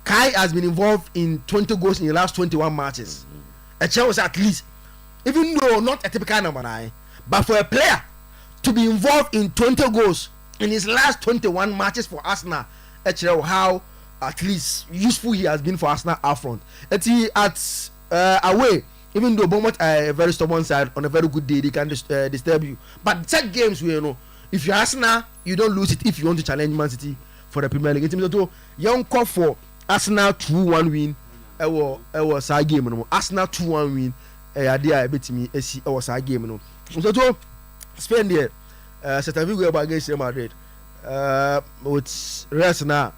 Kai has been involved in 20 goals in the last 21 matches. A chance at least, even though not a typical number 9, but for a player to be involved in 20 goals in his last 21 matches for Arsenal, how at least useful he has been for Arsenal up front. At away, even though Bournemouth are a very stubborn side, on a very good day they can disturb you. But set games where if you're Arsenal, you don't lose it if you want to challenge Man City for the Premier League. It's young call for Arsenal 2-1 win. It was a game. Arsenal 2-1 win ade a ebetimi esi e was a game no so to Spain there Celta Vigo against Real Madrid with rest now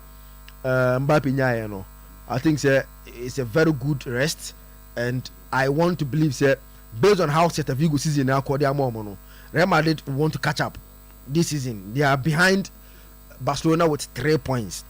Mbappe nyaye no I think say it's a very good rest and I want to believe say based on how Celta Vigo season now called their mom no Real Madrid want to catch up this season. They are behind Barcelona with 3 points.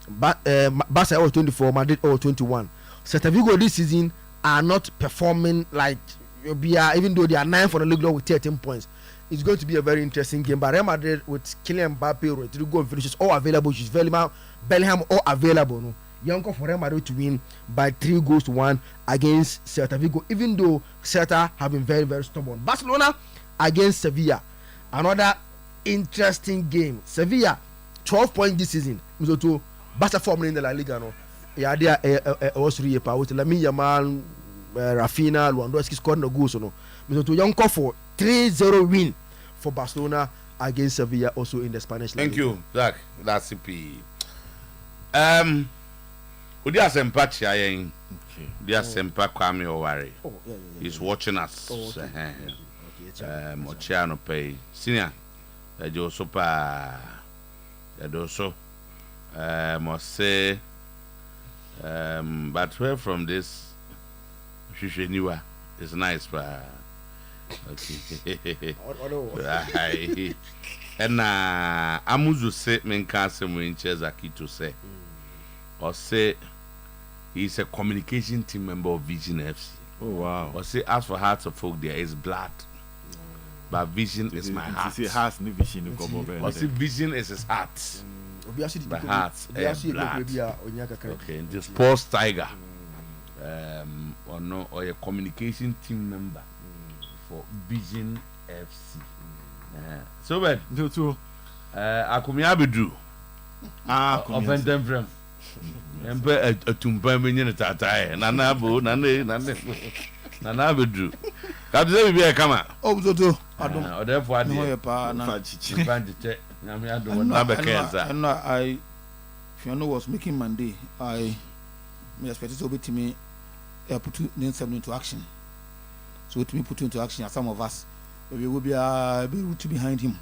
Barca over 24, Madrid over 21. Celta Vigo this season are not performing like even though they are 9th for the league with 13 points. It's going to be a very interesting game. But Real Madrid with Kylian Mbappe, Rodrigo, and Vinicius all available. She's Bellingham all available. No, young for Real Madrid to win by 3-1 against Celta Vigo. Even though Celta have been very, very stubborn. Barcelona against Sevilla, another interesting game. Sevilla 12 points this season. Mizoto Barca forming in the La Liga. No, yeah, they are Oyerepa with Lamine Yamal, Rafinha, Lewandowski scored no goals. No, Mizoto young for 3-0 win for Barcelona against Sevilla, also in the Spanish Thank League. you, Zach. That's it. Udi asempa chiayen. Udi asempa Kwame Oware. He's watching us. Ochiano pay. Senior. Ejo super. Edoso. Must say. But where from this? Shisheniwa. It's nice, but. Okay. And Amuzu say men can't say when Chezaki to say or say he's a communication team member of Vision FC. Oh wow. Or say as for Hearts of Folk there is blood. But Vision is my heart. He has no vision. Or say Vision is his heart. My heart is blood. Okay, the sports tiger. Or no, or a communication team member for Vision FC. So bad. No too. Akumi Abedu. Offended from. Embe atumpa menye ne tatae. Nana bo, nana Abedu. Kabze bi e kama. Obuzoto adom. Odefo ade. No yepa na chichi. Bandite. Nyame adom na bekenza. And I Fiona was making Monday. I expected to be me put them into action. So to me put into action as some of us we will be root behind him.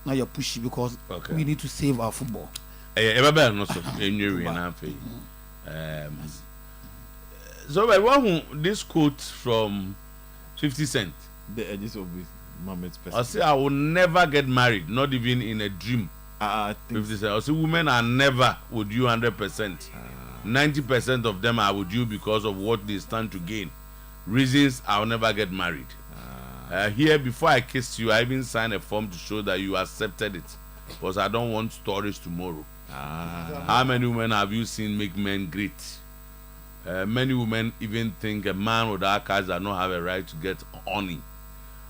Now you're pushy because we need to save our football. No so so this quote from 50 Cent. The edges of Mohammed's person. I say I will never get married, not even in a dream. 50 Cent. I say women are never with you 100%. 90% of them are with you because of what they stand to gain. Reasons I'll never get married. Here, before I kissed you, I even signed a form to show that you accepted it, because I don't want stories tomorrow. How many women have you seen make men great? Many women even think a man without cars does not have a right to get honey.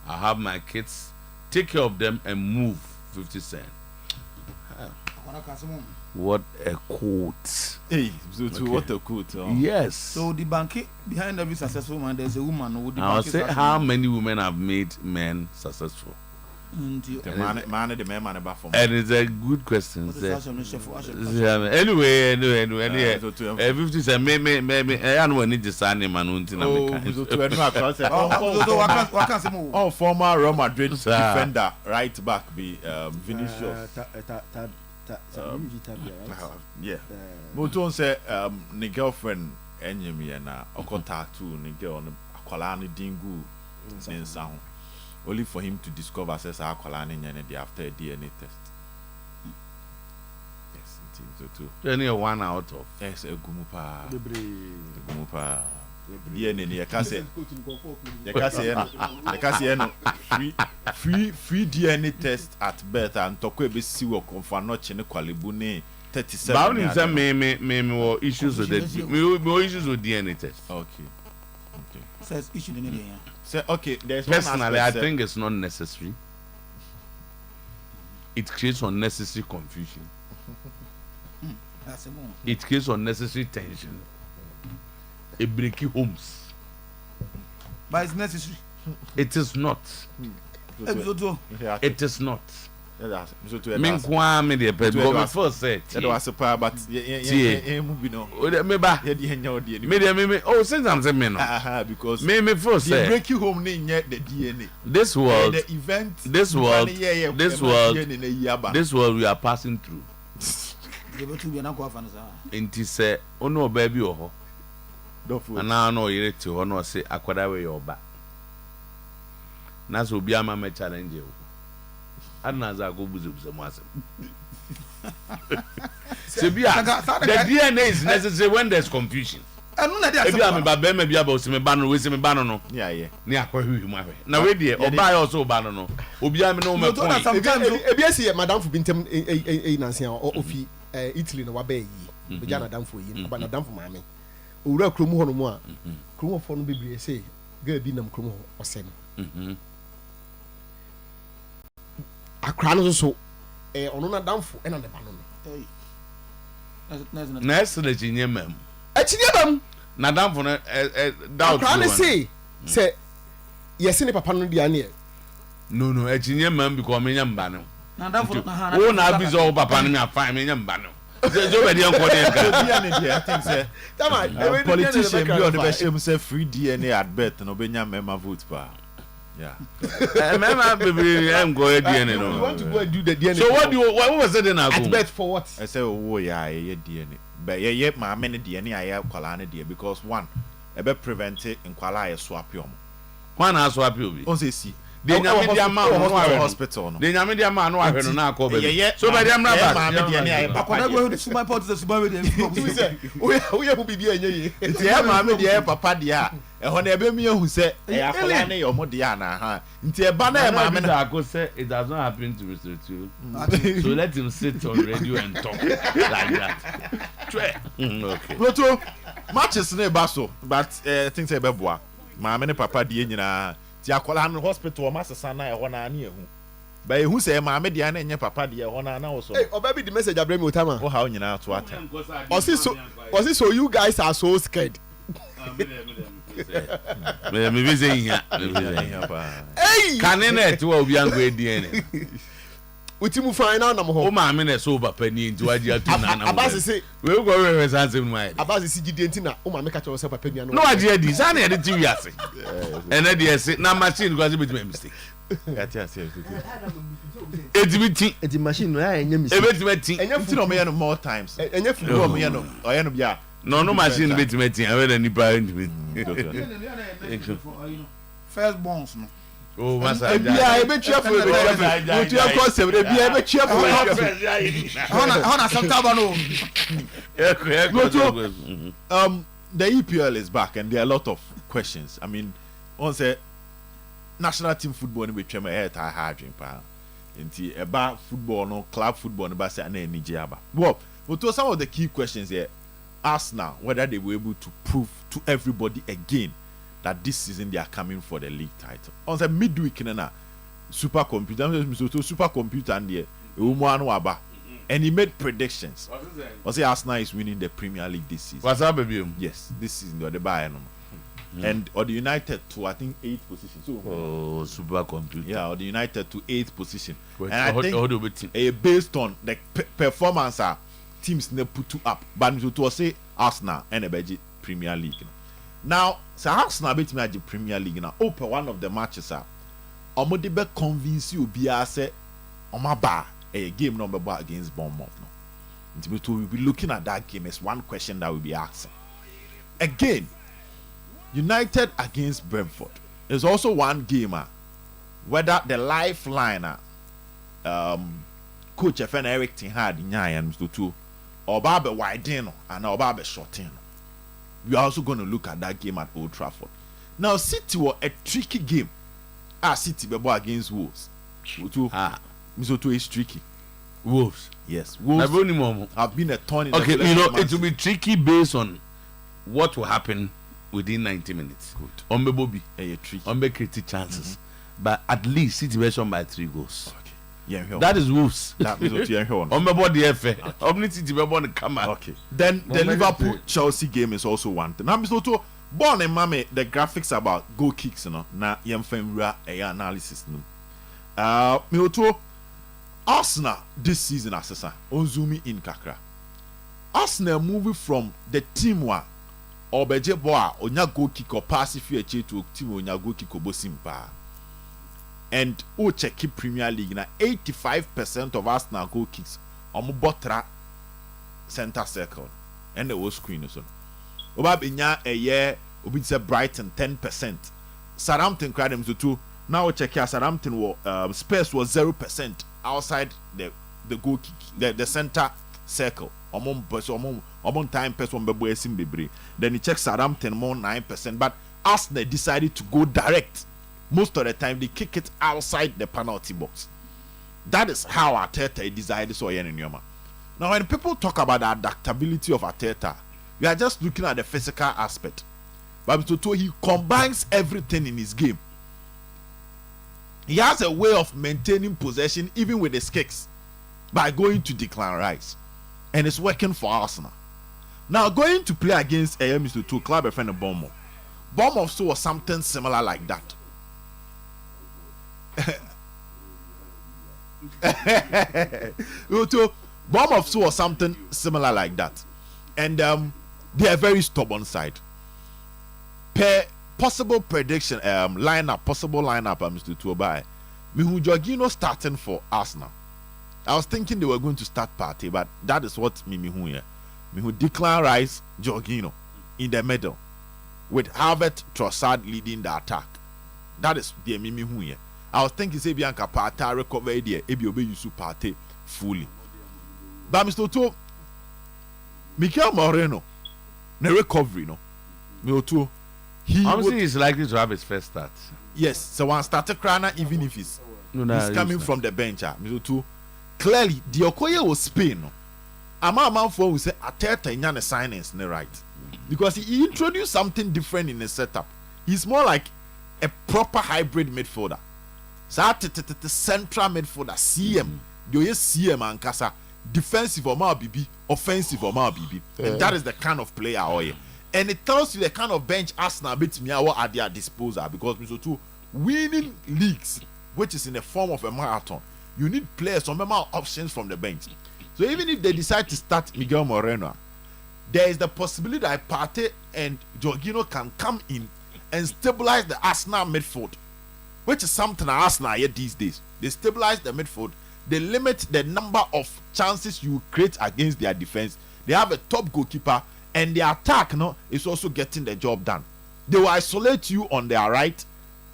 I have my kids, take care of them, and move. 50 Cent. What a quote. Hey, so what a quote. Yes. So the bank behind every successful man, there's a woman who I'll say how many women have made men successful. And it's a good question. Anyway, 50 Cent, maybe I don't need to sign him and oh, former Real Madrid defender, right back, be Vinicius. Yeah. Moton say the girlfriend enyemi na okota too ni girl on akwala ni dingu in sound. Only for him to discover says akwala ni nyane dey after a DNA test. Yes, it so too. Only one out of. Yes, egumupa. Egumupa. DNA ni yakase. Yakase no. Free DNA test at birth and tokwe be si wo konfa no che ne kwalebu ne 37. But only some me issues with the me issues with DNA test. Okay. Says issue in the Say okay, there's personally I think it's not necessary. It creates unnecessary confusion. It creates unnecessary tension. It breaks homes. But it's necessary. It is not. It is not. Me kwa me de pe go me first say. That was a part, but yeah, me ba. Me oh since I'm saying me no. Because me first say. Break you home in the DNA. This world, the event, this world we are passing through. Inti say ono baby oho. Ana no yere ti ho no say akwada we your ba. Na so obi ama me challenge o. Adna za go buzu mo asem. Sebia the DNA is necessary when there's confusion. Enu na dia. Ebia me ba be me bia ba o se me ba no we se me ba no no. Yeah. Ni akwahu mu ahwe. Na we de oba ya so ba no no. Obi am no me point. Ebia si madam fu bintem nansia ofi Italy no wa ba yi. Oja na damfo yi, ba na damfo maame. Owura kromu ho no mu a. Kromu fo no bebre say ga bi nam kromu ho osem. Akra no so ono na damfo na ne ba no. Na esele chinye mem. Echidebam na damfo no doubt. Akra ne say yesi ne papa no dia ne. No echinye mem because me nya mba no. Na damfo na ha. Wo na abizo papa no me afan me nya mba no. So be dey enko dey DNA I think say politician be on the best say free DNA at birth no be nya member vote pa. Yeah. Member baby am go DNA no. You want to go and do the DNA. So what was it now? At birth for what? I say oh yeah DNA. But yeah my many DNA I kwala na dey because one e be prevent nkwala ya swap yom. One na swap you. On say see. The Nyamidia man no hospital no. The Nyamidia man no ahwe no na akọ be. So be dem raba. Ma me DNA akwada go the super pot the super we dey. We hu bibi enye yi. Nti e ma me dey papa dey a. E ho na e be mi ehu se e akola na yo mo dey na ha. Nti e ba na e ma me na akọ say it does not happen to Mr. Two. So let him sit on radio and talk like that. Okay. Proto matches na e ba so but things e be boa. Ma me ne papa dey nyina ti akola no hospital ma sesa na e ho na na ehu ba ehu se ma me dia na enye papa dia ho na wo so oba bi the message abrami otama o ha nyina to ata so you guys are so scared me be say here hey kanene ti wa obi ango edien utimu final na mo ho o ma me na so papa ni nti waji atu na na abase say we go we sansem no ai abase si gidi enti na o ma me ka che say papa ni no waji edi sa na e de ti wi ase ene de ese na machine go be my mistake ati ase edimiti edi machine no ya enye mistake ebetimeti enye no me no more times enye fu no me no oye no bia no machine betimeti awe na nipa ndimi first bonds no. Oh, masa. Ebia ebe cheerful to your concept. Ebia ebe cheerful. Hona Sometymer no. The EPL is back and there are a lot of questions. I mean, on say national team football ni betwem e ta hardwin pa. Nti eba football no club football no ba say na enije aba. Well, to some of the key questions here Arsenal whether they were able to prove to everybody again that this season they are coming for the league title. On the midweek na supercomputer and there and he made predictions. Was it Arsenal is winning the Premier League this season? What's up, baby? Yes, this season they buy and or the United to I think 8th position. So supercomputer. Yeah, or the United to 8th position. And I think based on the performance teams ne put up, but to say Arsenal and a Premier League. Now, so Arsenal beat me at the Premier League now. Open one of the matches Omodibe convince you be say Omaba a game number against Bournemouth. No. We will be looking at that game as one question that will be asked. Again, United against Brentford. There's also one game whether the lifeline coach FN Eric Ten Hag and Mr. Two or Babe Wideno and Babe Shortino. We are also going to look at that game at Old Trafford. Now, City were a tricky game. City be against Wolves. Mr. Two is tricky. Wolves. Yes, Wolves have been a thorn in the okay, you know, it will be tricky based on what will happen within 90 minutes. Good. On Bobby, tricky. On creative chances. But at least City were shown by 3 goals. Okay. Yeah, that is Wolves. That is what you're hearing. On the body, okay. Then the Liverpool Chelsea game is also one thing. Now, Mr. Otuo, born and mommy, the graphics about goal kicks, you know, na yemfemra analysis. Mr. Otuo, Arsenal this season asesa on zoom in kakra. Arsenal moving from the team wa obeje boa onya goal kick or pass if you to team onya goal kick obosimpa. And o check Premier League na 85% of Arsenal goal kicks botra center circle and the whole screen so. Oba binya a year obi say Brighton 10%. Southampton cried them to 2. Now check here Southampton Spurs was 0% outside the goal kick, the center circle. Among time person bebre. Then he checks Southampton more 9%, but Arsenal decided to go direct. Most of the time they kick it outside the penalty box. That is how Arteta decided so in Yoma. Now when people talk about the adaptability of Arteta, we are just looking at the physical aspect. But he combines everything in his game. He has a way of maintaining possession even with his kicks by going to decline rise. And it's working for Arsenal. Now going to play against Mr. Club friend of Bournemouth. Bournemouth saw something similar like that. Bournemouth saw something similar like that. And they are very stubborn side. Per possible prediction, possible lineup, Mr. Tuobai. Mihu Jorginho starting for Arsenal. I was thinking they were going to start Partey, but that is what Mihu here. Mihu Declan Rice, Jorginho in the middle, with Havertz, Trossard leading the attack. That is the Mihu here. I was thinking say Bianca Partey recover there, Ebi Obe Yusu Partey fully. But Mr. Tuo, Mikel Moreno, the recovery, no, Mr. Honestly, he's likely to have his first start. Yes, so one started crying even if he's coming from the bench. Clearly, the Okoye was Spain. No? A man for who say Arteta in the signings, right? Because he introduced something different in the setup. He's more like a proper hybrid midfielder. So the central midfielder, CM, the CM and Kasa, defensive or BB, offensive or BB, and that is the kind of player Oye. And it tells you the kind of bench Arsenal beat me at their disposal because Mr. Winning leagues, which is in the form of a marathon, you need players, some amount of options from the bench. So even if they decide to start Miguel Moreno, there is the possibility that Partey and Jorginho can come in and stabilize the Arsenal midfield, which is something Arsenal yet these days. They stabilize the midfield, they limit the number of chances you create against their defense. They have a top goalkeeper. And the attack is also getting the job done. They will isolate you on their right.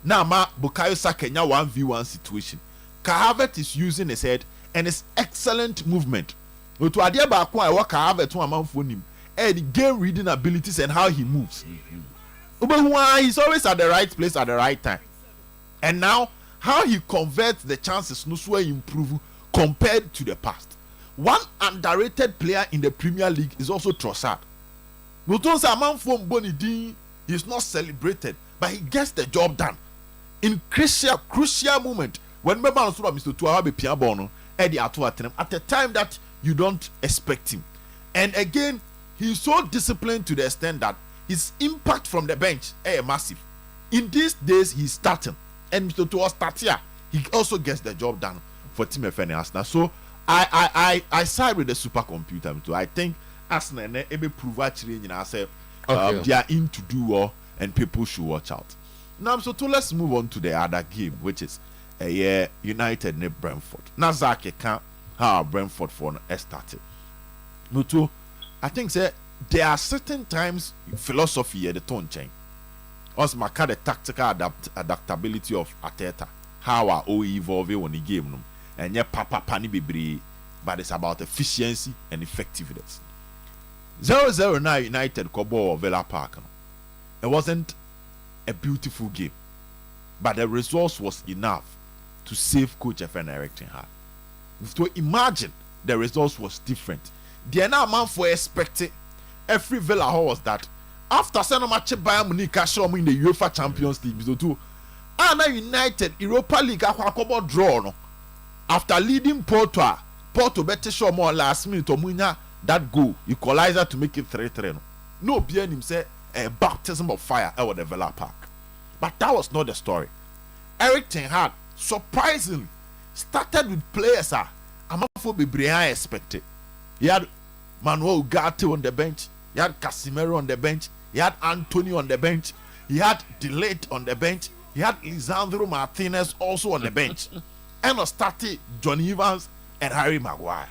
Now, Bukayo Saka 1v1 situation. Havertz is using his head and his excellent movement. To Adiaba Akwa, I work Havertz to a man for him. And the game reading abilities and how he moves. He's always at the right place at the right time. And now, how he converts the chances no improve compared to the past. One underrated player in the Premier League is also Trossard. Noton's a man from Bonidi is not celebrated, but he gets the job done in crucial moment when Mr. Tuabe Piabono at the time that you don't expect him. And again, he's so disciplined to the extent that his impact from the bench is massive. In these days, he's starting, and Mr. Tua starts here. He also gets the job done for Team FN Arsenal. So I side with the supercomputer too. I think Arsenal ebe prove actually say they are in to do well and people should watch out. Now so let's move on to the other game, which is United ne Brentford. Now Zach can how Brentford for started. Mutu, I think say there are certain times philosophy at the tone change. Also maka the tactical adaptability of Arteta. How are all evolve on the game no? And yeah papa pani bebre, but it's about efficiency and effectiveness. 0-0 now United Kobo Villa Park. It wasn't a beautiful game, but the result was enough to save Coach FN Erik ten Hag. So imagine the result was different. The man for expecting every Villa was that after sending match Bayern Munich show in the UEFA Champions League, so too, and United Europa League Kobo draw no. After leading Porto better show more last minute Omunya that goal equalizer to make it 3-3 no behind him say a baptism of fire over the Villa Park. But that was not the story. Erik ten Hag surprisingly started with players Amafo bebree I expected. He had Manuel Ugarte on the bench. He had Casemiro on the bench. He had Anthony on the bench. He had Delete on the bench. He had Lisandro Martinez also on the bench. And started John Evans and Harry Maguire.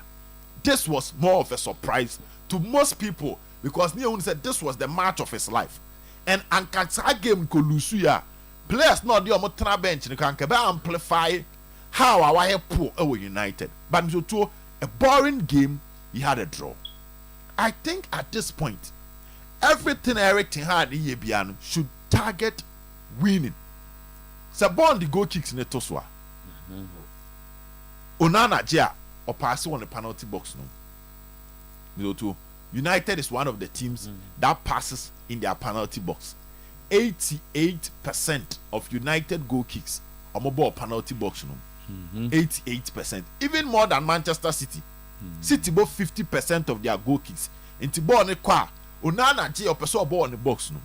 This was more of a surprise to most people because Neon said this was the match of his life. And Ankatsa game Kolusuya players not the Omotra bench and can amplify how our poor our United. But to a boring game, he had a draw. I think at this point, everything Eric Ten Hag in Yebiano should target winning. Sabon the goal kicks in the Toswa. Onana Jia or passing on the penalty box no. United is one of the teams that passes in their penalty box. 88% of United goal kicks are mobile penalty box no. 88%, even more than Manchester City. City both 50% of their goal kicks. Into ball ne kwa Onana Jia or person ball on the box no.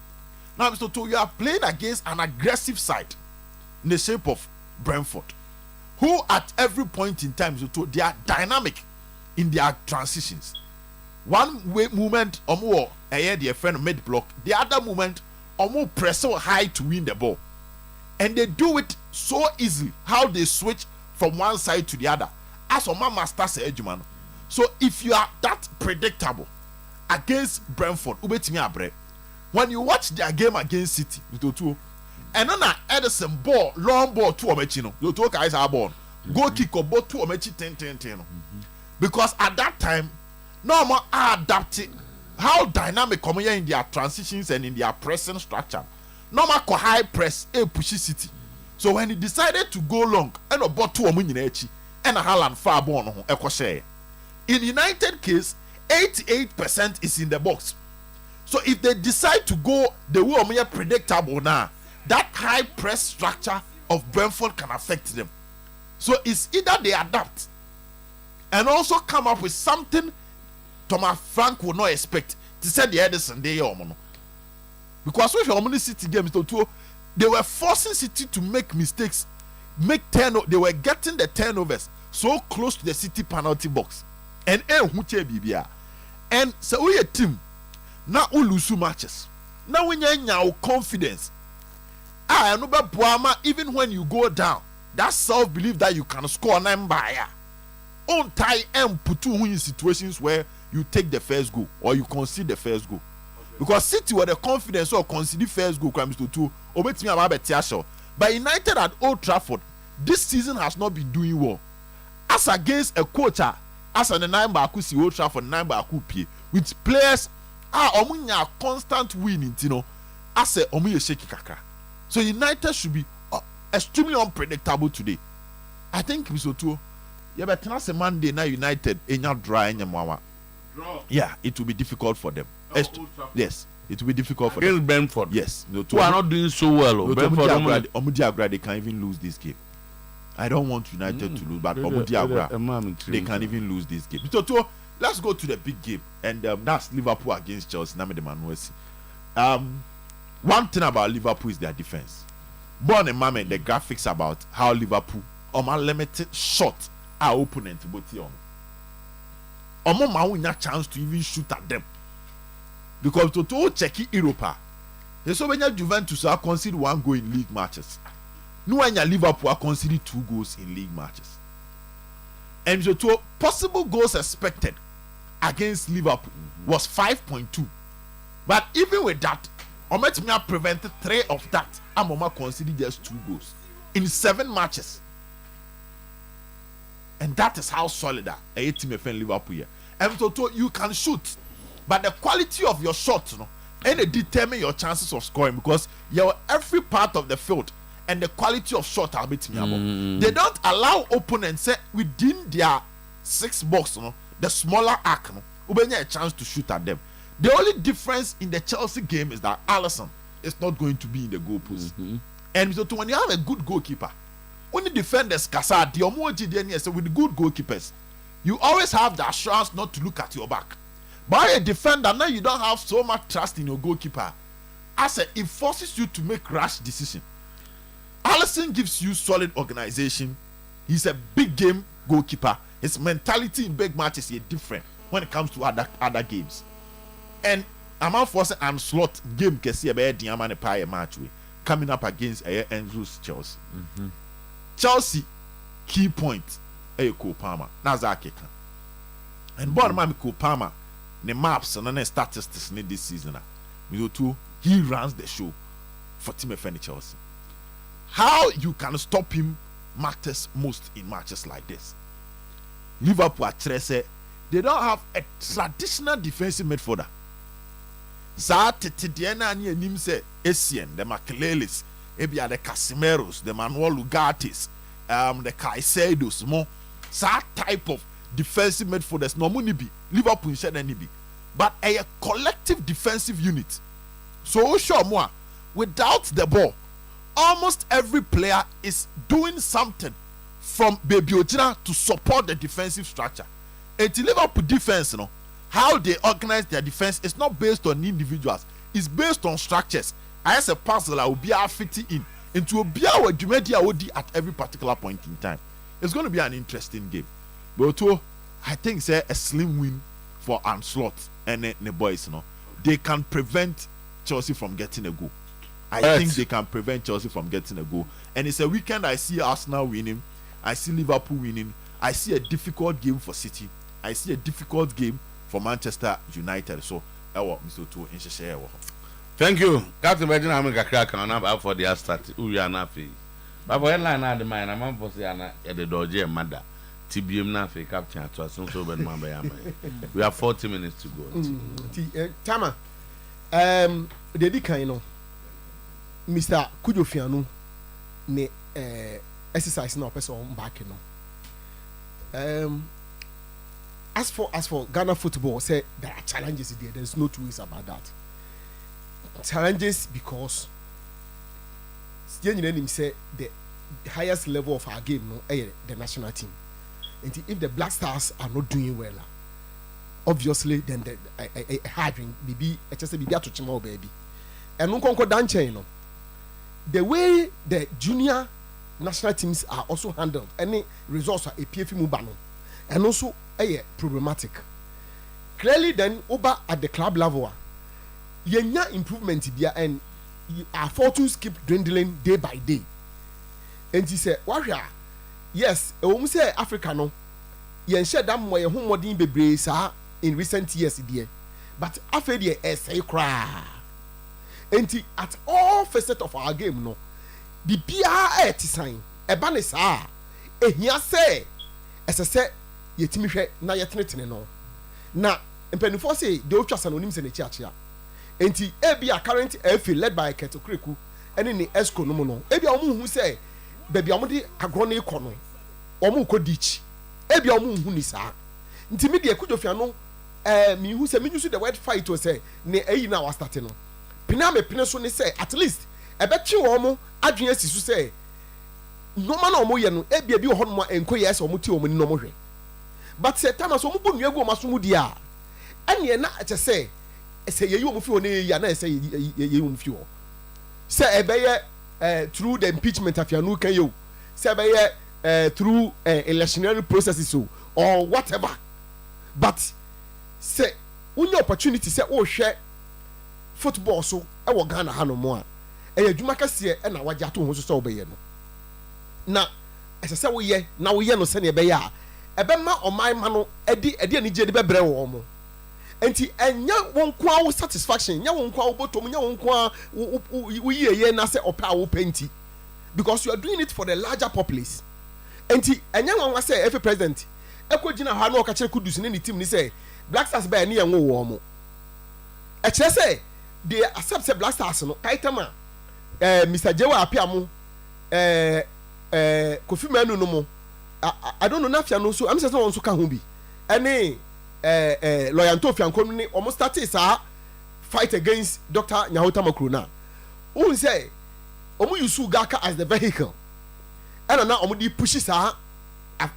Now Mr. To you are playing against an aggressive side in the shape of Brentford, who at every point in time they are dynamic in their transitions. One way movement omo their friend mid block, the other movement omo press so high to win the ball, and they do it so easy. How they switch from one side to the other, as Oma master say Ejumano. So if you are that predictable against Brentford, ubetimi abre. When you watch their game against City, and then Edison ball, long ball to Omechino, you two guys are born. Go kick or ball to Omechi 10. Because at that time, no more adapting how dynamic come here in their transitions and in their pressing structure. No more high press, pushy City. So when he decided to go long, and a ball to Omunyinechi, and a Haaland far born on share. In United case, 88% is in the box. So if they decide to go the way we are predictable now, that high press structure of Brentford can affect them. So it's either they adapt and also come up with something Thomas Frank would not expect to say the Edison day or mono. Because with your City games, they were forcing City to make mistakes, they were getting the turnovers so close to the City penalty box. And so we a team. Now we lose matches. Now we need confidence. Even when you go down, that self-belief that you can score 9 by on tie and put two in situations where you take the first goal or you concede the first goal. Because City were the confidence or concede first goal comes to 2. But United at Old Trafford, this season has not been doing well. As against a coach, as an 9 by Old Trafford 9 by with players omunya constant winning, as a omuye shaky kaka. So United should be extremely unpredictable today. I think Misoto, but not a Monday now United enya dry enya mama. Yeah, it will be difficult for them. Yes, it will be difficult for them. Against Brentford. Yes, who are not doing so well. Brentford, they can even lose this game. I don't want United to lose, but they can even lose this game. Misoto, let's go to the big game, and that's Liverpool against Chelsea. One thing about Liverpool is their defense. Born a moment, the graphics about how Liverpool limited shot our opponent both a chance to even shoot at them. Because to check Europa, there's so many Juventus are conceded 1 goal in league matches. No one Liverpool are conceded 2 goals in league matches. And so to possible goals expected against Liverpool was 5.2. But even with that, Ometimia prevented 3 of that. Amoma conceded just 2 goals in 7 matches. And that is how solid a team of Liverpool here. And so you can shoot, but the quality of your shot, and it determine your chances of scoring because you're every part of the field and the quality of shot are bit me. They don't allow opponents within their 6 box, the smaller arc, a chance to shoot at them. The only difference in the Chelsea game is that Alisson is not going to be in the goal post. And so when you have a good goalkeeper, when the defenders with the good goalkeepers, you always have the assurance not to look at your back. By a defender, now you don't have so much trust in your goalkeeper. It forces you to make rash decisions. Alisson gives you solid organization. He's a big game goalkeeper. his mentality in big matches is different when it comes to other games. And I'm out for an slot game kesi ebe Diamane Pie match we coming up against Andrews Chelsea. Chelsea key point Cole Palmer. Nazaki kan. And bottom man Cole Palmer the maps and the statistics in this season. He runs the show for Team FN Chelsea. How you can stop him matters most in matches like this. Liverpool at Trese, they don't have a traditional defensive midfielder. Tidiana ni enim se Essien, the Makelelis, ebia the Casimeros, the Manuel Lugatis, the Caicedos, more type of defensive midfielders. No money be Liverpool instead any be, but a collective defensive unit. So sure more without the ball, almost every player is doing something from Baby Ojina to support the defensive structure. And the Liverpool defense, how they organize their defense is not based on individuals, it's based on structures. As a puzzle, I will be fitting in into a at every particular point in time. It's going to be an interesting game. But I think it's a slim win for Onslaught and the boys. They can prevent Chelsea from getting a goal. I think they can prevent Chelsea from getting a goal. And it's a weekend I see Arsenal winning. I see Liverpool winning. I see a difficult game for City. I see a difficult game for Manchester United. So, Mr. Otuo in share. Thank you. Captain Virgin America crack on up for the start. We are not free. But for headline, I demand a man for Siana at the Dodge Mother. TBM Nafi captain to us. We have 40 minutes to go. Tama, the Dika, Mr. Kujofiano, ne exercise now person back, As for Ghana football, say there are challenges there. There's no two ways about that. Challenges because say the highest level of our game, the national team. And if the Black Stars are not doing well, obviously then the harding baby, just baby to chimo baby. And no conquer danche, the way the junior national teams are also handled, any resource a PFM mubano, and also problematic. Clearly, then over at the club level, yenya improvement there, and our fortunes keep dwindling day by day. And he said, "Warrior, yes, we say Africa no, yen share that more home modern bebre sa in recent years there, but after the essay cry, and at all facets of our game no, the BR sign, a banner sa, here say, as I said." Yetimi hwe na yetenetene no na mpanifo say de otwa sanonims na chiachia enti ebia current FA led by Keto Kreku ene ni Esco no mo no ebia omu hu say baby omudi agro na iko no omu ko ditch ebia omu hu ni saa nti me de Kujofia no mi hu say me use the word fight to say ne eyi na was start no pina me pina so ne say at least ebetwe omu adwen asisu say no man omu ye no ebia bi ho no enko yes omu ti omu ni no mo hwe. But say time so mubu nuego masumu dia ene na eche say yeyi omu fi oni ya na say yeyi omu fi o say ebeye through the impeachment afianu kan yo say ebeye through electionary processes or whatever, but say unyo opportunity say o hwe football so e wo Ghana ha no mo a adwuma kase e na waje ato ho so say obeye no na eche say wo ye no se na ebeye a ebema omai mano edi ani je de bebre wo mo enti enya wonko satisfaction nya wonko botom nya wonko ye na se opa wo penti because you are doing it for the larger populace enti enya wonwa say every president ekogina ha na o ka kire Kudus ne team ni say Black Stars ba ne yenwo wo mo e kire say they accept say Black Stars no kaitama Mr. Jewa Apiamu Kofi Manu no mo I don't know nafia no so I'm saying so ka ho bi any loyanto fiankom ni almost started sa fight against Dr. Nyahota Makrona who say omu use Gaka as the vehicle and na omu di push sa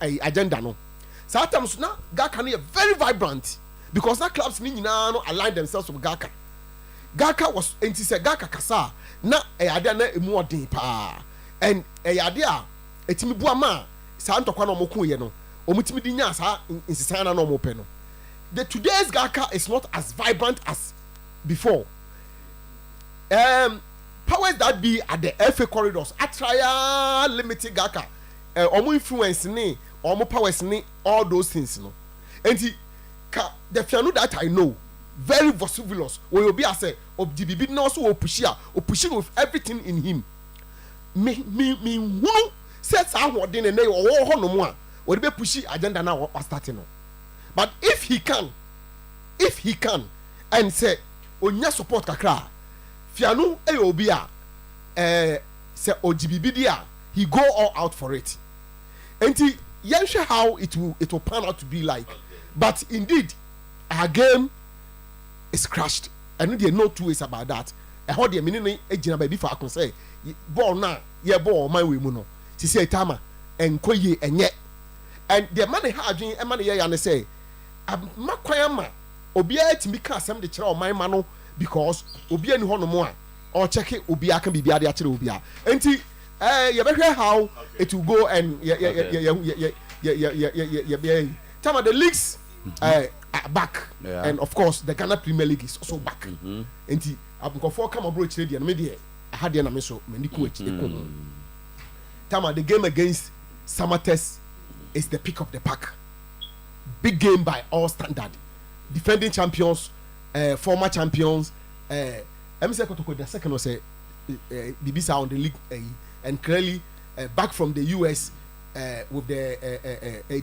agenda no sa times na Gaka no very vibrant because that clubs ni nyina no align themselves with Gaka was enti say Gaka kasa na ade na emu odin pa and ade a etimi buama sa ntokwa no moko ye no omutimi di nya sa insisana no mo pe no the today's Gaka is not as vibrant as before. Powers that be at the FA corridors atraya limited Gaka omo influence ni omo powers ni all those things no enti ka the fianu that I know very vociferous we will be as a obdibibi na also opushi with everything in him me hunu set ahode ne owo ho no mo a we be pushi agenda na we start no but if he can and say onya support kakra fianu obi a say ojibibi dia he go all out for it enti yenhwe how it will pan out to be like but indeed our game is crashed and there no two ways about that how the meaning ejina ba bi fa akon say ball na ye ball man we mu no ti say tama enkoye enye and the man ha adwen e man ye ya ne say makwan ma obi a timi ka asem de kire o man ma no because obi ani ho no mo a or check it obi aka bibia de akire obi a enti you better how it will go and tama the leagues are back and of course the Ghana Premier League is also back enti abukofo come abroad chire de no me de ha de na me so mani ku achi ko tama the game against Samates is the pick of the pack. Big game by all standard. Defending champions, former champions. MC Kotoko the second was say BBC on the league and clearly back from the US with the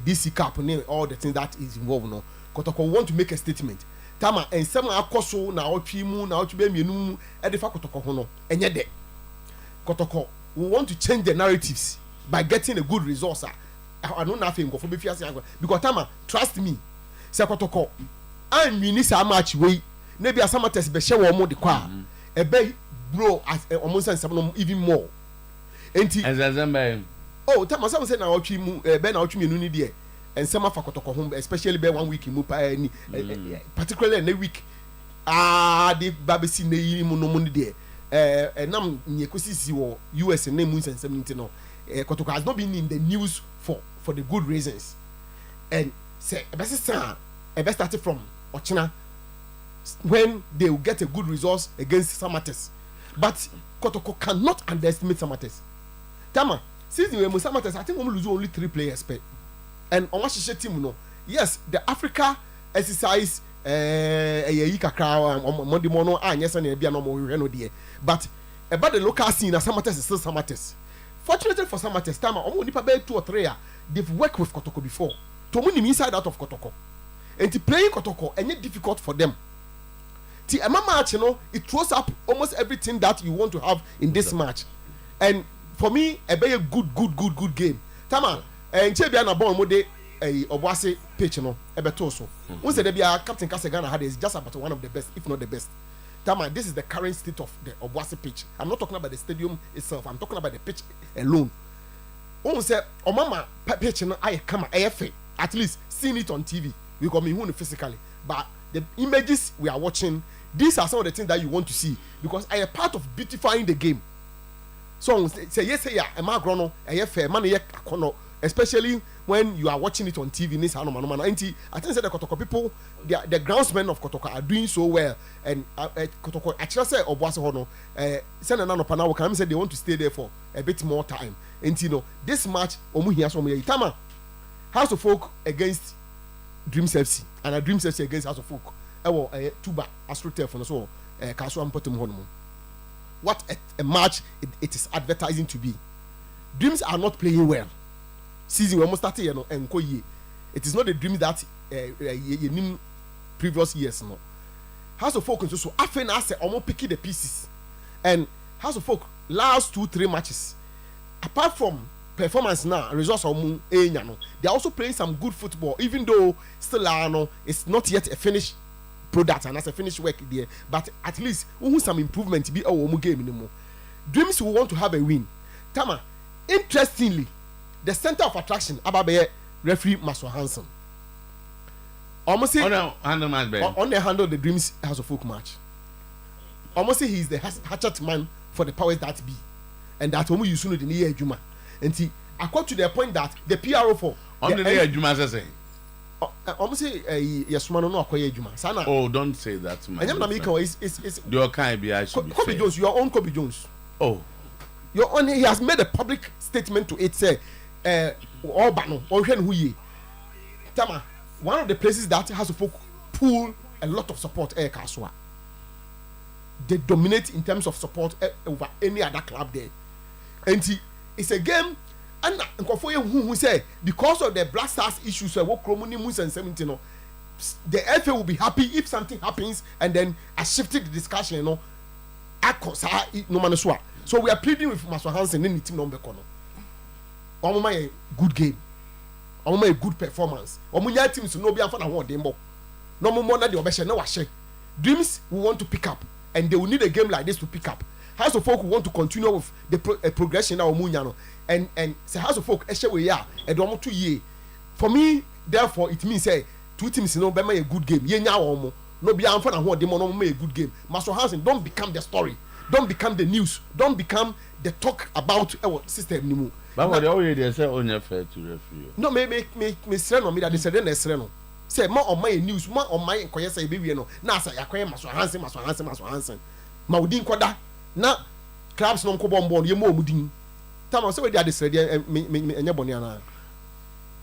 DC Cup and all the things that is involved. No, Kotoko want to make a statement. Tama and some akoso na otwimu na otwebe mienu edefa Kotoko ho no enye de. Kotoko we want to change the narratives by getting a good resource. I don't have go for be fiase because tama trust me say Kotoko and we need so much way na bia Samates be share wo mo de kwa e be bro as almost even more enti oh tama some say na otwi mu be na otwi menu ni de and some afa Kotoko home especially be 1 week mu pa ni particularly na week the babesi na yi mu no mu ni de nam nyekosisi wo US na mu nsensem nti no Kotoko has not been in the news for the good reasons and say best started from Ochina when they will get a good result against Samates but Kotoko cannot underestimate Samates tama season when Samates I think we lose only 3 players per and on what team no yes the Africa exercise yi kakra Monday morning yes na bia no mo hwe no de but about the local scene Samates is still Samates. Fortunately for Samates time omo nipa be 2 or 3 they've worked with Kotoko before to mo nim inside out of Kotoko and playing Kotoko any difficult for them ti a match you know it throws up almost everything that you want to have in this match and for me a very good game tama and chebia na ball mo de Obuasi pitch no e beto so won say there be a captain Kasegana had is just about one of the best if not the best. Tama, this is the current state of the Obuasi pitch. I'm not talking about the stadium itself. I'm talking about the pitch alone. One say, "Mama, pitch no I come at least seeing it on TV. We come in physically, but the images we are watching, these are some of the things that you want to see because I am part of beautifying the game. So say yes, yeah, a man grono, a fair man, especially when you are watching it on TV. I think that the Kotoko people, the groundsmen of Kotoko are doing so well. And Kotoko actually say Obuasi Hono, send another panel. Can say they want to stay there for a bit more time. And you know, this match, Omuhia Somo Tama, House of Folk against Dreams FC, and a Dreams FC against House of Folk. Tuba Astrotel for so Kasu Ampotem Hono. What a match it is advertising to be. Dreams are not playing well. Season we almost started and it is not the dream that previous years no. House of Folk so often I say almost picking the pieces and House of Folk last 2-3 matches apart from performance now results no they are also playing some good football even though still it's not yet a finished product and as a finished work there but at least some improvement be our game anymore. Dreams will want to have a win. Tama, interestingly the center of attraction Ababe referee Maswa Hansen. Almost on the handle the Dreams House of Folk match. Almost he's the hatchet man for the powers that be. And that when you soon in the year Juma. And I got to the point that the PRO for on the day Juma say almost say yes man no akoye Juma sana. Oh, don't say that man. And na is your kind be I should be Kobe Jones, your own Kobe Jones. Oh, your own, he has made a public statement to it say Obano or who ye Tama, one of the places that has to pull a lot of support Air Kaswa. They dominate in terms of support over any other club there. And it's a game and who say because of the Black Stars issues what Kromoni Mus and 17 the FA will be happy if something happens and then I shifted the discussion, you know. No man so we are pleading with Master Hansen in the team number corner. A good game. A good performance. Omunya teams no be after one demo. No more than the obession no washe. Dreams we want to pick up and they will need a game like this to pick up. House of Folk who want to continue with the progression now Omunya no and say House of Folk eshe we ya e do 2 year. For me therefore it means say two teams no be a good game. Ye nya wo mo no be after one demo no a good game. Master Hansen don't become the story. Don't become the news. Don't become the talk about our system anymore. But what already say on your fair to referee. No, me strength on me that they said then strength. Say more on my news, more on my inquiry say baby no. Na say yakwe Master Hansen. Ma udin kwada. Na clubs no ko bombo ye mo mudin. Tam say we dey said me enya boni ana.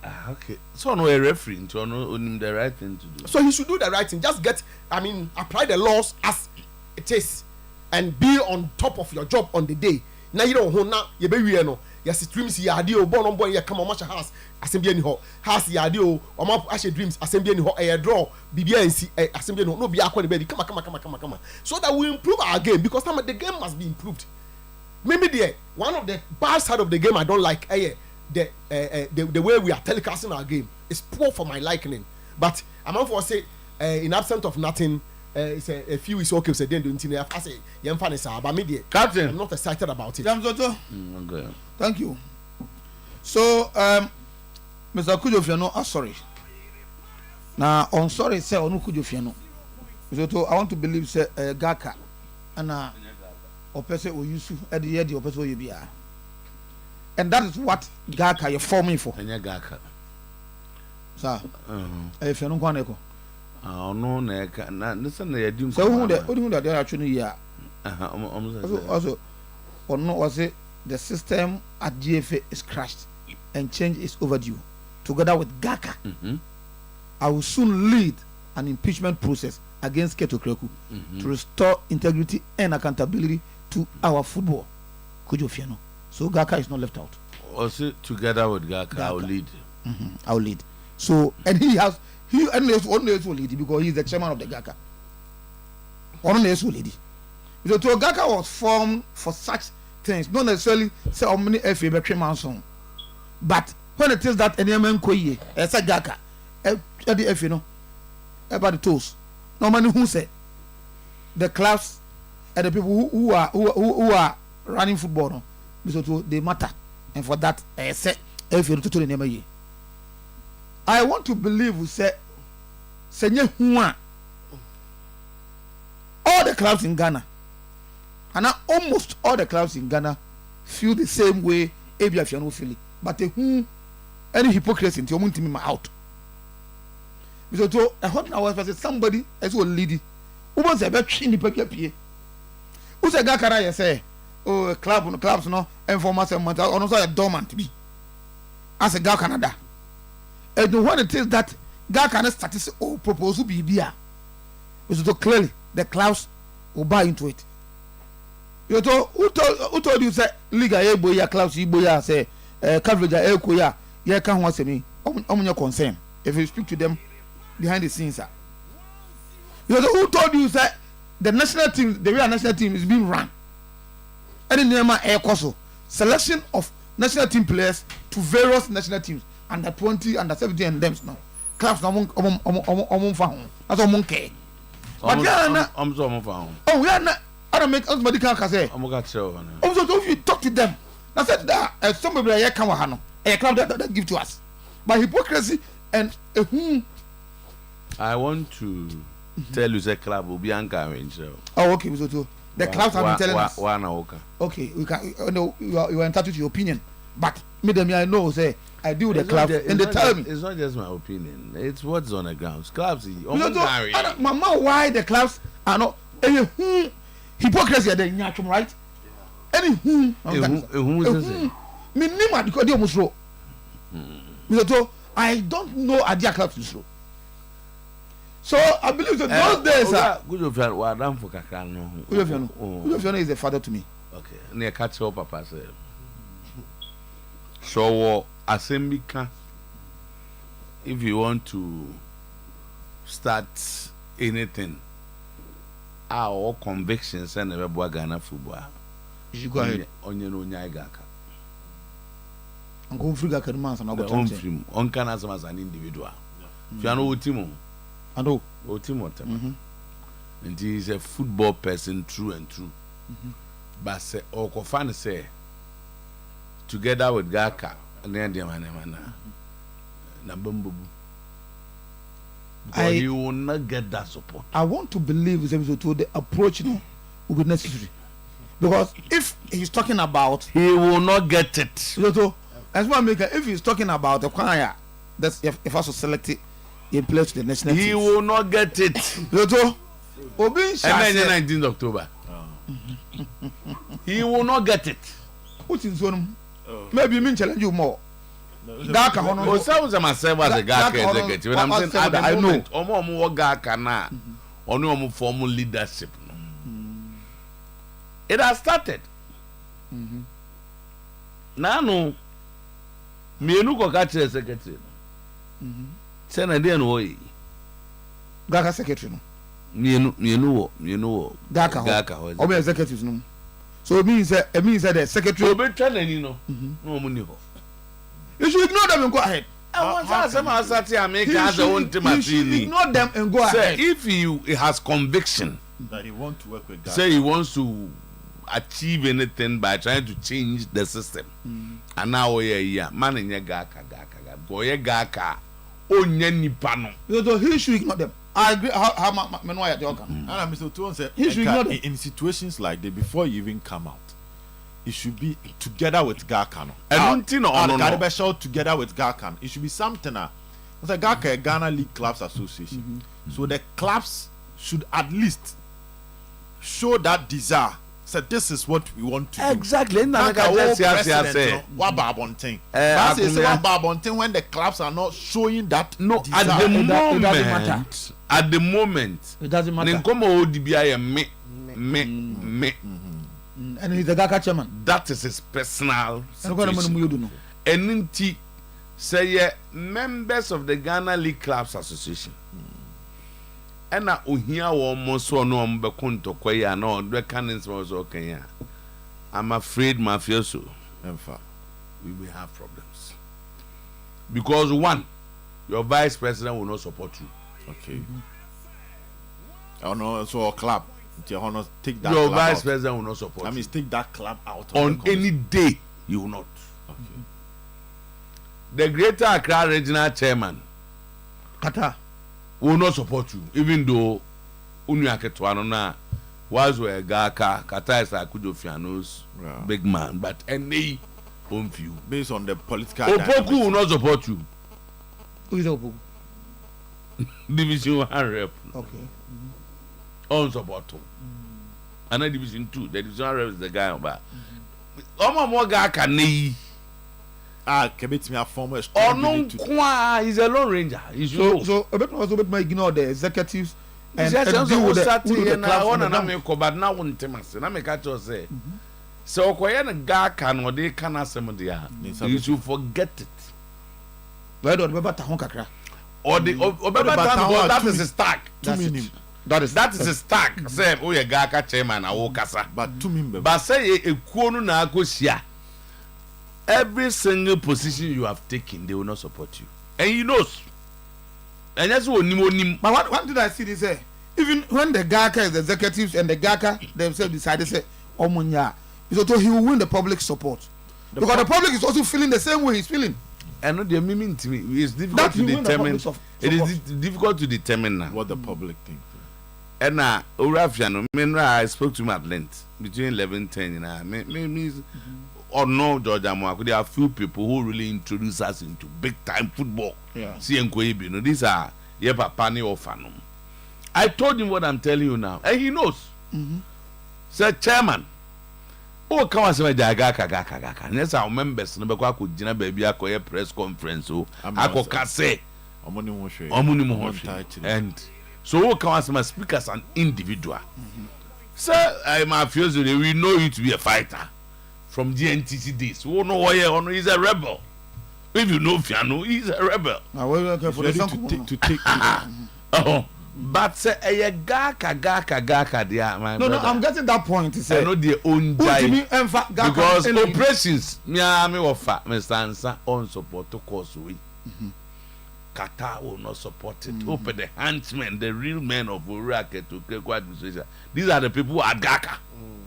Ah, okay. So no a referee to no the right thing to do. So he should do the right thing. Just apply the laws as it is. And be on top of your job on the day. Now you don't know you be we no. Yes, dreams yadi o born on boy ya come on match house assembly any ho. House yadi o ma ashe dreams assembly any ho e draw bibia nsi assembly no be akwa the baby. Come. So that we improve our game because the game must be improved. Maybe one of the bad side of the game I don't like the way we are telecasting our game is poor for my liking. But I'm not for say in absence of nothing it's a few is okay so then do I say but me Captain, I'm not excited about it. Jamzoto. Okay. Thank you. So Mr. Kujofiano, sorry. Now on sorry say on Kujofiano. So I want to believe say Gaka and Opese Oyusu at the end Opese Oyebia. And that is what Gaka you're forming for. Gaka. Sir. If you don't want to no na listen na yadim so who that they actually here also or no was it the system at GFA is crashed and change is overdue together with Gaka. I will soon lead an impeachment process against Keto Kreku to restore integrity and accountability to our football. Kujofiano. So Gaka is not left out. Also together with Gaka. I will lead. I will lead. So and he only will lead because he is the chairman of the Gaka. Only will lead. So Gaka was formed for such things, not necessarily say how many FA be chairman. But when it is that any man koye, as a Gaka, at the FA no, about the toes. No man who say the clubs and the people who are running football no, because they matter, and for that I say FA to the name. I want to believe we say all the clubs in Ghana and almost all the clubs in Ghana feel the same way if you feel it. But any hypocrisy into your team out. Because I hope now was somebody as well lead. Who was a better in the paper? Who's a Gakara you say? Oh, clubs no informers and months or also a dormant to be as a Gal Canada. And when it is that God cannot status or propose to be beer, so clearly the clouds will buy into it. You told who told you say Liga Eboya clouds Eboya say coverage Ekoya ye can want me on your concern if you speak to them behind the scenes. You know who told you say the national team, the real national team is being run. And in the air course selection of national team players to various national teams. Under 20, under 17, and them now. Clubs no found. That's all monkey. But I'm so found. Oh, we are not. I don't make us medical say. I'm going to show. Also, if you talk to them, I said that somebody here come a club that give to us. By hypocrisy and I want to tell you the club will be encouraged. Oh, okay, so the clubs have been telling us. One okay. Okay, we can. No, you are entitled to your opinion. But me them I know say I deal with the club and they tell me it's not just my opinion. It's what's on the ground. Clubs, Mama, why the clubs are not hypocrisy? They nyachum right? Any who me nima because they almost slow. I don't know Adia clubs to slow. So I believe that those days are good of your wadam for Kakano. Good of your is a father to me. Okay, near catch up, Papa said. So, assembly can, if you want to start anything, our convictions and never Ghana football. You go ahead. On your own Yagaka. I'm going free Gaka months and I'll go on can as an individual. If you know Timo, I know Timo, and he is a football person, true and true. But say, Okofan say, together with Gaka and then the man, Nabumbu. Because you will not get that support. I want to believe to the approach will be necessary. Because if he's talking about, he will not get it. As one maker, if he's talking about the choir, that's if I select it in place to the national he teams. Will not get it. And then 19th October. He will not get it. What's in zone? Maybe you mean challenge you more. Gaka hono. Well, sounds myself as a Gaka executive. When I'm saying I know. Omo Gaka na. Omo formal leadership. It has started. Nano. Mienu ko catch secretary. Say na dey no way. Gaka secretary no. Mienu wo. Gaka. Omo executives no. So it means that the secretary obe twanani no. No omo ni ho. You should ignore them and go ahead. You should ignore them and go ahead. If he has conviction that he wants to work with Gaka. Say he wants to achieve anything by trying to change the system. And now man in Gaka. So he should ignore them. I agree. How Mr. Otuo said, in situations like that, before you even come out, it should be together with Gaka. No. Together with Gaka. It should be something. It's a Gaka Ghana League Clubs Association. So the clubs should at least show that desire. So this is what we want to do. Exactly. When the clubs are not showing that desire. At the moment it doesn't matter. And he's the Gaka chairman. That is his personal situation. And say members of the Ghana League Clubs Association. And now we almost no bekunto kwaya no the canons was okay. I'm afraid mafioso. We will have problems. Because one, your vice president will not support you. Okay. Oh no, so a club. Take that your club vice out. president will not support I mean, take that club out on any day. You will not. Okay. The Greater Accra Regional Chairman Qatar will not support you, even though Unyaketwano na was where Gaka Qatar is Akujo Fiano's big man, but any home view based on the political. Opoku will not support you. Who is Opoku? Division 1 rep. Okay. On support him. And then Division 2, the Division 1 rep is the guy about. Omo mo Gaka nei. Kebet me a former. Oh no, he's a lone ranger. So a bit more ignore the executives and deal with the clubs. But now won't tell us. Now me catch us say. So Koyan Gaka no they can asem dia. You should forget it. Why don't we better Kakra? Or the that is a stack. That is a stack. Say oh ya Gaka chairman awokasa. But to me but say e kuonu na akosia. Every single position you have taken, they will not support you. And he knows. And that's what Nimo. But what did I see? They say, even when the Gaka is the executives and the Gaka themselves decided to say, Omunya, so he will win the public support. Because the public is also feeling the same way he's feeling. And not the meaning to me. It's difficult to determine. It is difficult to determine now what the public thinks. And now, Orafiano, I spoke to him at length between 11 and 10. or no George Amoako, there are few people who really introduce us into big time football. Yeah. See Nkwebi, no, these are Yepa Pani or Fanum. I told him what I'm telling you now, and he knows. Said chairman. Oh, come on, say gaka. Yes, our members no be kwa ko gina baby akoye press conference o. Akoka say Omuni mo hwe. And so come on, say speak as an individual. Sir, I'm a we know you to be a fighter from GNTC days. Oh no, he's a rebel. If you know Fiano, he's a rebel. To take but say a gaka there, my no, I'm getting that point. To say, I know their own because operations, me offer Mr. Ansa on support to cause we. Qatar will not support it. Open the huntsmen, the real men of Urake to Kekwa administration. These are the people who are Gaka.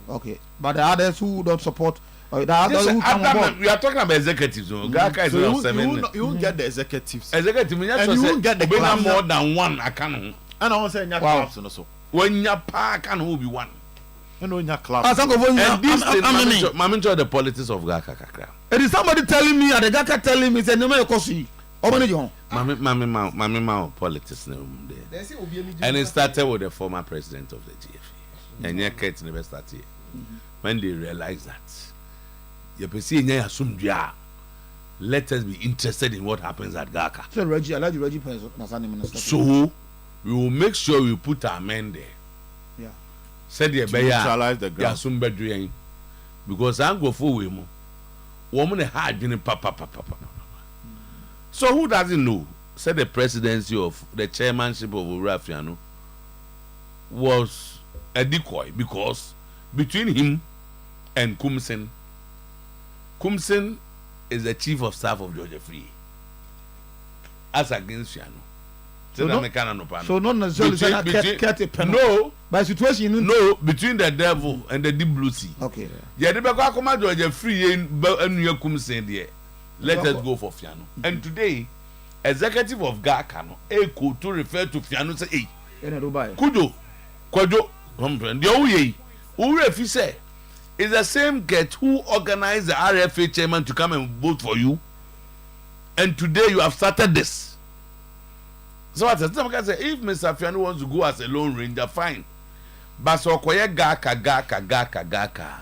Okay, but the others who don't support, the others who come on we are talking about executives. Gaka is not seven. You won't get the executives. Executive, and you won't get the more than one. I can. And I want to say, clubs also. When your park can who be one. And when your clubs. And this thing, I'm enjoy the politics of Gaka Kakra. It is somebody telling me, and the Gaka telling me, say no matter kosi. Mami politics there. And it started with the former president of the GFA. And Kate never started. When they realized that let us be interested in what happens at Gaka. So Reggie, so we will make sure we put our men there. Yeah. Said the neutralize the ground. Because I go for women. Woman hard in papa. So who doesn't know? Said the presidency of the chairmanship of Urafiano was a decoy because between him and Kumsen is the chief of staff of George Free. As against Fiano. So not necessarily no, by situation no, between the devil and the deep blue sea. Okay. Yeah, the Bakakoma George Free and Kumsen there. Let us go for Fiano. And today, executive of Gakano, Eko to refer to Fiano say, hey, Kudo, the Oye, Urefi say, is the same get who organized the RFA chairman to come and vote for you. And today you have started this. So I say, if Mr. Fiano wants to go as a lone ranger, fine. But so Gaka.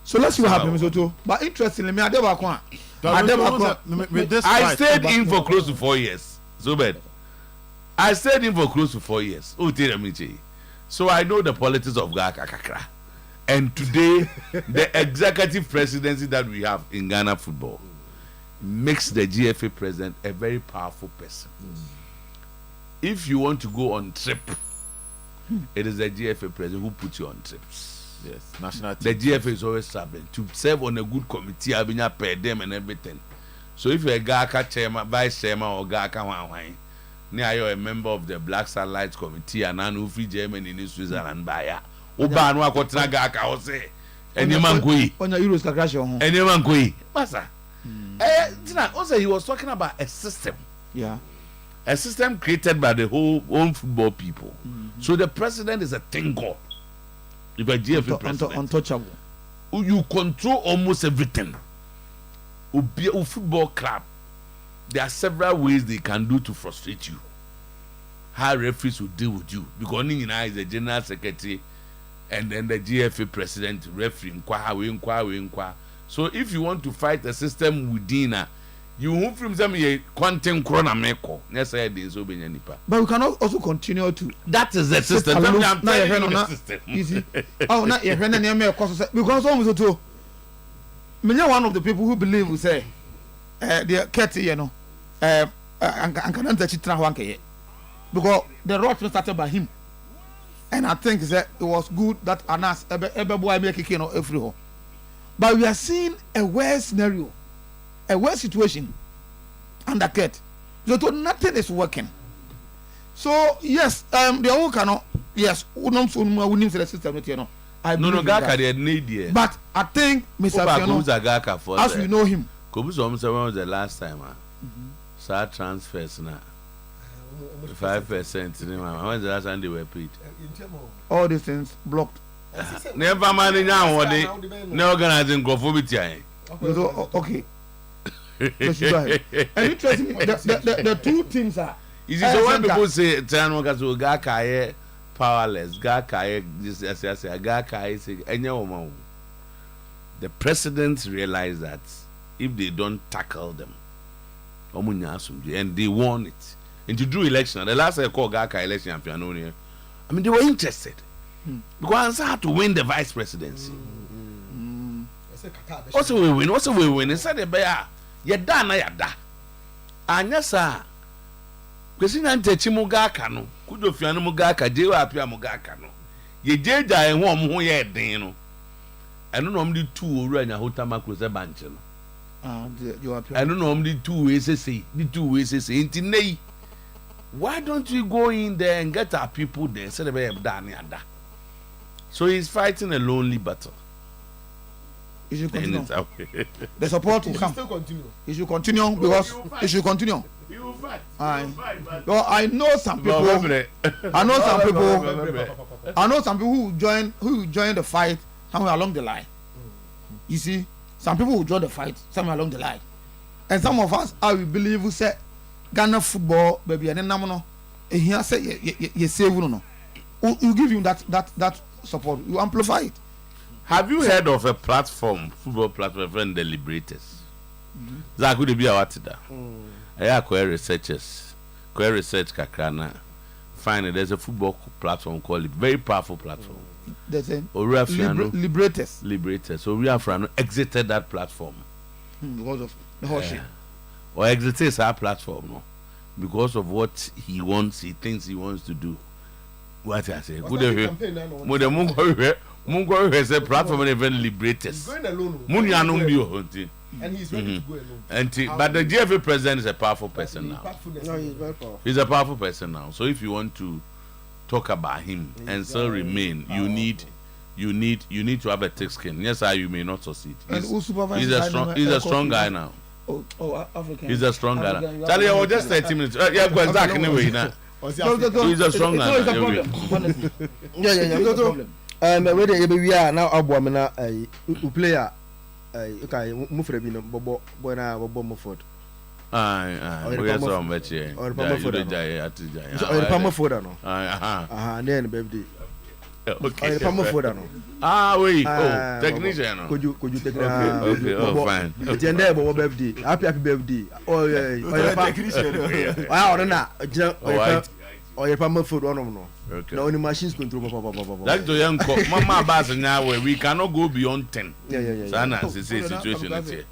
So let's see what happens, Otuo. But interestingly, I stayed in for close to 4 years. So bad. I stayed in for close to 4 years. So I know the politics of Gaka Kakra. And today, the executive presidency that we have in Ghana football makes the GFA president a very powerful person. If you want to go on trip, it is the GFA president who puts you on trips. Yes, national the team. GFA is always traveling to serve on a good committee, having a pay them and everything. So if you're a Gaka chairman, vice chairman, or Gaka Wanwai, now you're a member of the Black Satellites Committee and an free German in Switzerland buyer. Obanwa Kotna Gaka or say, and your man kui. On your Euros Kakasho. And your man kui. Massa. Also, he was talking about a system. Yeah. A system created by the whole football people. So the president is a thing god. If a GFA president, untouchable. You control almost everything. A football club, there are several ways they can do to frustrate you. How referees will deal with you because Nina is the general secretary, and then the GFA president referee inquire. So if you want to fight the system within, you move from some quantum corona meko. Yes, I did so many nipa. But we cannot also continue to. That is the system. I'm telling you the system. Easy. Oh, not your friend and your mayor because almost to. Me one of the people who believe we say, the Ketty, you know, and can't touch it now because the rock started by him, and I think that it was good that Anas ever boy make a king of every home. But we are seeing a worse scenario, a worse situation under Ket. So nothing is working. So yes, the whole cannot. Yes, we need the system, you know. No, Gaka they need. But I think Mr. Fiano, as we know him, Kobuso when was the last time? Sir transfers now. 5%. When was the last time they were paid? All these things blocked. Never mind now what they no organizing growth Okay. And interesting, the two teams are. Is it so when people say Tiano Gakaye powerless, Gakaye this Gakaye say any the presidents realize that if they don't tackle them, and they won it. And to do election, the last I called Gakaye election champion, I mean they were interested. Because I had to win the vice presidency. Also we win. Instead the bear, you da na yada. Anya sa. Kwesi na ntechi mu ga aka no. Kudo fiano mu ga aka, je wa apia mu ga aka no. Ye jeja e ho mo ho ye den no. Eno no mdi tu owura nya hota makro se banche no. You apia. Eno no mdi tu we sese, Inti nei. Why don't we go in there and get our people there instead of bear da na yada? So he's fighting a lonely battle. He should continue. The support will come. He should continue because he should continue. He will fight. Well, I know some people. I know some people who join the fight somewhere along the line. You see, some people who join the fight somewhere along the line, and some of us, I will believe, who say Ghana football, baby, and then no, and he say you save no. You give him that support. You amplify it. Have you heard of a football platform, the Liberators? That could be our tida. I query researchers, query research kakrana. Finally, there's a football platform called it, very powerful platform. There's a Liberators. So we have exited that platform because of the whole or exited our platform, no, because of what he wants. He thinks he wants to do. What I say? Mungo has a platform even Liberators. And he's ready to go alone. But the GFA president is a powerful person now. No, he's very powerful. He's a powerful person now. So if you want to talk about him and still remain, you need to have a thick skin. Yes, you may not succeed. He's a strong guy now. African. He's a strong guy now. Charlie, I was just 30 minutes. Yeah, go exactly anyway now. He's a strong guy. Whether we are now Abwamina, a player, okay, Mufrebi, Bobo, Muford. We are so much here. Or Pamaford, then baby. Okay. Pamaford. Wait, technician. Could you take okay, fine. It's in there, Bobo birthday. Happy birthday. Oh, yeah, technician. I don't know. Oyerepa food one no. Okay. Now the machines control. Like to young Mama Bass now we cannot go beyond 10. Yeah. Sana the situation is here.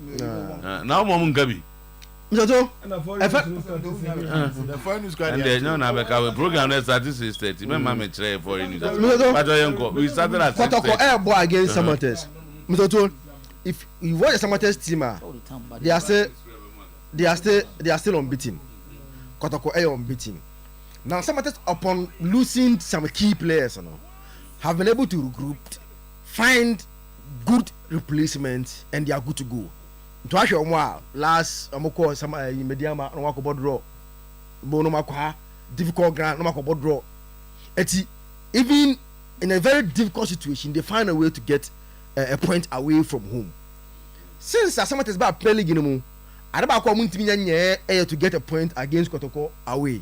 Now Mom Gabi. The phone is quite. And there's no Nabeka program that started 6:30. Remember me try for you. But we started at 6:30. Air boy against Samates. Mr. If you watch the Samates team, they are still unbeaten. Kotoko air unbeaten. Now, Samates, upon losing some key players, have been able to regroup, find good replacements, and they are good to go. To ask you last Amoko, some Mediama, no Mako draw, Bono Makwa, difficult ground, no Mako draw. Even in a very difficult situation, they find a way to get a point away from home. Since Samates back playing Guinea, I don't know to get a point against Kotoko away.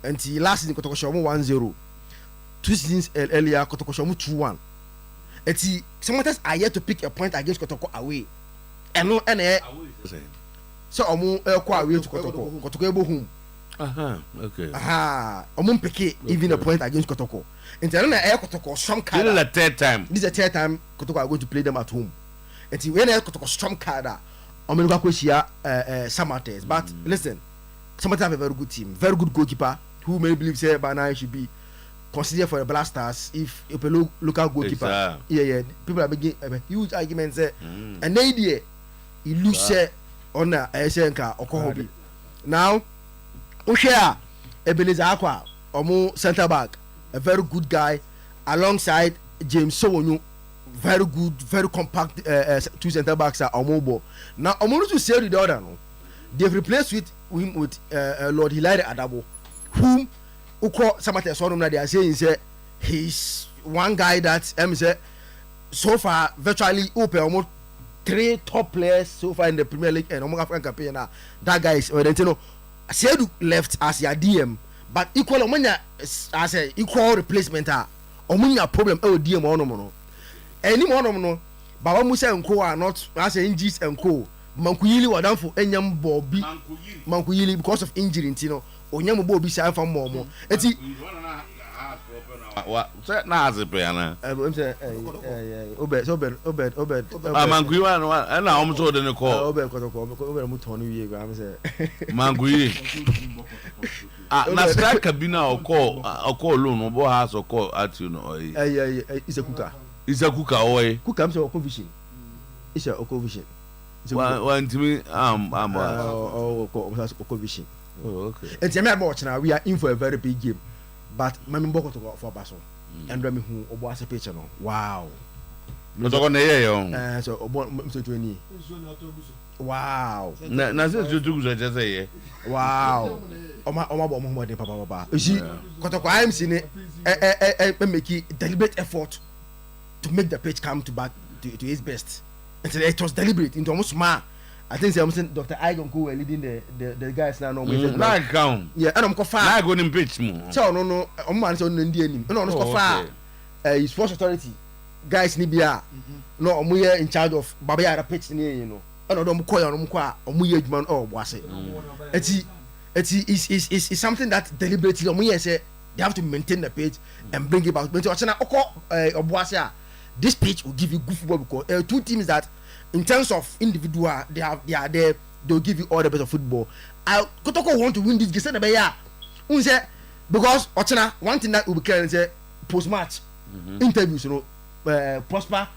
Until last season Kotoko Shomu 1-0. 2 seasons earlier Kotoko Shomu 2-1. Eti Samates are yet to pick a point against Kotoko away. And no so omu kwa away to Kotoko ebo home. Okay. Omu pick even a point against Kotoko. Until na Kotoko strong card. This is the third time. This is the third time Kotoko are going to play them at home. Until when Kotoko strong card omu go kweshia Samates. But listen, Samates have a very good team, very good goalkeeper. Who may believe say by now should be considered for the Blasters if a local goalkeeper. Yeah. People are making huge arguments there. And the idea he lose on a SNK or Kohobi. Now, Oshia Ebenezer Aqua, Omo centre back, a very good guy, alongside James Sowonu, very good, very compact 2 centre backs are Omobo. Now, Omo to say the other no. They've replaced him with Lord Hilary Adabo, whom Uko Samates Sonum they are saying say he's one guy that say so far virtually open almost 3 top players so far in the Premier League and African campaign now. That guy is Sedu left as your DM, but equal Omanya as a equal replacement Omunya problem DM ono any mono Baba Musa and Co are not as NGs and Co. Mankuyili were down for Enyam Bobby Mankuyili because of injury in Tino. Onyam Bobby San from Momo. Eti what na as a piano. Obed. Manguiwa and I almost told the call. Obed Mutoni, I'm saying. Mangui. Na strike cabina or call loan or house or call at you know. It's a cooker. It's a cooker away. Cook comes to Okovision. It's a Okovision. One to me, Okovision. Oh, okay. And Jamie watch now. We are in for a very big game, but my Mboko to go for Basso and Remy who was a pitcher. Wow. Not on the air. So, Mr. 20. Wow. That's just say, wow. Oma de Papa. You see, Kotoko, I'm seeing it, make it deliberate effort to make the pitch come back to his best. And so it was deliberate into almost smart. I think Dr. Igon who were leading the guys now. Not count. Yeah, and I'm far. I go in pitch more. So no, I'm man on Indian. No, far. His sports authority guys Nibia. No, we are in charge of Babaya pitch near you know. I don't call on Muya man or was it. It's something that deliberately we say they have to maintain the page and bring it back. But this page will give you good football because 2 teams that in terms of individual they are there, they'll give you all the best of football. Kotoko want to win this game because Ochana one thing that will be clear is post match interviews, you know, prosper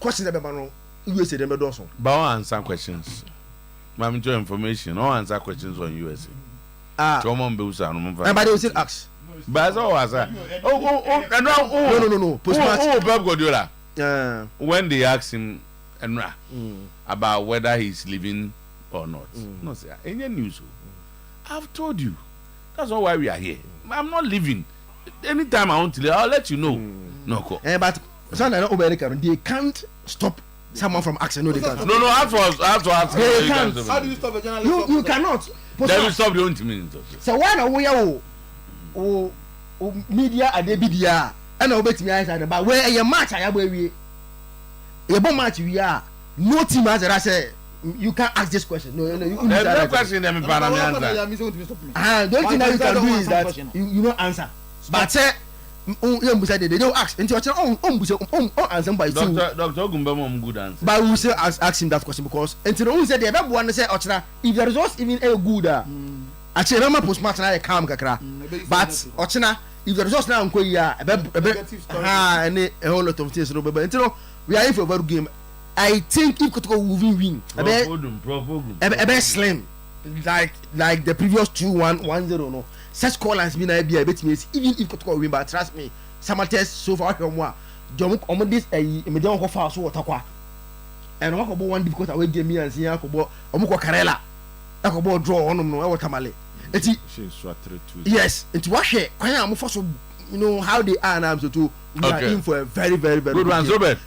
questions about USA them also. But I'll answer questions. I'm into information. I'll answer questions on USA. But they will still ask. But as always, no. Post match. Pep Guardiola. When they ask him about whether he's leaving or not, no, sir. Any news? I've told you. That's not why we are here. I'm not leaving. Anytime I want to leave, I'll let you know. No, but they can't stop someone from asking. No, they can't. No. I have to ask. They can't. How do you stop a journalist? You cannot. They will stop the own team. So why now we are media and media and I'll bet me eyes but where your match I have where we a match we are no team as I say you can't ask this question. No, there's no question them the only thing that you can do is that you don't answer. But say they don't ask until answer by Dr. Ogumbe good answer. But we still ask him that question because until we said the ever one say if the results even a good actually remember post match na calm kakra but Ochina if the results now nko ya and a whole lot of things no but until we are in for a very game. I think if Kotoko will win a bit slim like the previous 2-1-1-0 no such call has been a bit even if Kotoko win but trust me some test so far from what John on this a medium of fast water and I go one because I will give me and see Yakobo Omuko Karela Yakobo draw on no Tamale. Yes, it's what she you know how they are now so to we are in for a very good one. Robert.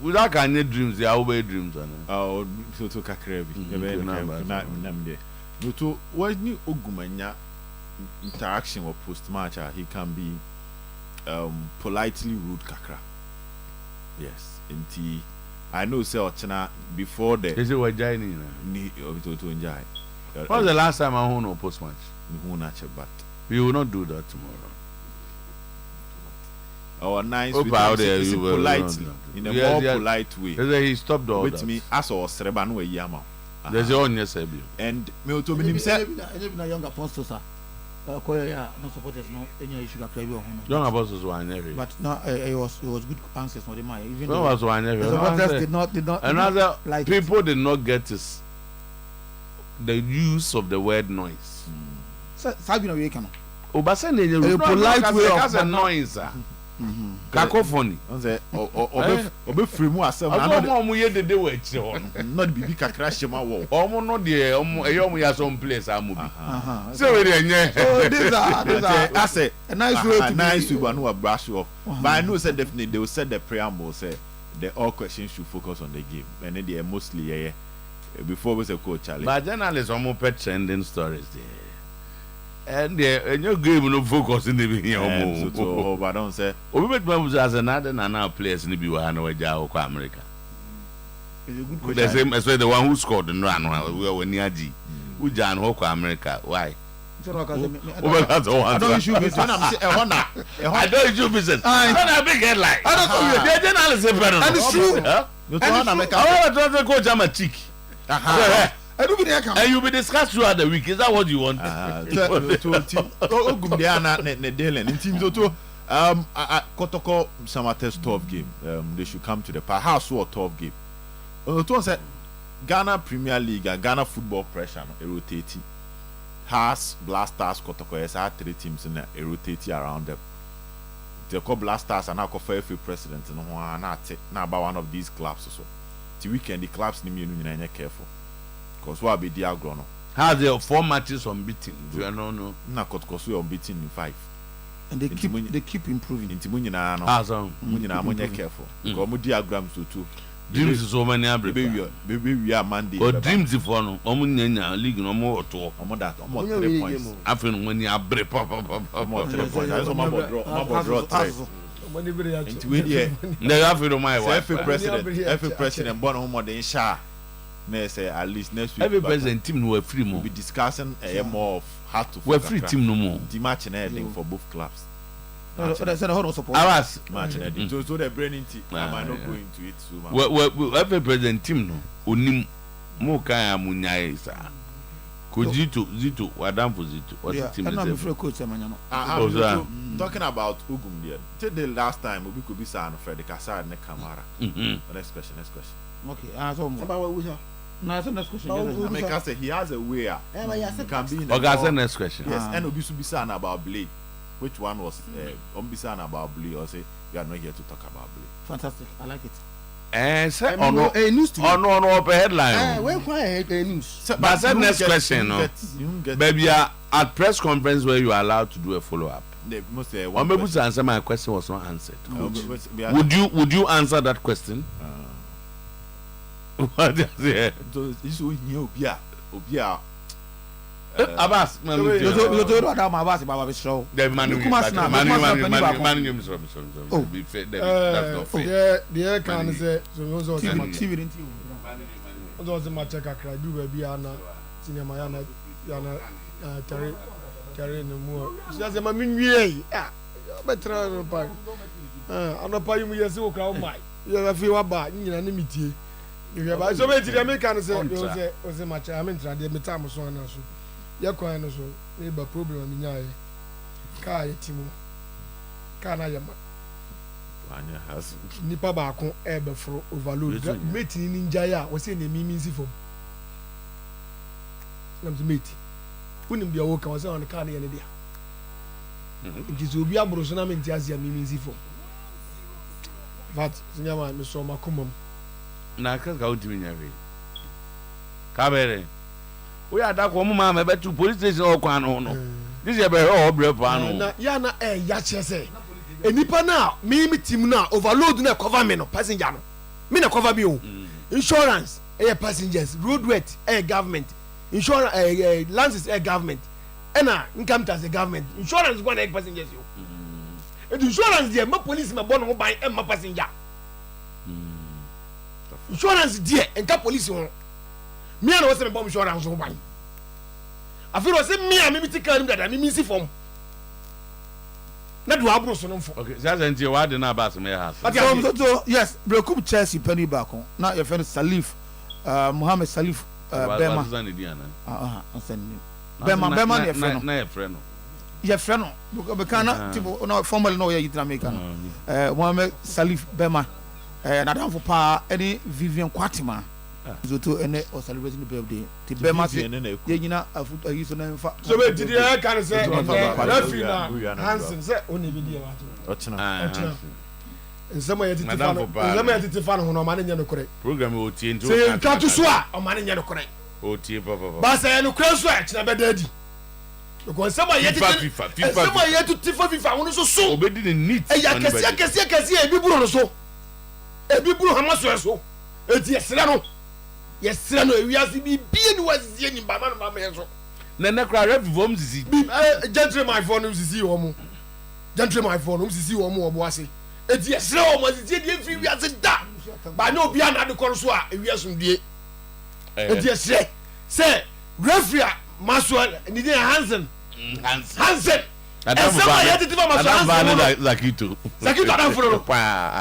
Without any dreams, they are over dreams. Oh, so to Kakrebi. To when you Ogumanya interaction or post match, he can be politely rude kakra. Yes, and I know say Ochina before the is it what Jai to enjoy. What's the last time I won no post match? But we will not do that tomorrow. Our nice out there you politely in a more polite way. He stopped all with me as or Sreban we yama. There's your own yes, and me to me say young apostles are no supporters no any issue that young apostles were never. But no it was good answers for the man even though was one never. Supporters did not another like people did not get this the use of the word noise. Sabina we can Obasan in a polite way of noise. Cacophony. Obe free mu asem. I don't know ye de we chi ho. Not bibi kakra shema wo. Omo no de omo ya some place amobi. So we dey nye. So these are I say a nice way to nice to go brush off. But I know said definitely they will set the preamble say the all questions should focus on the game. And then they are mostly before we say coach challenge. But journalists almost pet trending stories there. And your game no focus in the video. So but don't say Obi bet me as another now players in the Biwa no Eja or America. The same as the one who scored and ran we were near G. Who Jan Hoko America. Why? I don't issue business. I don't issue business. I don't have big headline. I don't know. The journalists are better. And it's true. I want to coach. I'm a chick. And you'll be discussed throughout the week. Is that what you want? Kotoko Samate's tough game. They should come to the park. How so a tough game? Said Ghana Premier League and Ghana football pressure rotating. Has Blasters Kotoko has had 3 teams in a rotating around them. They call Blasters and now call FA president and now about one of these clubs or so. The weekend the clubs need me careful. Because what be the agrono? How they 4 matches unbeaten? You know, na Kotoko we unbeaten in 5. And they keep improving. Into Munina no. Munina money careful. Because mu diagrams too. Dreams is so many baby we are Monday. Or dreams if one omunya league no more to. Omo that. Omo 3 points. After when you abre pop. Omo 3 points. I so draw 3. Into we here. They have to my wife. Every president born on more than sha. Say at least next week. Every president team no free more. We'll be discussing more of how to. We're free team no more. The match and everything for both clubs. So that's a whole support. Awas match and everything. So they're braining team. I might not go into it so much. Well, every president team no. Onim mo kaya munyai sa. Zito, wadam for Zito. What's the team? I'm not afraid coach Emmanuel. Talking about Ugum there. Till the last time we could be saying Freddy Kasar ne Kamara. Next question. Okay. So about what we have. No, that's the next question. I say he has a way. He can be in the okay, next question. Yes, and Obi should be saying about Blade. Which one was be saying about Blade or say we are not here to talk about Blade? Fantastic. I like it. Say news to no headline. When quiet news. But the next question, no. Baby, at press conference where you are allowed to do a follow up. Or maybe to answer my question was not answered. Would you answer that question? What is it? This is new. Obia. Abbas, you told Adam Abbas about his show. The man. That's the can say so TV didn't you. Those my check I do baby ana cinema yana carry no more. Just my minwie. Ah, better no pa. Anopa you yes o kra o mai. You feel aba nyina na mitie. You ba so be ti dey make an say o say match I mean tra dey metam so na so. Ya kwan no so e ba problem mi nyae. Ka ye timo. Ka na yema. Anya has Nipa ba ko e be fro overload. Mate ni ninja ya wo say na mimi nsi fom. Nam se mate. Unim dia wo ka wo say on ka na ye ne dia. Nti so obi abro so na me nti azia mimi nsi fom. But sinyama me so makomam. Na ka utimi nyawe. Ka bere. We are that woman ma be to police station o kwan no. This is be o bre pa no. Na ya na ya chese. Enipa na me team na overload na cover me no passenger no. Me na cover me o. Insurance passengers, road weight government. Insurance lances government. Na income tax government. Insurance go na passengers yo. And insurance there, my police ma born mo buy my passenger. Insurance there, and ka police won. Me and was me bomb insurance wo buy. I feel was me and me take care that me see from. Na do abro so no for. Okay, that's until why the na bass me house. So yes, Brekum Chelsea penny back on. Now your friend Salif Mohammed Salif Bema. Bema your friend. Na your friend. Your friend because tipo no formally no you Jamaica. Mohammed Salif Bema. Na dan for pa any Vivian Kwatima. Zoto ene or celebrating the birthday. The Bema say yina afuto yiso na mfa. So be did you can say referee na Hansen say oni bi die wa. Ochina. Nsema yeti tifa no. Nsema yeti tifa no no ma ne nya no kore. Program o tie nti o. Say nka to so a o ma ne nya no kore. O tie papa. Ba say no kore so a kina be dadi. Because nsema yeti nsema yeti tifa wono so so. Obedi ne neat. E ya kesi e bi buru no so. E bi buru hamaso so. E ti esra no. Yesra no ewiase bi bie ni wazie ni ba ma ma yeso. Na na kra ref vom sisi. Gentleman for no sisi wo mu. Gentleman for no sisi wo mu obo ase. E ti esra wo mo sisi die fi wiase da. Ba na obi ana de kor so a ewiase ndie. E ti esra. Say referee Maxwell ni dey Hansen. Hansen. Sama yeti tifa Maxwell. Zakito. Zakito adam furo.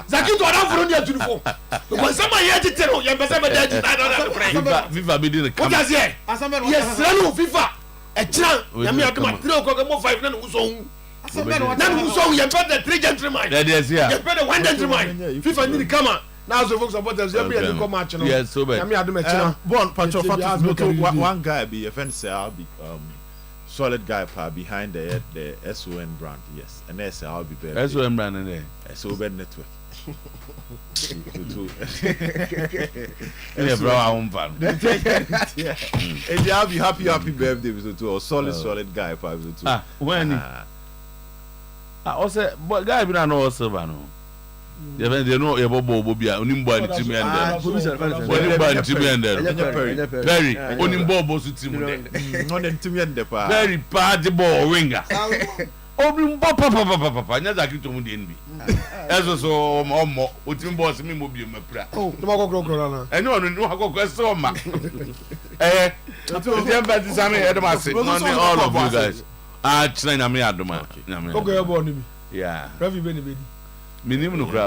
Zakito adam furo ni atulufo. Because sama yeti tero ye bese be daji na. FIFA be dey come. What is here? Yes, no FIFA. E tran. Ya me aduma 3 o'clock mo 5 na no so hu. Na no so ye bet the 3 gentlemen. That is here. Ye bet the 1 gentleman. FIFA need come on. Now so folks supporters you be able to come match no. Yes, so bad. Ya me aduma tran. Bon Pancho one guy be a fan say I'll be solid guy behind the SON brand, yes, and that's I'll be better. SON brand in there. SON network. Yeah, bro, I won't fan. Yeah, and I'll be happy birthday to a solid guy to. Ah, when? Also, but guy be no also no. They know your bobo bia onimbo antimi and onimbo antimi and very onimbo bosu timu de no antimi and pa very bad ball winger obimbo papa nya Zakito mu de nbi eso so omo otimi boss mi mo bi mapra oh no makokro na ene onu no akokro so ma to dem ba disame edemase money all of you guys china na me adoma okay ebo ni bi yeah ravi be ni be minim no